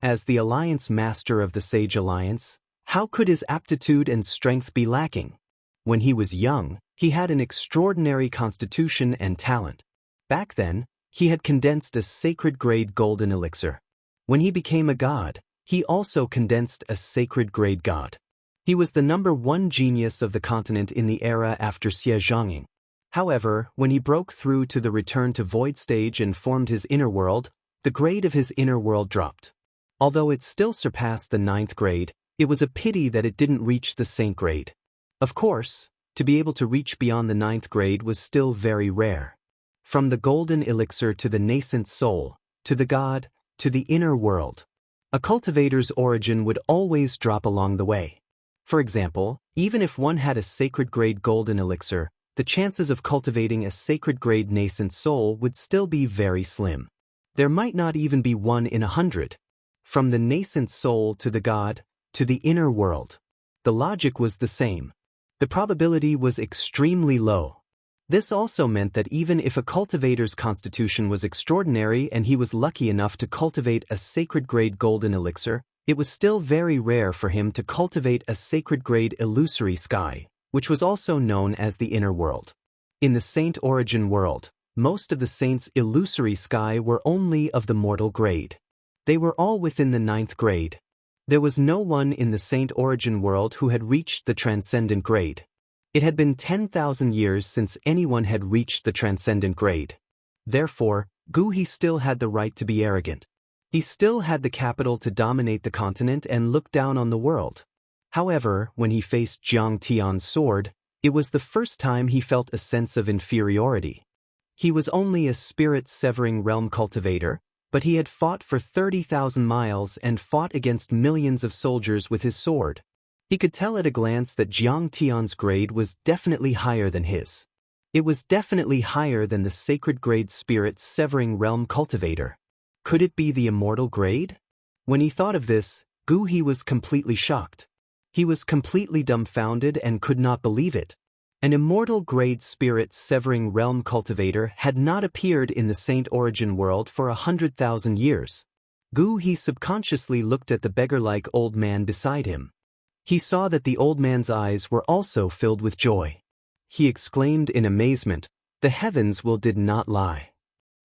As the alliance master of the Sage Alliance, how could his aptitude and strength be lacking? When he was young, he had an extraordinary constitution and talent. Back then, he had condensed a sacred-grade golden elixir. When he became a god, he also condensed a sacred-grade god. He was the number 1 genius of the continent in the era after Xie Zhanging. However, when he broke through to the return to void stage and formed his inner world, the grade of his inner world dropped. Although it still surpassed the 9th grade, it was a pity that it didn't reach the saint grade. Of course, to be able to reach beyond the 9th grade was still very rare. From the golden elixir to the nascent soul, to the god, to the inner world, a cultivator's origin would always drop along the way. For example, even if one had a sacred-grade golden elixir, the chances of cultivating a sacred-grade nascent soul would still be very slim. There might not even be 1 in 100. From the nascent soul to the god, to the inner world, the logic was the same. The probability was extremely low. This also meant that even if a cultivator's constitution was extraordinary and he was lucky enough to cultivate a sacred-grade golden elixir, it was still very rare for him to cultivate a sacred-grade illusory sky, which was also known as the inner world. In the Saint Origin world, most of the saints' illusory sky were only of the mortal grade. They were all within the 9th grade. There was no one in the Saint Origin world who had reached the transcendent grade. It had been 10,000 years since anyone had reached the transcendent grade. Therefore, Gu He still had the right to be arrogant. He still had the capital to dominate the continent and look down on the world. However, when he faced Jiang Tian's sword, it was the first time he felt a sense of inferiority. He was only a spirit-severing realm cultivator, but he had fought for 30,000 miles and fought against millions of soldiers with his sword. He could tell at a glance that Jiang Tian's grade was definitely higher than his. It was definitely higher than the sacred-grade spirit-severing realm cultivator. Could it be the immortal grade? When he thought of this, Gu He was completely shocked. He was completely dumbfounded and could not believe it. An immortal grade spirit-severing realm cultivator had not appeared in the Saint Origin world for 100,000 years. Gu He subconsciously looked at the beggar-like old man beside him. He saw that the old man's eyes were also filled with joy. He exclaimed in amazement, "The heavens did not lie.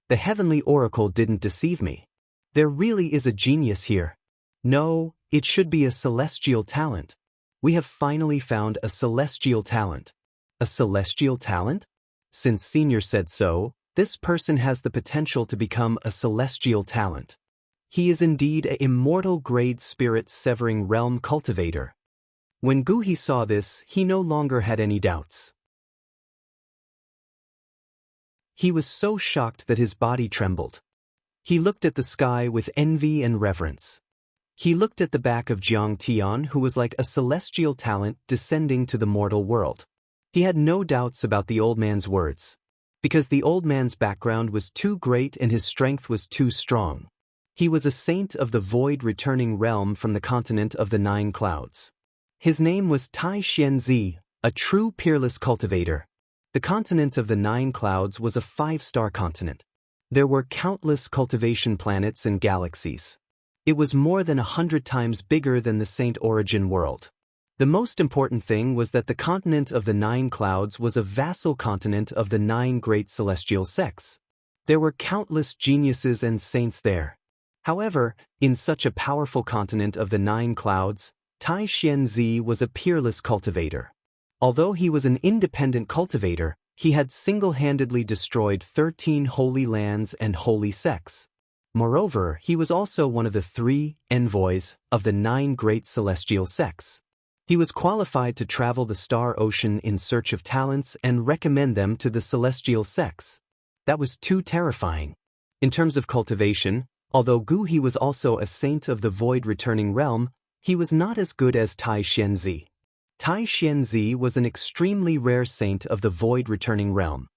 The heavenly oracle didn't deceive me. There really is a genius here. No, it should be a celestial talent. We have finally found a celestial talent." A celestial talent? Since Senior said so, this person has the potential to become a celestial talent. He is indeed an immortal grade spirit-severing realm cultivator. When Gu He saw this, he no longer had any doubts. He was so shocked that his body trembled. He looked at the sky with envy and reverence. He looked at the back of Jiang Tian, who was like a celestial talent descending to the mortal world. He had no doubts about the old man's words. Because the old man's background was too great and his strength was too strong. He was a saint of the void-returning realm from the continent of the 9 clouds. His name was Tai Xianzi, a true peerless cultivator. The continent of the 9 clouds was a 5-star continent. There were countless cultivation planets and galaxies. It was more than 100 times bigger than the Saint Origin world. The most important thing was that the continent of the 9 clouds was a vassal continent of the 9 great celestial sects. There were countless geniuses and saints there. However, in such a powerful continent of the 9 clouds, Tai Xianxia was a peerless cultivator. Although he was an independent cultivator, he had single-handedly destroyed 13 holy lands and holy sects. Moreover, he was also one of the 3 envoys of the 9 great celestial sects. He was qualified to travel the star ocean in search of talents and recommend them to the celestial sects. That was too terrifying. In terms of cultivation, although Gu He was also a saint of the void-returning realm, he was not as good as Tai Xianxia. Tai Xianxia was an extremely rare saint of the void-returning realm.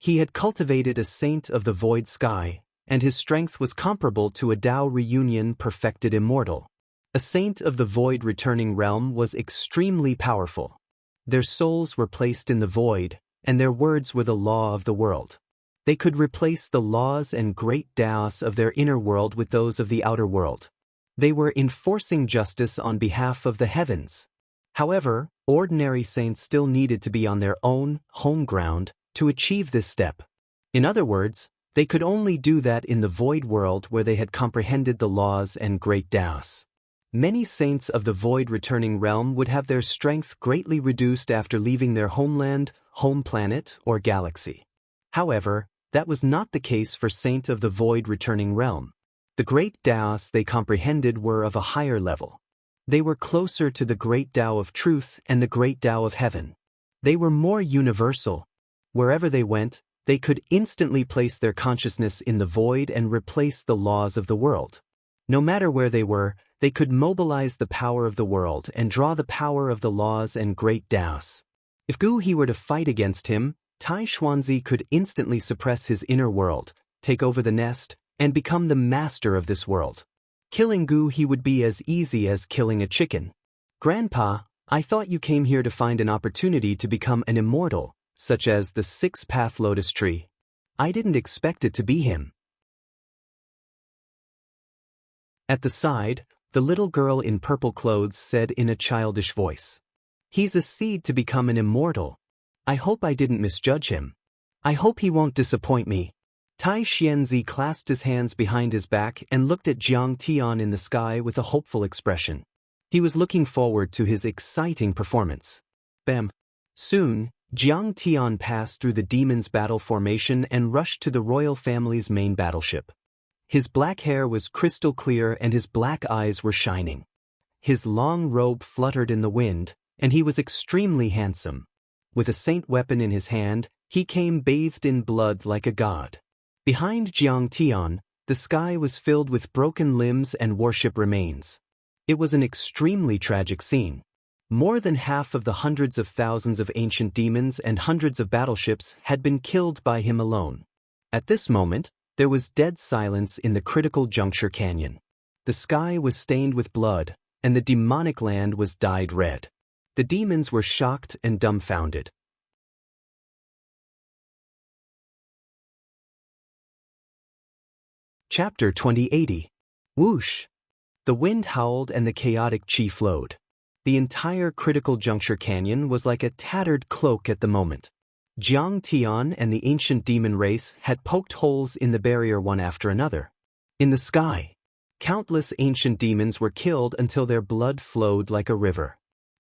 He had cultivated a saint of the void sky, and his strength was comparable to a Dao reunion perfected immortal. A saint of the void-returning realm was extremely powerful. Their souls were placed in the void, and their words were the law of the world. They could replace the laws and great Daoists of their inner world with those of the outer world. They were enforcing justice on behalf of the heavens. However, ordinary saints still needed to be on their own home ground to achieve this step. In other words, they could only do that in the void world where they had comprehended the laws and great Daoists. Many saints of the void-returning realm would have their strength greatly reduced after leaving their homeland, home planet, or galaxy. However, that was not the case for saint of the void-returning realm. The great Daoists they comprehended were of a higher level. They were closer to the great Tao of truth and the great Tao of heaven. They were more universal. Wherever they went, they could instantly place their consciousness in the void and replace the laws of the world. No matter where they were, they could mobilize the power of the world and draw the power of the laws and great Daoists. If Gu He were to fight against him, Tai Xianxia could instantly suppress his inner world, take over the nest, and become the master of this world. Killing Gu He would be as easy as killing a chicken. Grandpa, I thought you came here to find an opportunity to become an immortal, such as the 6-path lotus tree. I didn't expect it to be him. At the side, the little girl in purple clothes said in a childish voice, "He's a seed to become an immortal. I hope I didn't misjudge him. I hope he won't disappoint me." Tai Xianxia clasped his hands behind his back and looked at Jiang Tian in the sky with a hopeful expression. He was looking forward to his exciting performance. Bam! Soon, Jiang Tian passed through the demon's battle formation and rushed to the royal family's main battleship. His black hair was crystal clear and his black eyes were shining. His long robe fluttered in the wind, and he was extremely handsome. With a saint weapon in his hand, he came bathed in blood like a god. Behind Jiang Tian, the sky was filled with broken limbs and warship remains. It was an extremely tragic scene. More than half of the hundreds of thousands of ancient demons and hundreds of battleships had been killed by him alone. At this moment, there was dead silence in the critical juncture canyon. The sky was stained with blood, and the demonic land was dyed red. The demons were shocked and dumbfounded. Chapter 2080. Whoosh! The wind howled and the chaotic chi flowed. The entire critical juncture canyon was like a tattered cloak at the moment. Jiang Tian and the ancient demon race had poked holes in the barrier one after another. In the sky, countless ancient demons were killed until their blood flowed like a river.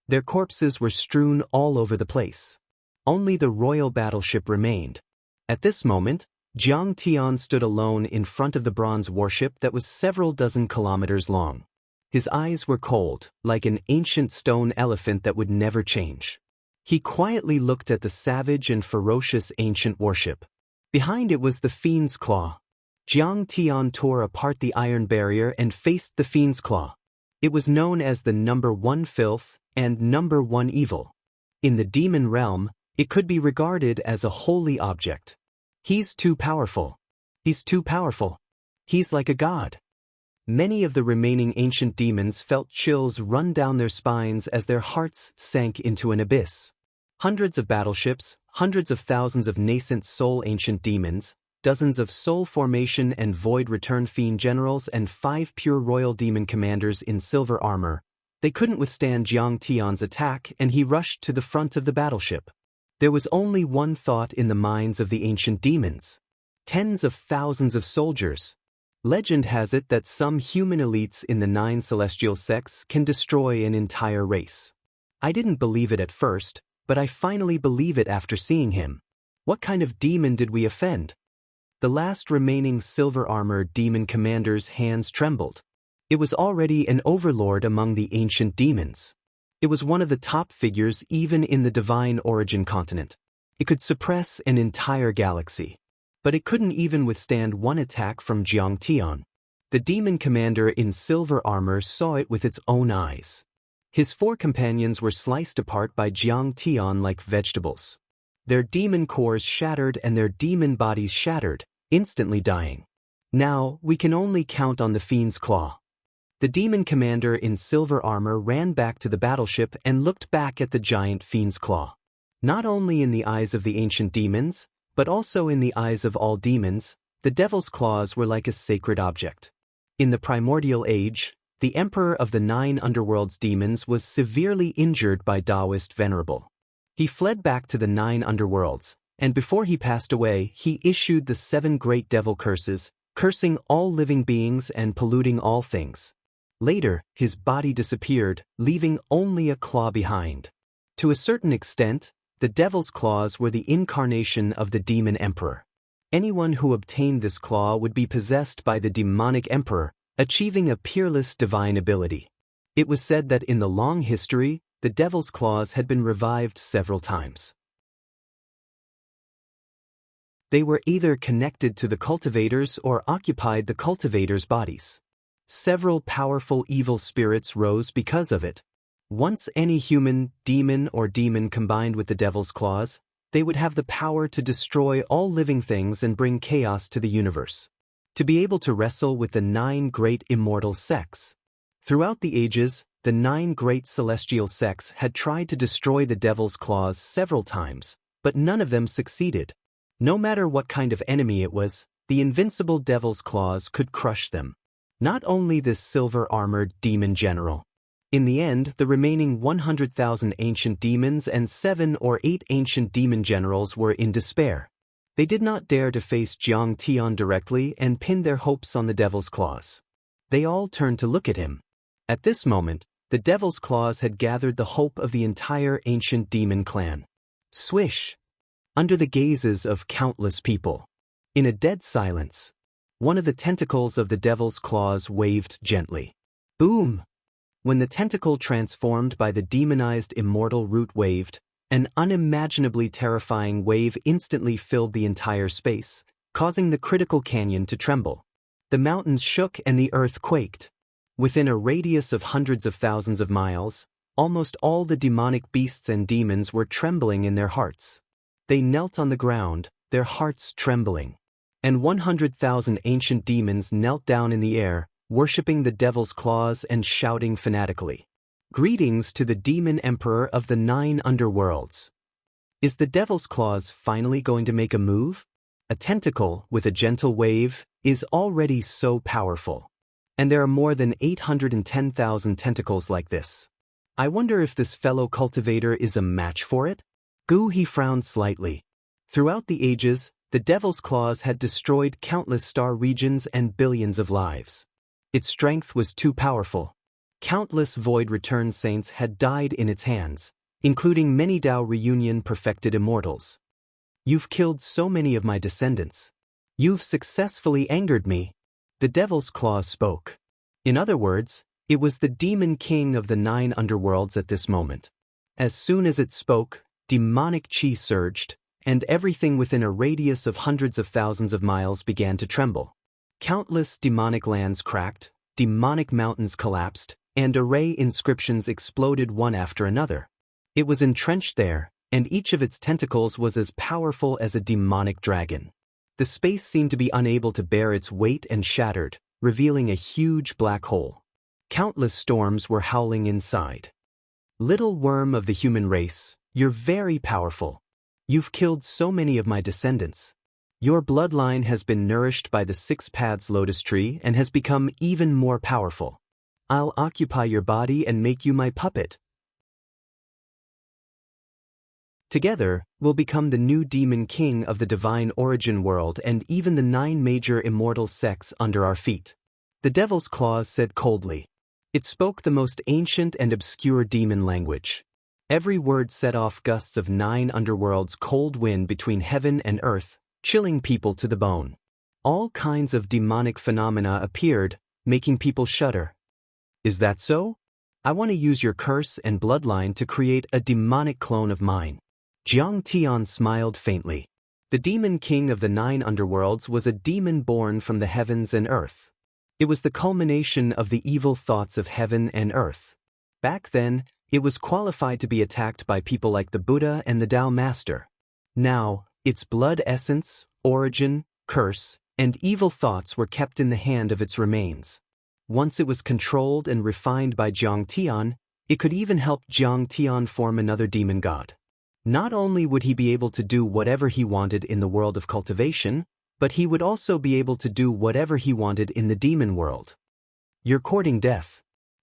Their corpses were strewn all over the place. Only the royal battleship remained. At this moment, Jiang Tian stood alone in front of the bronze warship that was several dozen kilometers long. His eyes were cold, like an ancient stone elephant that would never change. He quietly looked at the savage and ferocious ancient warship. Behind it was the Fiend's Claw. Jiang Tian tore apart the iron barrier and faced the Fiend's Claw. It was known as the number 1 filth and number 1 evil. In the demon realm, it could be regarded as a holy object. He's too powerful. He's too powerful. He's like a god. Many of the remaining ancient demons felt chills run down their spines as their hearts sank into an abyss. Hundreds of battleships, hundreds of thousands of nascent soul ancient demons, dozens of soul formation and void return fiend generals and 5 pure royal demon commanders in silver armor, They couldn't withstand Jiang Tian's attack, and he rushed to the front of the battleship. There was only one thought in the minds of the ancient demons. Tens of thousands of soldiers. Legend has it that some human elites in the 9 celestial sects can destroy an entire race. I didn't believe it at first, but I finally believe it after seeing him. What kind of demon did we offend? The last remaining silver-armored demon commander's hands trembled. It was already an overlord among the ancient demons. It was one of the top figures even in the divine origin continent. It could suppress an entire galaxy. But it couldn't even withstand one attack from Jiang Tian. The demon commander in silver armor saw it with its own eyes. His 4 companions were sliced apart by Jiang Tian like vegetables. Their demon cores shattered and their demon bodies shattered, instantly dying. Now, we can only count on the fiend's claw. The demon commander in silver armor ran back to the battleship and looked back at the giant fiend's claw. Not only in the eyes of the ancient demons, but also in the eyes of all demons, the devil's claws were like a sacred object. In the primordial age, the emperor of the 9 underworld's demons was severely injured by Daoist Venerable. He fled back to the 9 underworlds, and before he passed away, he issued the 7 great devil curses, cursing all living beings and polluting all things. Later, his body disappeared, leaving only a claw behind. To a certain extent, the devil's claws were the incarnation of the demon emperor. Anyone who obtained this claw would be possessed by the demonic emperor, achieving a peerless divine ability. It was said that in the long history, the devil's claws had been revived several times. They were either connected to the cultivators or occupied the cultivators' bodies. Several powerful evil spirits rose because of it. Once any human, demon, or demon combined with the devil's claws, they would have the power to destroy all living things and bring chaos to the universe. To be able to wrestle with the 9 great immortal sects. Throughout the ages, the 9 great celestial sects had tried to destroy the devil's claws several times, but none of them succeeded. No matter what kind of enemy it was, the invincible devil's claws could crush them. Not only this silver-armored demon general. In the end, the remaining 100,000 ancient demons and 7 or 8 ancient demon generals were in despair. They did not dare to face Jiang Tian directly and pinned their hopes on the devil's claws. They all turned to look at him. At this moment, the devil's claws had gathered the hope of the entire ancient demon clan. Swish! Under the gazes of countless people. In a dead silence, one of the tentacles of the devil's claws waved gently. Boom! When the tentacle transformed by the demonized immortal root waved, an unimaginably terrifying wave instantly filled the entire space, causing the critical canyon to tremble. The mountains shook and the earth quaked. Within a radius of hundreds of thousands of miles, almost all the demonic beasts and demons were trembling in their hearts. They knelt on the ground, their hearts trembling. And 100,000 ancient demons knelt down in the air, worshipping the devil's claws and shouting fanatically. Greetings to the demon emperor of the 9 underworlds. Is the devil's claws finally going to make a move? A tentacle, with a gentle wave, is already so powerful. And there are more than 810,000 tentacles like this. I wonder if this fellow cultivator is a match for it? He frowned slightly. Throughout the ages, the devil's claws had destroyed countless star regions and billions of lives. Its strength was too powerful. Countless void return saints had died in its hands, including many Dao reunion perfected immortals. You've killed so many of my descendants. You've successfully angered me. The devil's claws spoke. In other words, it was the demon king of the 9 underworlds at this moment. As soon as it spoke, demonic chi surged, and everything within a radius of hundreds of thousands of miles began to tremble. Countless demonic lands cracked, demonic mountains collapsed, and array inscriptions exploded one after another. It was entrenched there, and each of its tentacles was as powerful as a demonic dragon. The space seemed to be unable to bear its weight and shattered, revealing a huge black hole. Countless storms were howling inside. Little worm of the human race, you're very powerful. You've killed so many of my descendants. Your bloodline has been nourished by the 6 paths lotus tree and has become even more powerful. I'll occupy your body and make you my puppet. Together, we'll become the new demon king of the divine origin world and even the 9 major immortal sects under our feet. The devil's claws said coldly. It spoke the most ancient and obscure demon language. Every word set off gusts of 9 underworlds' cold wind between heaven and earth, chilling people to the bone. All kinds of demonic phenomena appeared, making people shudder. Is that so? I want to use your curse and bloodline to create a demonic clone of mine. Jiang Tian smiled faintly. The demon king of the 9 underworlds was a demon born from the heavens and earth. It was the culmination of the evil thoughts of heaven and earth. Back then, it was qualified to be attacked by people like the Buddha and the Tao Master. Now, its blood essence, origin, curse, and evil thoughts were kept in the hand of its remains. Once it was controlled and refined by Jiang Tian, it could even help Jiang Tian form another demon god. Not only would he be able to do whatever he wanted in the world of cultivation, but he would also be able to do whatever he wanted in the demon world. You're courting death.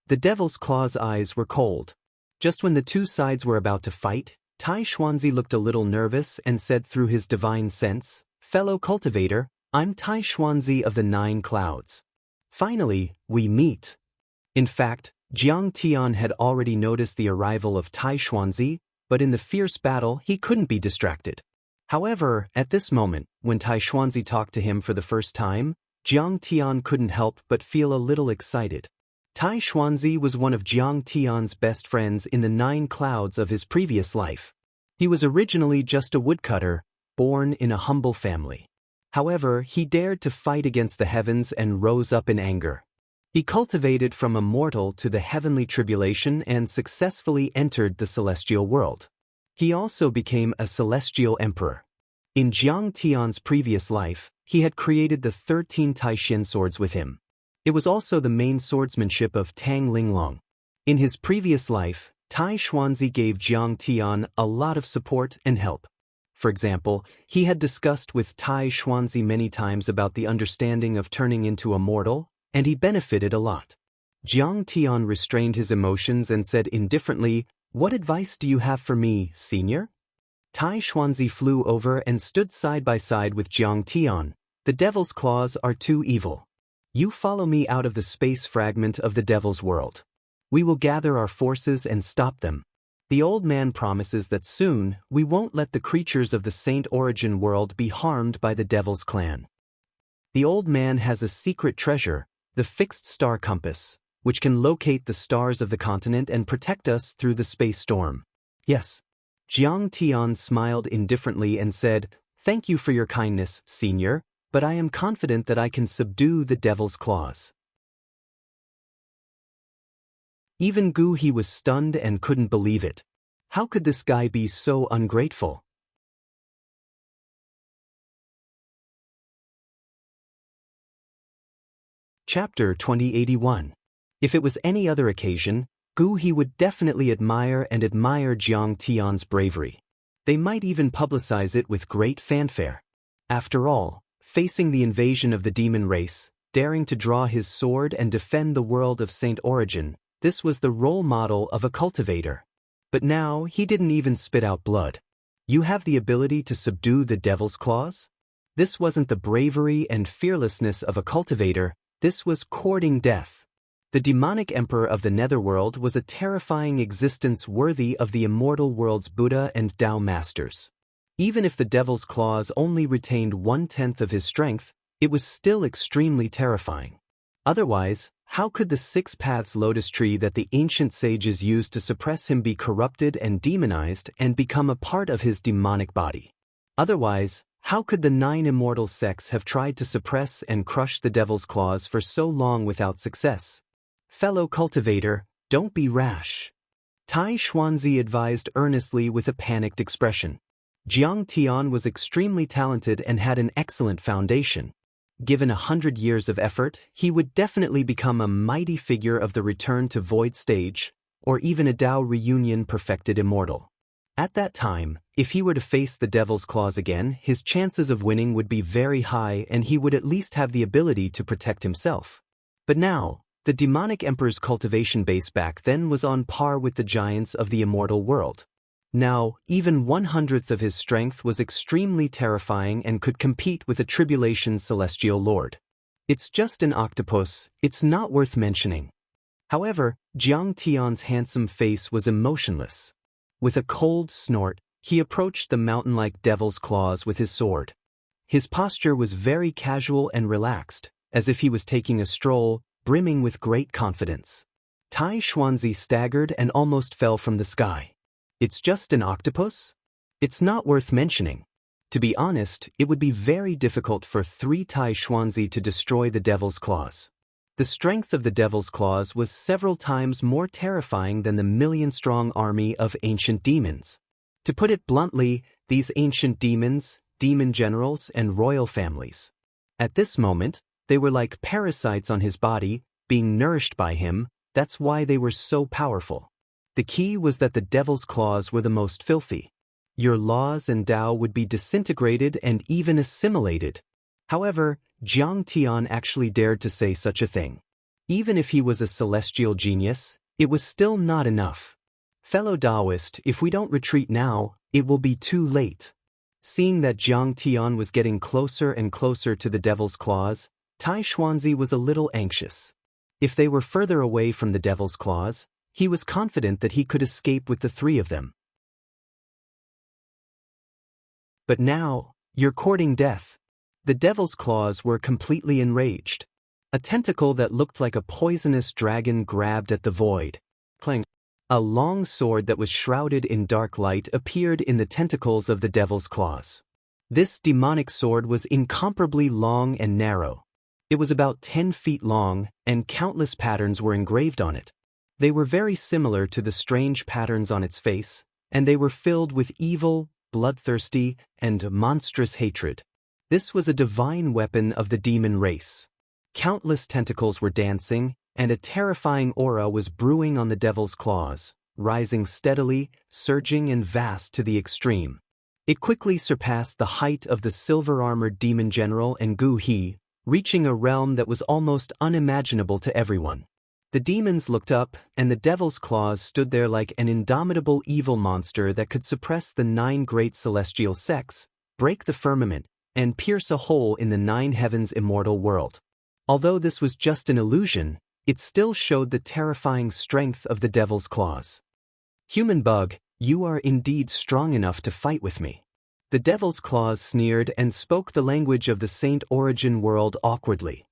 The devil's claw's eyes were cold. Just when the 2 sides were about to fight, Tai Xuanzi looked a little nervous and said through his divine sense, "Fellow cultivator, I'm Tai Xuanzi of the 9 clouds. Finally, we meet." In fact, Jiang Tian had already noticed the arrival of Tai Xuanzi, but in the fierce battle he couldn't be distracted. However, at this moment, when Tai Xuanzi talked to him for the first time, Jiang Tian couldn't help but feel a little excited. Tai Xuanzi was one of Jiang Tian's best friends in the 9 clouds of his previous life. He was originally just a woodcutter, born in a humble family. However, he dared to fight against the heavens and rose up in anger. He cultivated from a mortal to the heavenly tribulation and successfully entered the celestial world. He also became a celestial emperor. In Jiang Tian's previous life, he had created the 13 Taishan swords with him. It was also the main swordsmanship of Tang Linglong. In his previous life, Tai Xuanzi gave Jiang Tian a lot of support and help. For example, he had discussed with Tai Xuanzi many times about the understanding of turning into a mortal, and he benefited a lot. Jiang Tian restrained his emotions and said indifferently, "What advice do you have for me, senior?" Tai Xuanzi flew over and stood side by side with Jiang Tian. "The devil's claws are too evil. You follow me out of the space fragment of the devil's world. We will gather our forces and stop them. The old man promises that soon we won't let the creatures of the Saint Origin world be harmed by the devil's clan. The old man has a secret treasure, the fixed star compass, which can locate the stars of the continent and protect us through the space storm." "Yes." Jiang Tian smiled indifferently and said, "Thank you for your kindness, senior, but I am confident that I can subdue the devil's claws." Even Gu He was stunned and couldn't believe it. How could this guy be so ungrateful? Chapter 2081. If it was any other occasion, Gu He would definitely admire Jiang Tian's bravery. They might even publicize it with great fanfare. After all, facing the invasion of the demon race, daring to draw his sword and defend the world of Saint Origin, this was the role model of a cultivator. But now he didn't even spit out blood. "You have the ability to subdue the devil's claws?" This wasn't the bravery and fearlessness of a cultivator, this was courting death. The demonic emperor of the netherworld was a terrifying existence worthy of the immortal world's Buddha and Tao masters. Even if the devil's claws only retained 1/10 of his strength, it was still extremely terrifying. Otherwise, how could the 6 paths lotus tree that the ancient sages used to suppress him be corrupted and demonized and become a part of his demonic body? Otherwise, how could the 9 immortal sects have tried to suppress and crush the devil's claws for so long without success? "Fellow cultivator, don't be rash," Tai Xuanzi advised earnestly with a panicked expression. Jiang Tian was extremely talented and had an excellent foundation. Given 100 years of effort, he would definitely become a mighty figure of the return to void stage, or even a Tao reunion perfected immortal. At that time, if he were to face the devil's claws again, his chances of winning would be very high and he would at least have the ability to protect himself. But now, The demonic emperor's cultivation base back then was on par with the giants of the immortal world. Now, even 1/100th of his strength was extremely terrifying and could compete with a tribulation's celestial lord. It's just an octopus, it's not worth mentioning. However, Jiang Tian's handsome face was emotionless. With a cold snort, he approached the mountain-like devil's claws with his sword. His posture was very casual and relaxed, as if he was taking a stroll, brimming with great confidence. Tai Xuanzi staggered and almost fell from the sky. It's just an octopus? It's not worth mentioning. To be honest, it would be very difficult for 3 Tai Xuanzi to destroy the devil's claws. The strength of the devil's claws was several times more terrifying than the million-strong army of ancient demons. To put it bluntly, these ancient demons, demon generals, and royal families. At this moment, they were like parasites on his body, being nourished by him. That's why they were so powerful. The key was that the devil's claws were the most filthy. Your laws and Tao would be disintegrated and even assimilated. However, Jiang Tian actually dared to say such a thing. Even if he was a celestial genius, it was still not enough. Fellow Daoist, if we don't retreat now, it will be too late. Seeing that Jiang Tian was getting closer and closer to the devil's claws, Tai Xuanzi was a little anxious. If they were further away from the devil's claws, he was confident that he could escape with the 3 of them. But now, you're courting death. The devil's claws were completely enraged. A tentacle that looked like a poisonous dragon grabbed at the void. Clang. A long sword that was shrouded in dark light appeared in the tentacles of the devil's claws. This demonic sword was incomparably long and narrow. It was about 10 feet long, and countless patterns were engraved on it. They were very similar to the strange patterns on its face, and they were filled with evil, bloodthirsty, and monstrous hatred. This was a divine weapon of the demon race. Countless tentacles were dancing, and a terrifying aura was brewing on the devil's claws, rising steadily, surging and vast to the extreme. It quickly surpassed the height of the silver-armored demon general and Gu He, reaching a realm that was almost unimaginable to everyone. The demons looked up, and the devil's claws stood there like an indomitable evil monster that could suppress the 9 great celestial sects, break the firmament, and pierce a hole in the 9 heavens' immortal world. Although this was just an illusion, it still showed the terrifying strength of the devil's claws. Human bug, you are indeed strong enough to fight with me. The devil's claws sneered and spoke the language of the Saint Origin world awkwardly.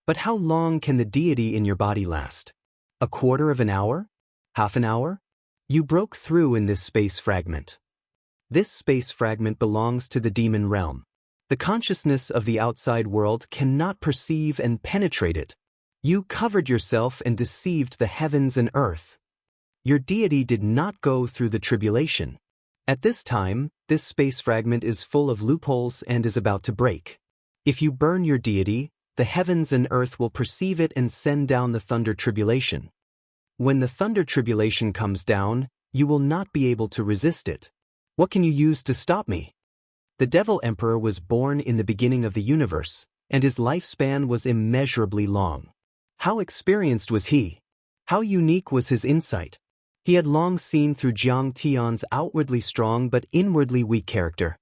But how long can the deity in your body last? A quarter of an hour? Half an hour? You broke through in this space fragment. This space fragment belongs to the demon realm. The consciousness of the outside world cannot perceive and penetrate it. You covered yourself and deceived the heavens and earth. Your deity did not go through the tribulation. At this time, this space fragment is full of loopholes and is about to break. If you burn your deity, the heavens and earth will perceive it and send down the thunder tribulation. When the thunder tribulation comes down, you will not be able to resist it. What can you use to stop me? The Devil Emperor was born in the beginning of the universe, and his lifespan was immeasurably long. How experienced was he? How unique was his insight? He had long seen through Jiang Tian's outwardly strong but inwardly weak character.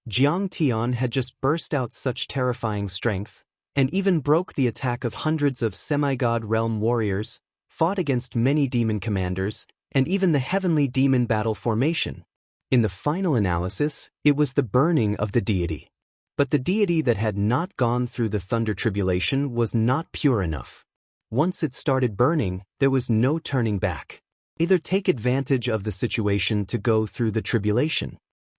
Jiang Tian had just burst out such terrifying strength, and even broke the attack of hundreds of semi-god realm warriors, fought against many demon commanders, and even the heavenly demon battle formation. In the final analysis, it was the burning of the deity. But the deity that had not gone through the thunder tribulation was not pure enough. Once it started burning, there was no turning back. Either take advantage of the situation to go through the tribulation,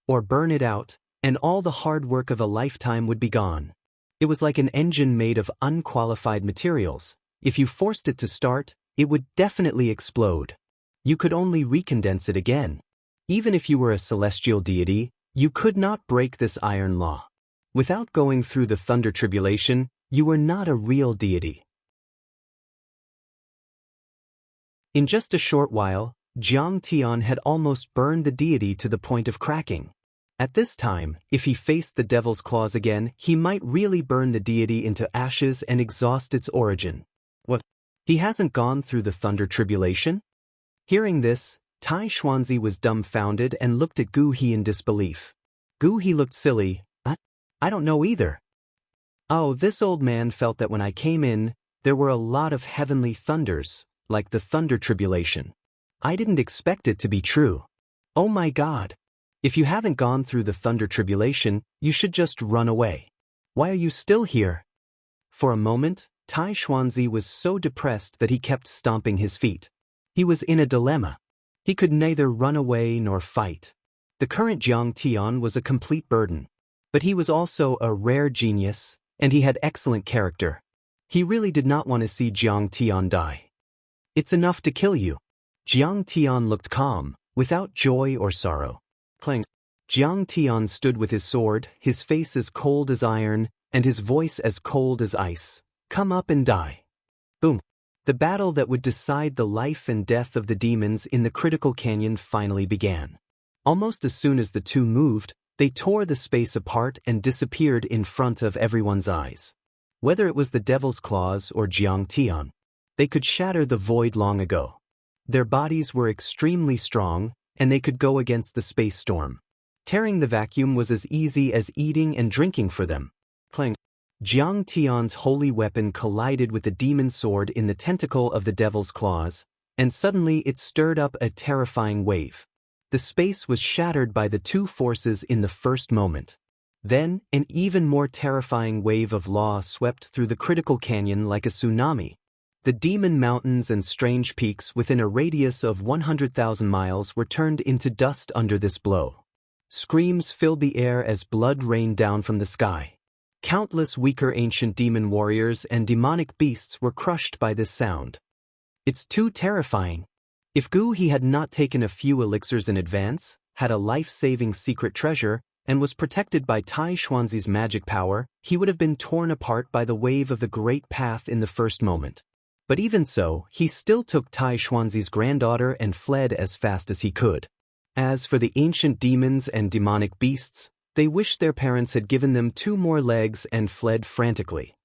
or burn it out, and all the hard work of a lifetime would be gone. It was like an engine made of unqualified materials. If you forced it to start, it would definitely explode. You could only recondense it again. Even if you were a celestial deity, you could not break this iron law. Without going through the thunder tribulation, you were not a real deity. In just a short while, Jiang Tian had almost burned the deity to the point of cracking. At this time, if he faced the devil's claws again, he might really burn the deity into ashes and exhaust its origin. What? He hasn't gone through the thunder tribulation? Hearing this, Tai Xuanzi was dumbfounded and looked at Gu He in disbelief. Gu He looked silly. I don't know either. Oh, this old man felt that when I came in, there were a lot of heavenly thunders, like the thunder tribulation. I didn't expect it to be true. Oh my God. If you haven't gone through the thunder tribulation, you should just run away. Why are you still here? For a moment, Tai Xuanzi was so depressed that he kept stomping his feet. He was in a dilemma. He could neither run away nor fight. The current Jiang Tian was a complete burden. But he was also a rare genius, and he had excellent character. He really did not want to see Jiang Tian die. It's enough to kill you. Jiang Tian looked calm, without joy or sorrow. Clang. Jiang Tian stood with his sword, his face as cold as iron, and his voice as cold as ice. Come up and die. Boom. The battle that would decide the life and death of the demons in the critical canyon finally began. Almost as soon as the two moved, they tore the space apart and disappeared in front of everyone's eyes. Whether it was the Devil's Claws or Jiang Tian, they could shatter the void long ago. Their bodies were extremely strong, and they could go against the space storm. Tearing the vacuum was as easy as eating and drinking for them. Clang. Jiang Tian's holy weapon collided with the demon sword in the tentacle of the Devil's Claws, and suddenly it stirred up a terrifying wave. The space was shattered by the two forces in the first moment. Then, an even more terrifying wave of law swept through the critical canyon like a tsunami. The demon mountains and strange peaks within a radius of 100,000 miles were turned into dust under this blow. Screams filled the air as blood rained down from the sky. Countless weaker ancient demon warriors and demonic beasts were crushed by this sound. It's too terrifying. If Gu He had not taken a few elixirs in advance, had a life-saving secret treasure, and was protected by Tai Xuanzi's magic power, he would have been torn apart by the wave of the Great Path in the first moment. But even so, he still took Tai Xuanzi's granddaughter and fled as fast as he could. As for the ancient demons and demonic beasts, they wished their parents had given them 2 more legs and fled frantically.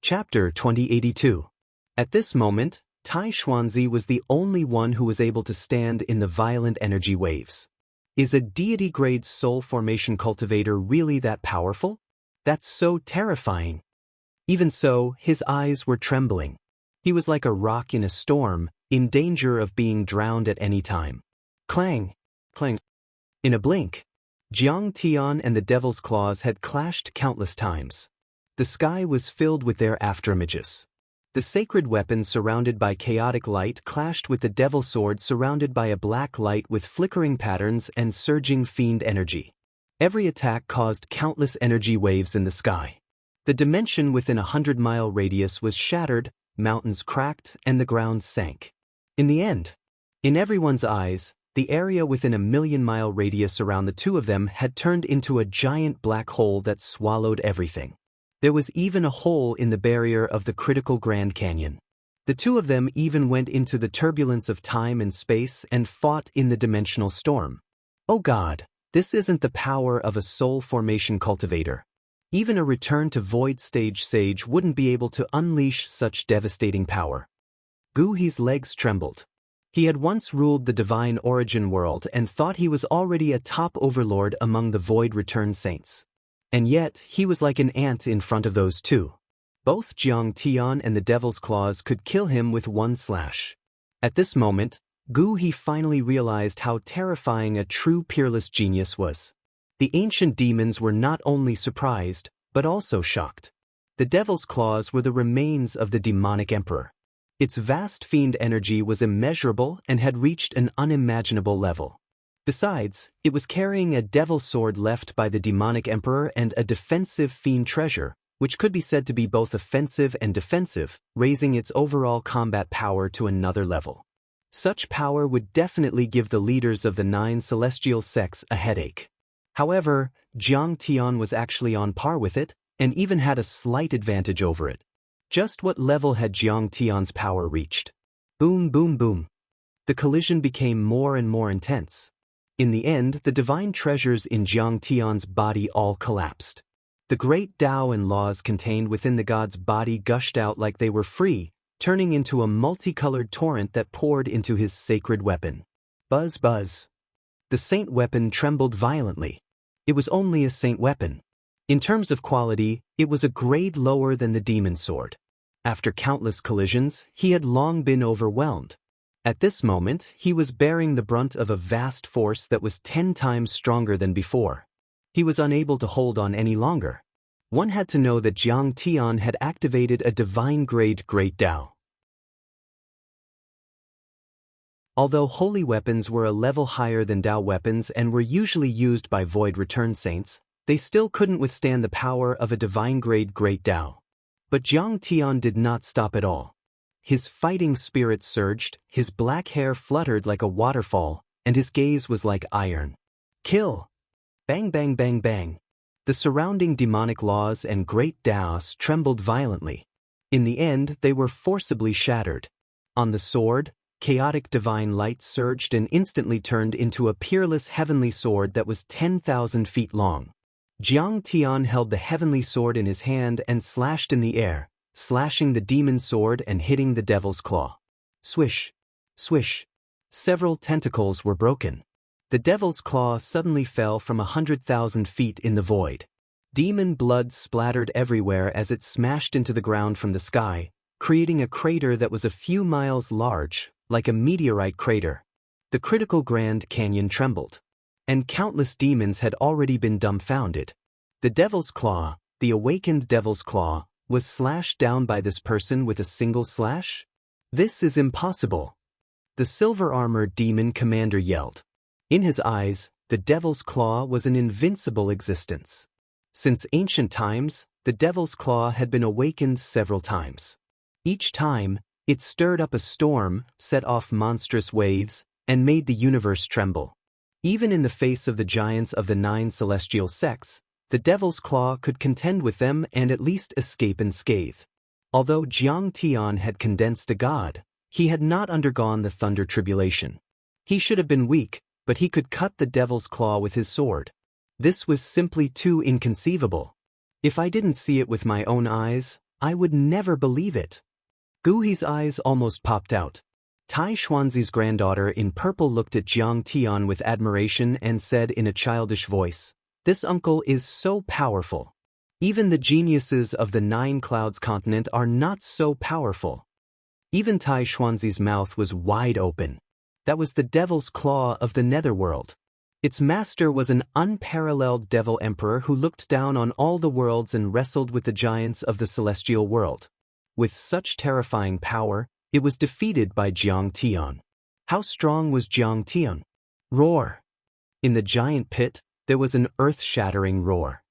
Chapter 2082. At this moment, Tai Xuanzi was the only one who was able to stand in the violent energy waves. Is a deity-grade soul formation cultivator really that powerful? That's so terrifying. Even so, his eyes were trembling. He was like a rock in a storm, in danger of being drowned at any time. Clang! Clang! In a blink, Jiang Tian and the Devil's Claws had clashed countless times. The sky was filled with their afterimages. The sacred weapon surrounded by chaotic light clashed with the Devil Sword surrounded by a black light with flickering patterns and surging fiend energy. Every attack caused countless energy waves in the sky. The dimension within a 100-mile radius was shattered, mountains cracked, and the ground sank. In the end, in everyone's eyes, the area within a 1,000,000-mile radius around the two of them had turned into a giant black hole that swallowed everything. There was even a hole in the barrier of the critical Grand Canyon. The two of them even went into the turbulence of time and space and fought in the dimensional storm. Oh God, this isn't the power of a soul formation cultivator. Even a return to void stage sage wouldn't be able to unleash such devastating power. Gu He's legs trembled. He had once ruled the divine origin world and thought he was already a top overlord among the void return saints. And yet, he was like an ant in front of those two. Both Jiang Tian and the Devil's Claws could kill him with one slash. At this moment, Gu He finally realized how terrifying a true peerless genius was. The ancient demons were not only surprised, but also shocked. The Devil's Claws were the remains of the demonic emperor. Its vast fiend energy was immeasurable and had reached an unimaginable level. Besides, it was carrying a devil sword left by the demonic emperor and a defensive fiend treasure, which could be said to be both offensive and defensive, raising its overall combat power to another level. Such power would definitely give the leaders of the 9 celestial sects a headache. However, Jiang Tian was actually on par with it, and even had a slight advantage over it. Just what level had Jiang Tian's power reached? Boom, boom, boom. The collision became more and more intense. In the end, the divine treasures in Jiang Tian's body all collapsed. The great Tao and laws contained within the god's body gushed out like they were free, turning into a multicolored torrent that poured into his sacred weapon. Buzz buzz. The saint weapon trembled violently. It was only a saint weapon. In terms of quality, it was a grade lower than the demon sword. After countless collisions, he had long been overwhelmed. At this moment, he was bearing the brunt of a vast force that was 10 times stronger than before. He was unable to hold on any longer. One had to know that Jiang Tian had activated a divine-grade Great Tao. Although holy weapons were a level higher than Tao weapons and were usually used by Void Return Saints, they still couldn't withstand the power of a divine-grade Great Tao. But Jiang Tian did not stop at all. His fighting spirit surged, his black hair fluttered like a waterfall, and his gaze was like iron. Kill! Bang bang bang bang. The surrounding demonic laws and great Daoists trembled violently. In the end, they were forcibly shattered. On the sword, chaotic divine light surged and instantly turned into a peerless heavenly sword that was 10,000 feet long. Jiang Tian held the heavenly sword in his hand and slashed in the air, slashing the demon sword and hitting the devil's claw. Swish! Swish! Several tentacles were broken. The devil's claw suddenly fell from 100,000 feet in the void. Demon blood splattered everywhere as it smashed into the ground from the sky, creating a crater that was a few miles large, like a meteorite crater. The critical Grand Canyon trembled. And countless demons had already been dumbfounded. The devil's claw, the awakened devil's claw, was slashed down by this person with a single slash? This is impossible. The silver-armored demon commander yelled. In his eyes, the devil's claw was an invincible existence. Since ancient times, the devil's claw had been awakened several times. Each time, it stirred up a storm, set off monstrous waves, and made the universe tremble. Even in the face of the giants of the 9 celestial sects, the devil's claw could contend with them and at least escape unscathed. Although Jiang Tian had condensed a god, he had not undergone the thunder tribulation. He should have been weak, but he could cut the devil's claw with his sword. This was simply too inconceivable. If I didn't see it with my own eyes, I would never believe it. Gu He's eyes almost popped out. Tai Xuanzi's granddaughter in purple looked at Jiang Tian with admiration and said in a childish voice, "This uncle is so powerful. Even the geniuses of the 9 Clouds continent are not so powerful." Even Tai Xuanzi's mouth was wide open. That was the devil's claw of the netherworld. Its master was an unparalleled devil emperor who looked down on all the worlds and wrestled with the giants of the celestial world. With such terrifying power, it was defeated by Jiang Tian. How strong was Jiang Tian? Roar! In the giant pit, there was an earth-shattering roar.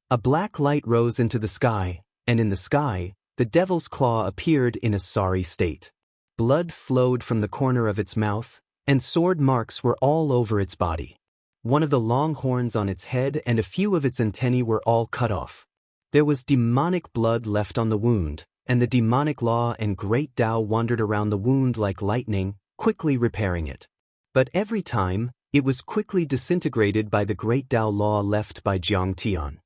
A black light rose into the sky, and in the sky, the devil's claw appeared in a sorry state. Blood flowed from the corner of its mouth, and sword marks were all over its body. One of the long horns on its head and a few of its antennae were all cut off. There was demonic blood left on the wound, and the demonic law and great Tao wandered around the wound like lightning, quickly repairing it. But every time, it was quickly disintegrated by the great Tao law left by Jiang Tian.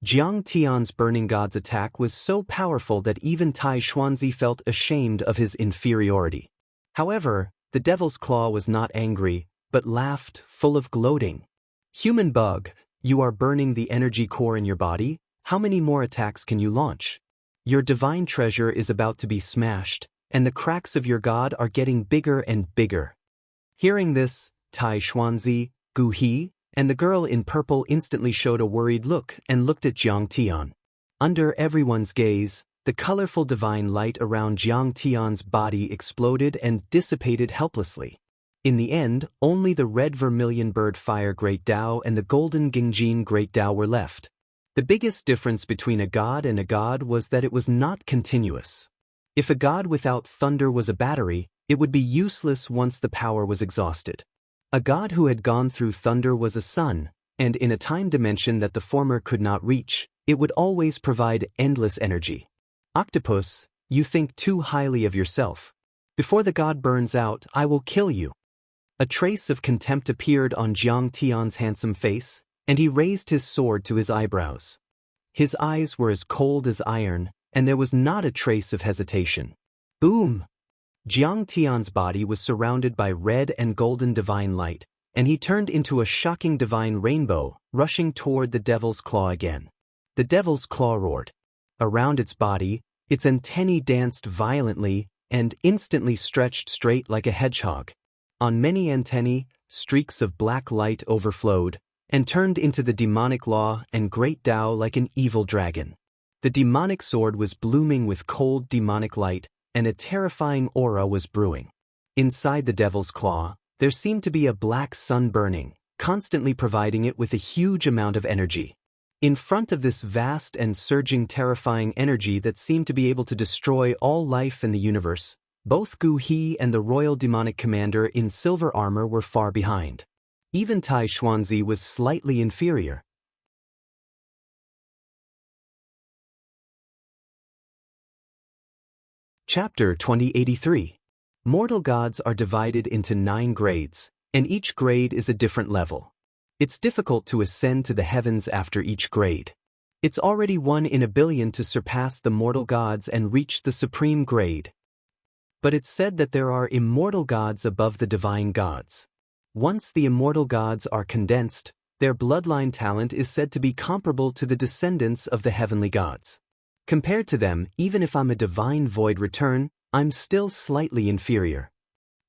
Jiang Tian's Burning God's attack was so powerful that even Tai Xuanzi felt ashamed of his inferiority. However, the devil's claw was not angry, but laughed, full of gloating. "Human bug, you are burning the energy core in your body? How many more attacks can you launch? Your divine treasure is about to be smashed, and the cracks of your god are getting bigger and bigger." Hearing this, Tai Xuanzi, Gu He, and the girl in purple instantly showed a worried look and looked at Jiang Tian. Under everyone's gaze, the colorful divine light around Jiang Tian's body exploded and dissipated helplessly. In the end, only the red vermilion bird fire Great Tao and the golden Gingjin Great Tao were left. The biggest difference between a god and a god was that it was not continuous. If a god without thunder was a battery, it would be useless once the power was exhausted. A god who had gone through thunder was a sun, and in a time dimension that the former could not reach, it would always provide endless energy. Octopus, you think too highly of yourself. Before the god burns out, I will kill you. A trace of contempt appeared on Jiang Tian's handsome face, and he raised his sword to his eyebrows. His eyes were as cold as iron, and there was not a trace of hesitation. Boom! Jiang Tian's body was surrounded by red and golden divine light, and he turned into a shocking divine rainbow, rushing toward the devil's claw again. The devil's claw roared. Around its body, its antennae danced violently and instantly stretched straight like a hedgehog. On many antennae, streaks of black light overflowed and turned into the demonic law and great Tao like an evil dragon. The demonic sword was blooming with cold demonic light, and a terrifying aura was brewing. Inside the devil's claw, there seemed to be a black sun burning, constantly providing it with a huge amount of energy. In front of this vast and surging terrifying energy that seemed to be able to destroy all life in the universe, both Gu He and the royal demonic commander in silver armor were far behind. Even Tai Xuanzi was slightly inferior. Chapter 2083. Mortal gods are divided into 9 grades, and each grade is a different level. It's difficult to ascend to the heavens after each grade. It's already 1 in a billion to surpass the mortal gods and reach the supreme grade. But it's said that there are immortal gods above the divine gods. Once the immortal gods are condensed, their bloodline talent is said to be comparable to the descendants of the heavenly gods. Compared to them, even if I'm a divine void return, I'm still slightly inferior.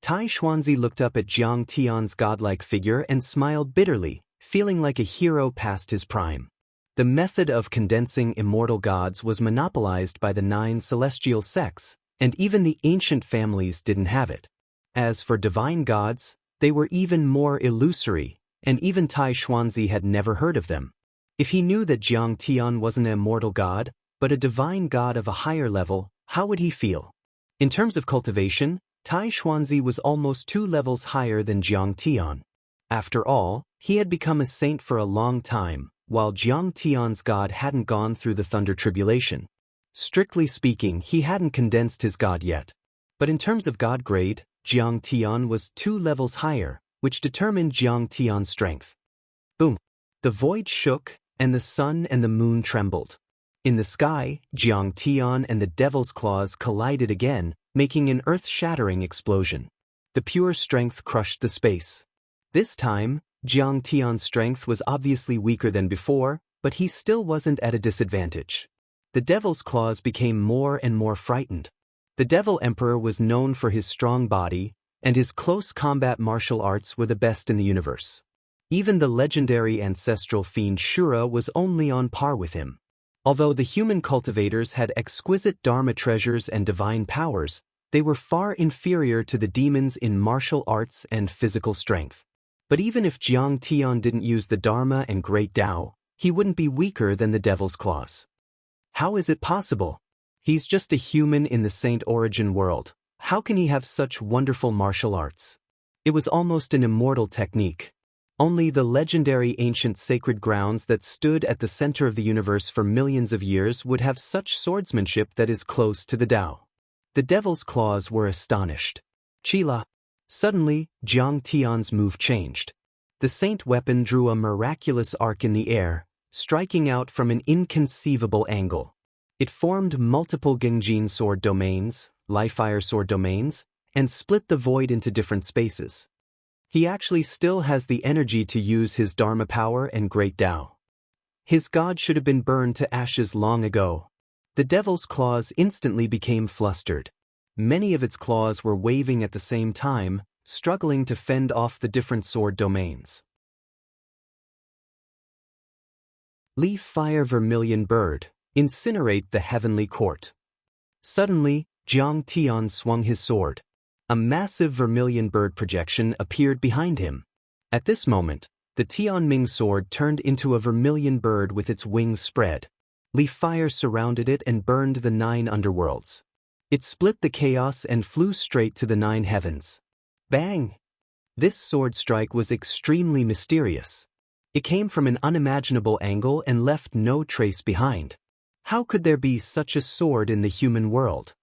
Tai Xuanzi looked up at Jiang Tian's godlike figure and smiled bitterly, feeling like a hero past his prime. The method of condensing immortal gods was monopolized by the 9 celestial sects, and even the ancient families didn't have it. As for divine gods, they were even more illusory, and even Tai Xuanzi had never heard of them. If he knew that Jiang Tian wasn't an immortal god, but a divine god of a higher level, how would he feel? In terms of cultivation, Tai Xuanzi was almost 2 levels higher than Jiang Tian. After all, he had become a saint for a long time, while Jiang Tian's god hadn't gone through the thunder tribulation. Strictly speaking, he hadn't condensed his god yet. But in terms of god grade, Jiang Tian was 2 levels higher, which determined Jiang Tian's strength. Boom! The void shook, and the sun and the moon trembled. In the sky, Jiang Tian and the devil's claws collided again, making an earth-shattering explosion. The pure strength crushed the space. This time, Jiang Tian's strength was obviously weaker than before, but he still wasn't at a disadvantage. The devil's claws became more and more frightened. The Devil Emperor was known for his strong body, and his close combat martial arts were the best in the universe. Even the legendary ancestral fiend Shura was only on par with him. Although the human cultivators had exquisite dharma treasures and divine powers, they were far inferior to the demons in martial arts and physical strength. But even if Jiang Tian didn't use the dharma and great Tao, he wouldn't be weaker than the devil's claws. How is it possible? He's just a human in the Saint Origin world. How can he have such wonderful martial arts? It was almost an immortal technique. Only the legendary ancient sacred grounds that stood at the center of the universe for millions of years would have such swordsmanship that is close to the Tao. The devil's claws were astonished. Chila! Suddenly, Jiang Tian's move changed. The saint weapon drew a miraculous arc in the air, striking out from an inconceivable angle. It formed multiple Gengjin sword domains, Li-Fire sword domains, and split the void into different spaces. He actually still has the energy to use his Dharma power and great Tao. His god should have been burned to ashes long ago. The devil's claws instantly became flustered. Many of its claws were waving at the same time, struggling to fend off the different sword domains. Leaf Fire Vermilion Bird, incinerate the heavenly court. Suddenly, Jiang Tian swung his sword. A massive vermilion bird projection appeared behind him. At this moment, the Tianming sword turned into a vermilion bird with its wings spread. Leaf fire surrounded it and burned the 9 underworlds. It split the chaos and flew straight to the 9 heavens. Bang! This sword strike was extremely mysterious. It came from an unimaginable angle and left no trace behind. How could there be such a sword in the human world?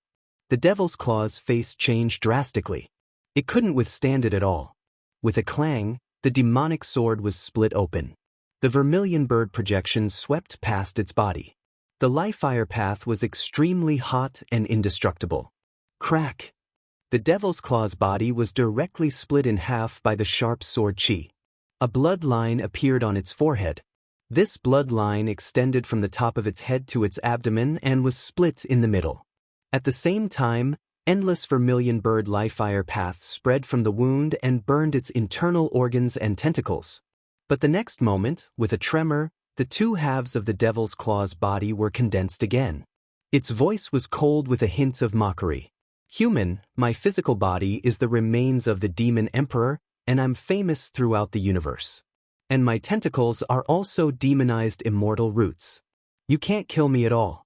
The devil's claw's face changed drastically. It couldn't withstand it at all. With a clang, the demonic sword was split open. The vermilion bird projection swept past its body. The life fire path was extremely hot and indestructible. Crack! The devil's claw's body was directly split in half by the sharp sword chi. A bloodline appeared on its forehead. This bloodline extended from the top of its head to its abdomen and was split in the middle. At the same time, endless vermilion bird life fire path spread from the wound and burned its internal organs and tentacles. But the next moment, with a tremor, the two halves of the devil's claw's body were condensed again. Its voice was cold with a hint of mockery. Human, my physical body is the remains of the demon emperor, and I'm famous throughout the universe. And my tentacles are also demonized immortal roots. You can't kill me at all.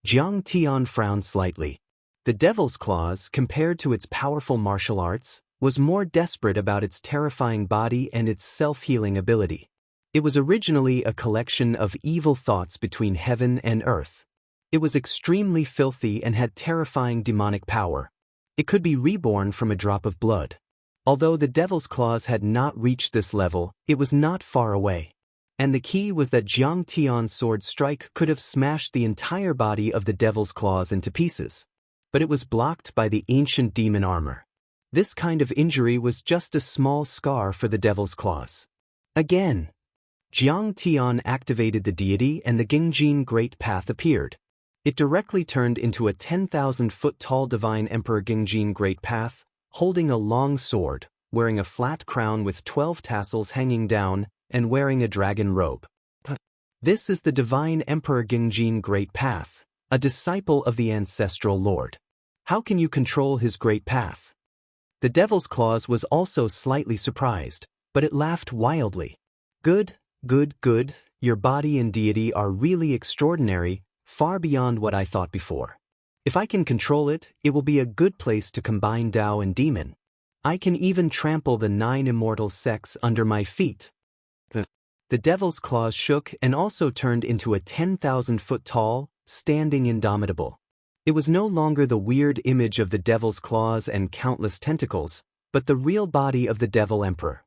Jiang Tian frowned slightly. The devil's claws, compared to its powerful martial arts, was more desperate about its terrifying body and its self-healing ability. It was originally a collection of evil thoughts between heaven and earth. It was extremely filthy and had terrifying demonic power. It could be reborn from a drop of blood. Although the devil's claws had not reached this level, it was not far away. And the key was that Jiang Tian's sword strike could have smashed the entire body of the devil's claws into pieces. But it was blocked by the ancient demon armor. This kind of injury was just a small scar for the devil's claws. Again, Jiang Tian activated the deity and the Gingjin Great Path appeared. It directly turned into a 10,000-foot-tall divine emperor Gingjin Great Path, holding a long sword, wearing a flat crown with 12 tassels hanging down, and wearing a dragon robe. This is the divine emperor Gingjin Great Path, a disciple of the ancestral lord. How can you control his great path? The devil's claws was also slightly surprised, but it laughed wildly. Good, good, good, your body and deity are really extraordinary, far beyond what I thought before. If I can control it, it will be a good place to combine Tao and demon. I can even trample the 9 immortal sects under my feet. The devil's claws shook and also turned into a 10,000-foot-tall, standing indomitable. It was no longer the weird image of the devil's claws and countless tentacles, but the real body of the devil emperor.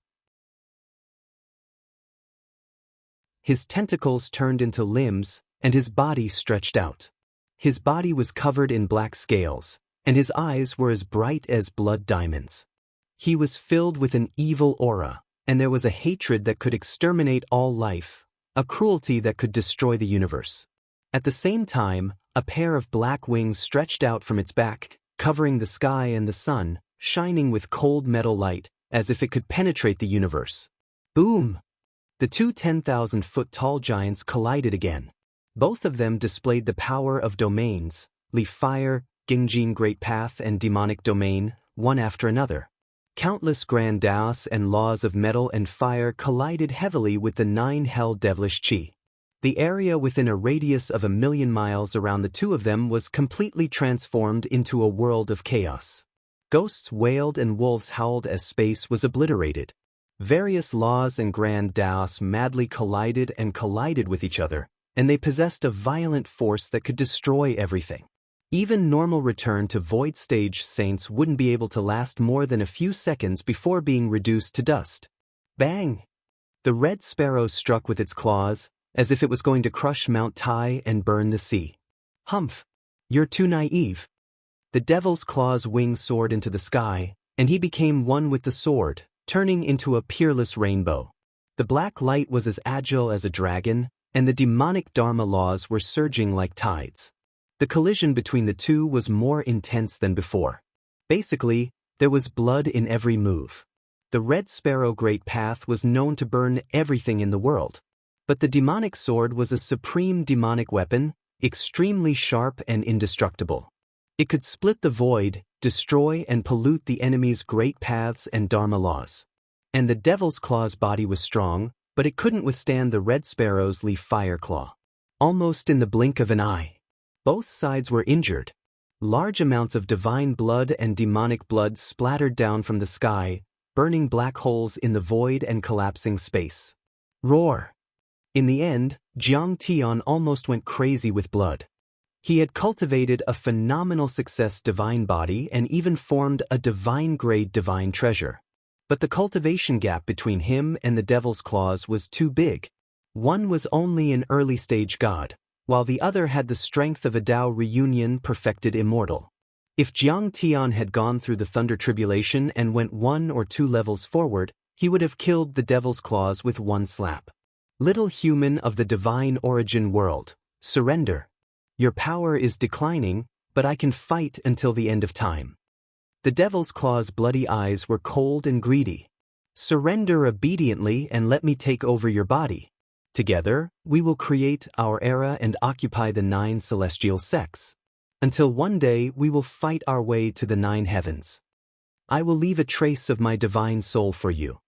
His tentacles turned into limbs, and his body stretched out. His body was covered in black scales, and his eyes were as bright as blood diamonds. He was filled with an evil aura, and there was a hatred that could exterminate all life, a cruelty that could destroy the universe. At the same time, a pair of black wings stretched out from its back, covering the sky and the sun, shining with cold metal light, as if it could penetrate the universe. Boom! The two 10,000-foot-tall giants collided again. Both of them displayed the power of domains, Leaf Fire, Gingjin Great Path and Demonic Domain, one after another. Countless grand Daoists and laws of metal and fire collided heavily with the 9 hell devilish chi. The area within a radius of 1,000,000 miles around the two of them was completely transformed into a world of chaos. Ghosts wailed and wolves howled as space was obliterated. Various laws and grand Daoists madly collided with each other, and they possessed a violent force that could destroy everything. Even normal return to void stage saints wouldn't be able to last more than a few seconds before being reduced to dust. Bang! The red sparrow struck with its claws, as if it was going to crush Mount Tai and burn the sea. Humph! You're too naive. The devil's claw's wings soared into the sky, and he became one with the sword, turning into a peerless rainbow. The black light was as agile as a dragon, and the demonic Dharma laws were surging like tides. The collision between the two was more intense than before. Basically, there was blood in every move. The Red Sparrow Great Path was known to burn everything in the world. But the demonic sword was a supreme demonic weapon, extremely sharp and indestructible. It could split the void, destroy and pollute the enemy's great paths and Dharma laws. And the devil's claw's body was strong, but it couldn't withstand the Red Sparrow's leaf fire claw. Almost in the blink of an eye, both sides were injured. Large amounts of divine blood and demonic blood splattered down from the sky, burning black holes in the void and collapsing space. Roar! In the end, Jiang Tian almost went crazy with blood. He had cultivated a phenomenal success divine body and even formed a divine-grade divine treasure. But the cultivation gap between him and the devil's claws was too big. One was only an early-stage god, while the other had the strength of a Dao reunion perfected immortal. If Jiang Tian had gone through the Thunder Tribulation and went 1 or 2 levels forward, he would have killed the Devil's Claws with one slap. Little human of the divine origin world, surrender. Your power is declining, but I can fight until the end of time. The Devil's Claw's bloody eyes were cold and greedy. Surrender obediently and let me take over your body. Together, we will create our era and occupy the 9 celestial sects. Until one day we will fight our way to the 9 heavens. I will leave a trace of my divine soul for you.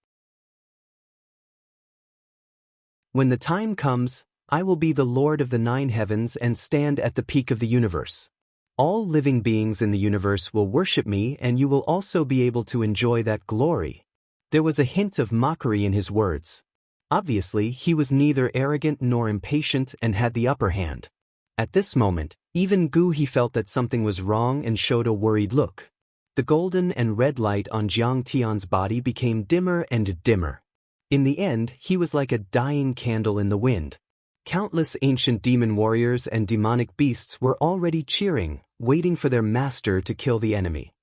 When the time comes, I will be the Lord of the 9 heavens and stand at the peak of the universe. All living beings in the universe will worship me, and you will also be able to enjoy that glory. There was a hint of mockery in his words. Obviously, he was neither arrogant nor impatient and had the upper hand. At this moment, even Gu He felt that something was wrong and showed a worried look. The golden and red light on Jiang Tian's body became dimmer and dimmer. In the end, he was like a dying candle in the wind. Countless ancient demon warriors and demonic beasts were already cheering, waiting for their master to kill the enemy.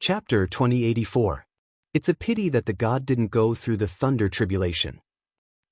Chapter 2084. It's a pity that the god didn't go through the Thunder Tribulation.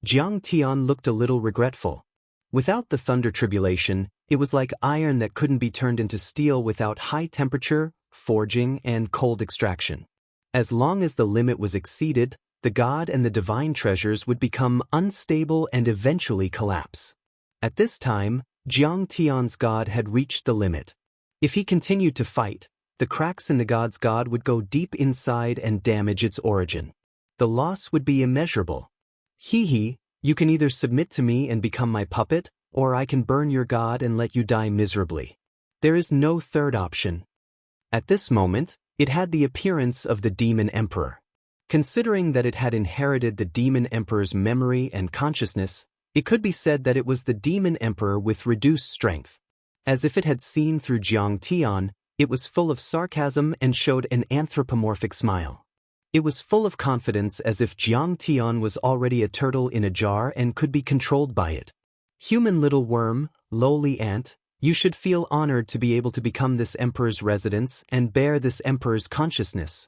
Jiang Tian looked a little regretful. Without the Thunder Tribulation, it was like iron that couldn't be turned into steel without high temperature, forging, and cold extraction. As long as the limit was exceeded, the god and the divine treasures would become unstable and eventually collapse. At this time, Jiang Tian's god had reached the limit. If he continued to fight, the cracks in the god's god would go deep inside and damage its origin. The loss would be immeasurable. He, you can either submit to me and become my puppet, or I can burn your god and let you die miserably. There is no third option. At this moment, it had the appearance of the Demon Emperor. Considering that it had inherited the Demon Emperor's memory and consciousness, it could be said that it was the Demon Emperor with reduced strength. As if it had seen through Jiang Tian, it was full of sarcasm and showed an anthropomorphic smile. It was full of confidence, as if Jiang Tian was already a turtle in a jar and could be controlled by it. Human little worm, lowly ant, you should feel honored to be able to become this emperor's residence and bear this emperor's consciousness.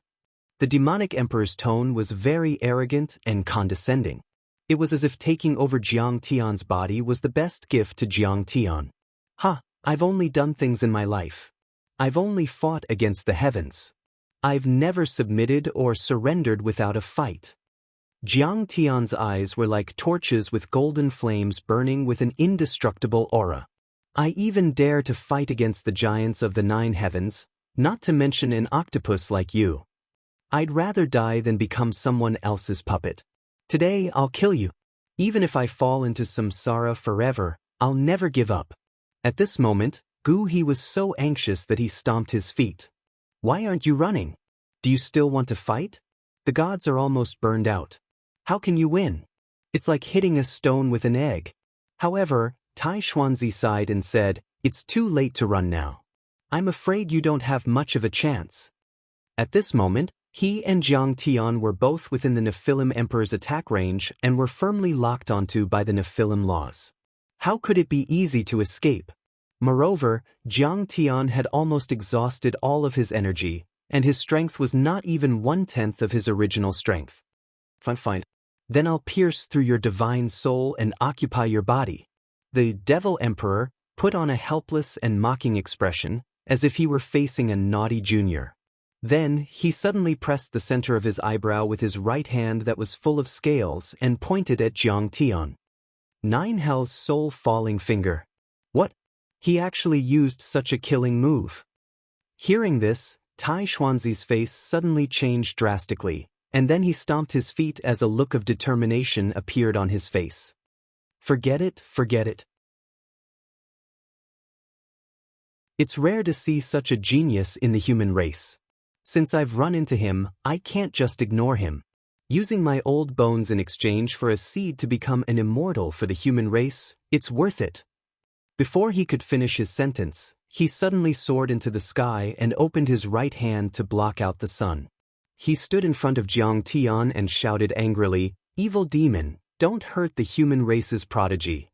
The demonic emperor's tone was very arrogant and condescending. It was as if taking over Jiang Tian's body was the best gift to Jiang Tian. I've only done things in my life. I've only fought against the heavens. I've never submitted or surrendered without a fight. Jiang Tian's eyes were like torches with golden flames burning with an indestructible aura. I even dare to fight against the giants of the 9 heavens, not to mention an octopus like you. I'd rather die than become someone else's puppet. Today I'll kill you. Even if I fall into samsara forever, I'll never give up. At this moment, Gu He was so anxious that he stomped his feet. Why aren't you running? Do you still want to fight? The gods are almost burned out. How can you win? It's like hitting a stone with an egg. However, Tai Xuanzi sighed and said, it's too late to run now. I'm afraid you don't have much of a chance. At this moment, he and Jiang Tian were both within the Nephilim Emperor's attack range and were firmly locked onto by the Nephilim laws. How could it be easy to escape? Moreover, Jiang Tian had almost exhausted all of his energy, and his strength was not even 1/10 of his original strength. Fine. Then I'll pierce through your divine soul and occupy your body. The Devil Emperor put on a helpless and mocking expression, as if he were facing a naughty junior. Then, he suddenly pressed the center of his eyebrow with his right hand that was full of scales and pointed at Jiang Tian. 9 Hell's soul-falling finger. What? He actually used such a killing move. Hearing this, Tai Xuanzi's face suddenly changed drastically, and then he stomped his feet as a look of determination appeared on his face. Forget it. It's rare to see such a genius in the human race. Since I've run into him, I can't just ignore him. Using my old bones in exchange for a seed to become an immortal for the human race, it's worth it. Before he could finish his sentence, He suddenly soared into the sky and opened his right hand to block out the sun. He stood in front of Jiang Tian and shouted angrily, "Evil demon, don't hurt the human race's prodigy."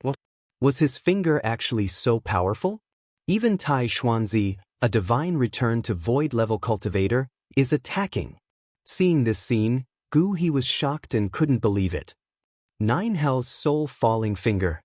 What? Was his finger actually so powerful? Even Tai Xuanzi, a divine return to void-level cultivator, is attacking. Seeing this scene, Gu He was shocked and couldn't believe it. Nine Hell's soul-falling finger.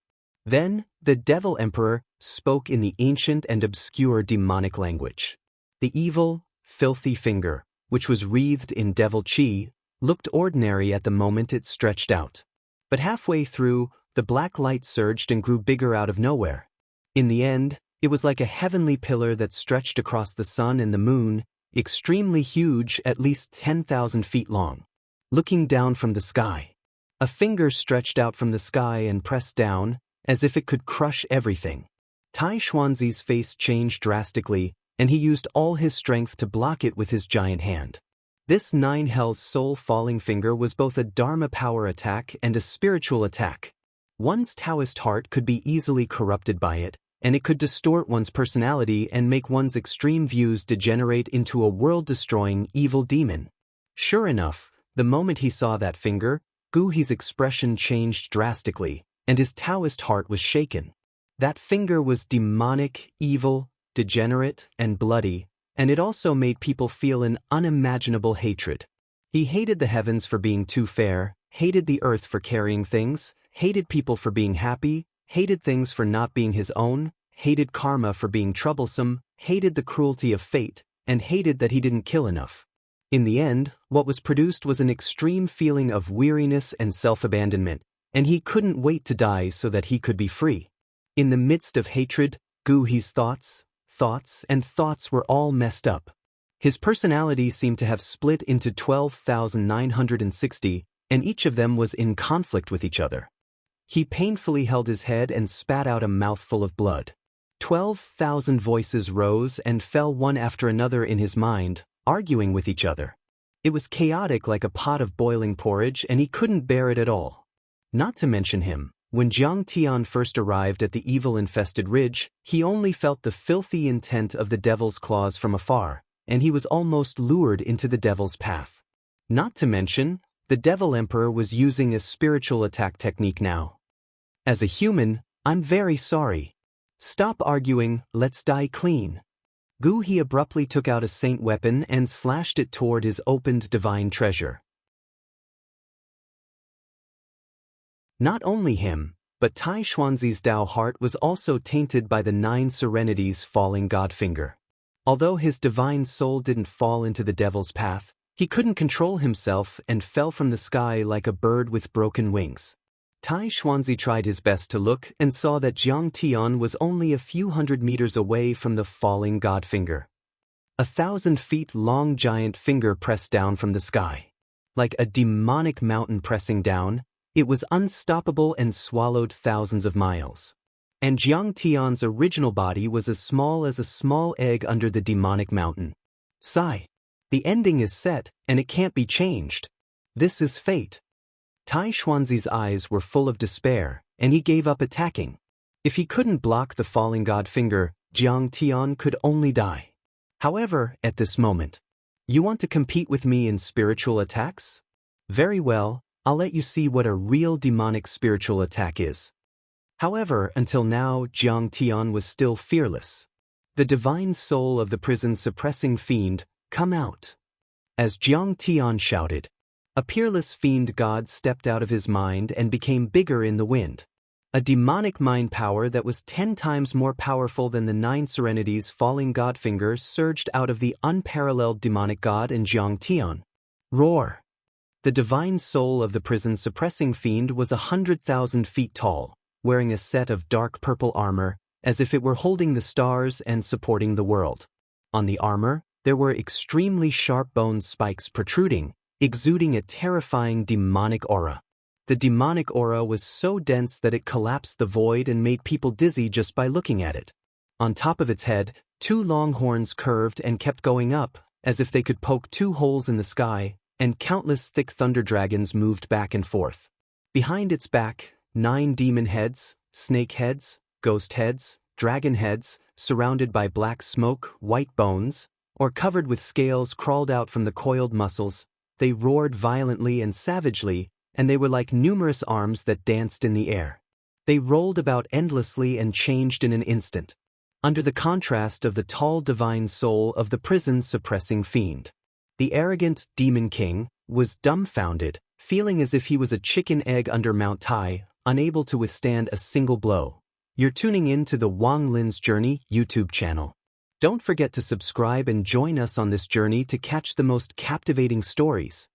Then, the Devil Emperor spoke in the ancient and obscure demonic language. The evil, filthy finger, which was wreathed in devil chi, looked ordinary at the moment it stretched out. But halfway through, the black light surged and grew bigger out of nowhere. In the end, it was like a heavenly pillar that stretched across the sun and the moon, extremely huge, at least 10,000 feet long. Looking down from the sky, a finger stretched out from the sky and pressed down, as if it could crush everything. Tai Xuanzi's face changed drastically, and he used all his strength to block it with his giant hand. This Nine Hell's soul-falling finger was both a Dharma power attack and a spiritual attack. One's Taoist heart could be easily corrupted by it, and it could distort one's personality and make one's extreme views degenerate into a world-destroying evil demon. Sure enough, the moment he saw that finger, Gu He's expression changed drastically, and his Taoist heart was shaken. That finger was demonic, evil, degenerate, and bloody, and it also made people feel an unimaginable hatred. He hated the heavens for being too fair, hated the earth for carrying things, hated people for being happy, hated things for not being his own, hated karma for being troublesome, hated the cruelty of fate, and hated that he didn't kill enough. In the end, what was produced was an extreme feeling of weariness and self-abandonment, and he couldn't wait to die so that he could be free. In the midst of hatred, Gu He's thoughts were all messed up. His personality seemed to have split into 12,960, and each of them was in conflict with each other. He painfully held his head and spat out a mouthful of blood. 12,000 voices rose and fell one after another in his mind, arguing with each other. It was chaotic like a pot of boiling porridge, and he couldn't bear it at all. Not to mention him, when Jiang Tian first arrived at the evil-infested ridge, he only felt the filthy intent of the devil's claws from afar, and he was almost lured into the devil's path. Not to mention, the Devil Emperor was using a spiritual attack technique now. As a human, I'm very sorry. Stop arguing, let's die clean. Gu He abruptly took out a saint weapon and slashed it toward his opened divine treasure. Not only him, but Tai Xuanzi's Dao heart was also tainted by the 9 serenities falling God finger. Although his divine soul didn't fall into the devil's path, he couldn't control himself and fell from the sky like a bird with broken wings. Tai Xuanzi tried his best to look and saw that Jiang Tian was only a few hundred meters away from the falling God finger. 1,000 feet long giant finger pressed down from the sky. Like a demonic mountain pressing down, it was unstoppable and swallowed thousands of miles. And Jiang Tian's original body was as small as a small egg under the demonic mountain. Sigh. The ending is set, and it can't be changed. This is fate. Tai Xuanzi's eyes were full of despair, and he gave up attacking. If he couldn't block the falling God finger, Jiang Tian could only die. However, at this moment, you want to compete with me in spiritual attacks? Very well. I'll let you see what a real demonic spiritual attack is. However, until now, Jiang Tian was still fearless. The divine soul of the prison-suppressing fiend, come out. As Jiang Tian shouted, a peerless fiend god stepped out of his mind and became bigger in the wind. A demonic mind power that was 10 times more powerful than the 9 serenities falling god finger surged out of the unparalleled demonic god in Jiang Tian. Roar! The divine soul of the prison-suppressing fiend was 100,000 feet tall, wearing a set of dark purple armor, as if it were holding the stars and supporting the world. On the armor, there were extremely sharp bone spikes protruding, exuding a terrifying demonic aura. The demonic aura was so dense that it collapsed the void and made people dizzy just by looking at it. On top of its head, 2 long horns curved and kept going up, as if they could poke 2 holes in the sky, and countless thick thunder dragons moved back and forth. Behind its back, 9 demon heads, snake heads, ghost heads, dragon heads, surrounded by black smoke, white bones, or covered with scales crawled out from the coiled muscles. They roared violently and savagely, and they were like numerous arms that danced in the air. They rolled about endlessly and changed in an instant, under the contrast of the tall divine soul of the prison's suppressing fiend. The arrogant demon king was dumbfounded, feeling as if he was a chicken egg under Mount Tai, unable to withstand a single blow. You're tuning in to the Wang Lin's Journey YouTube channel. Don't forget to subscribe and join us on this journey to catch the most captivating stories.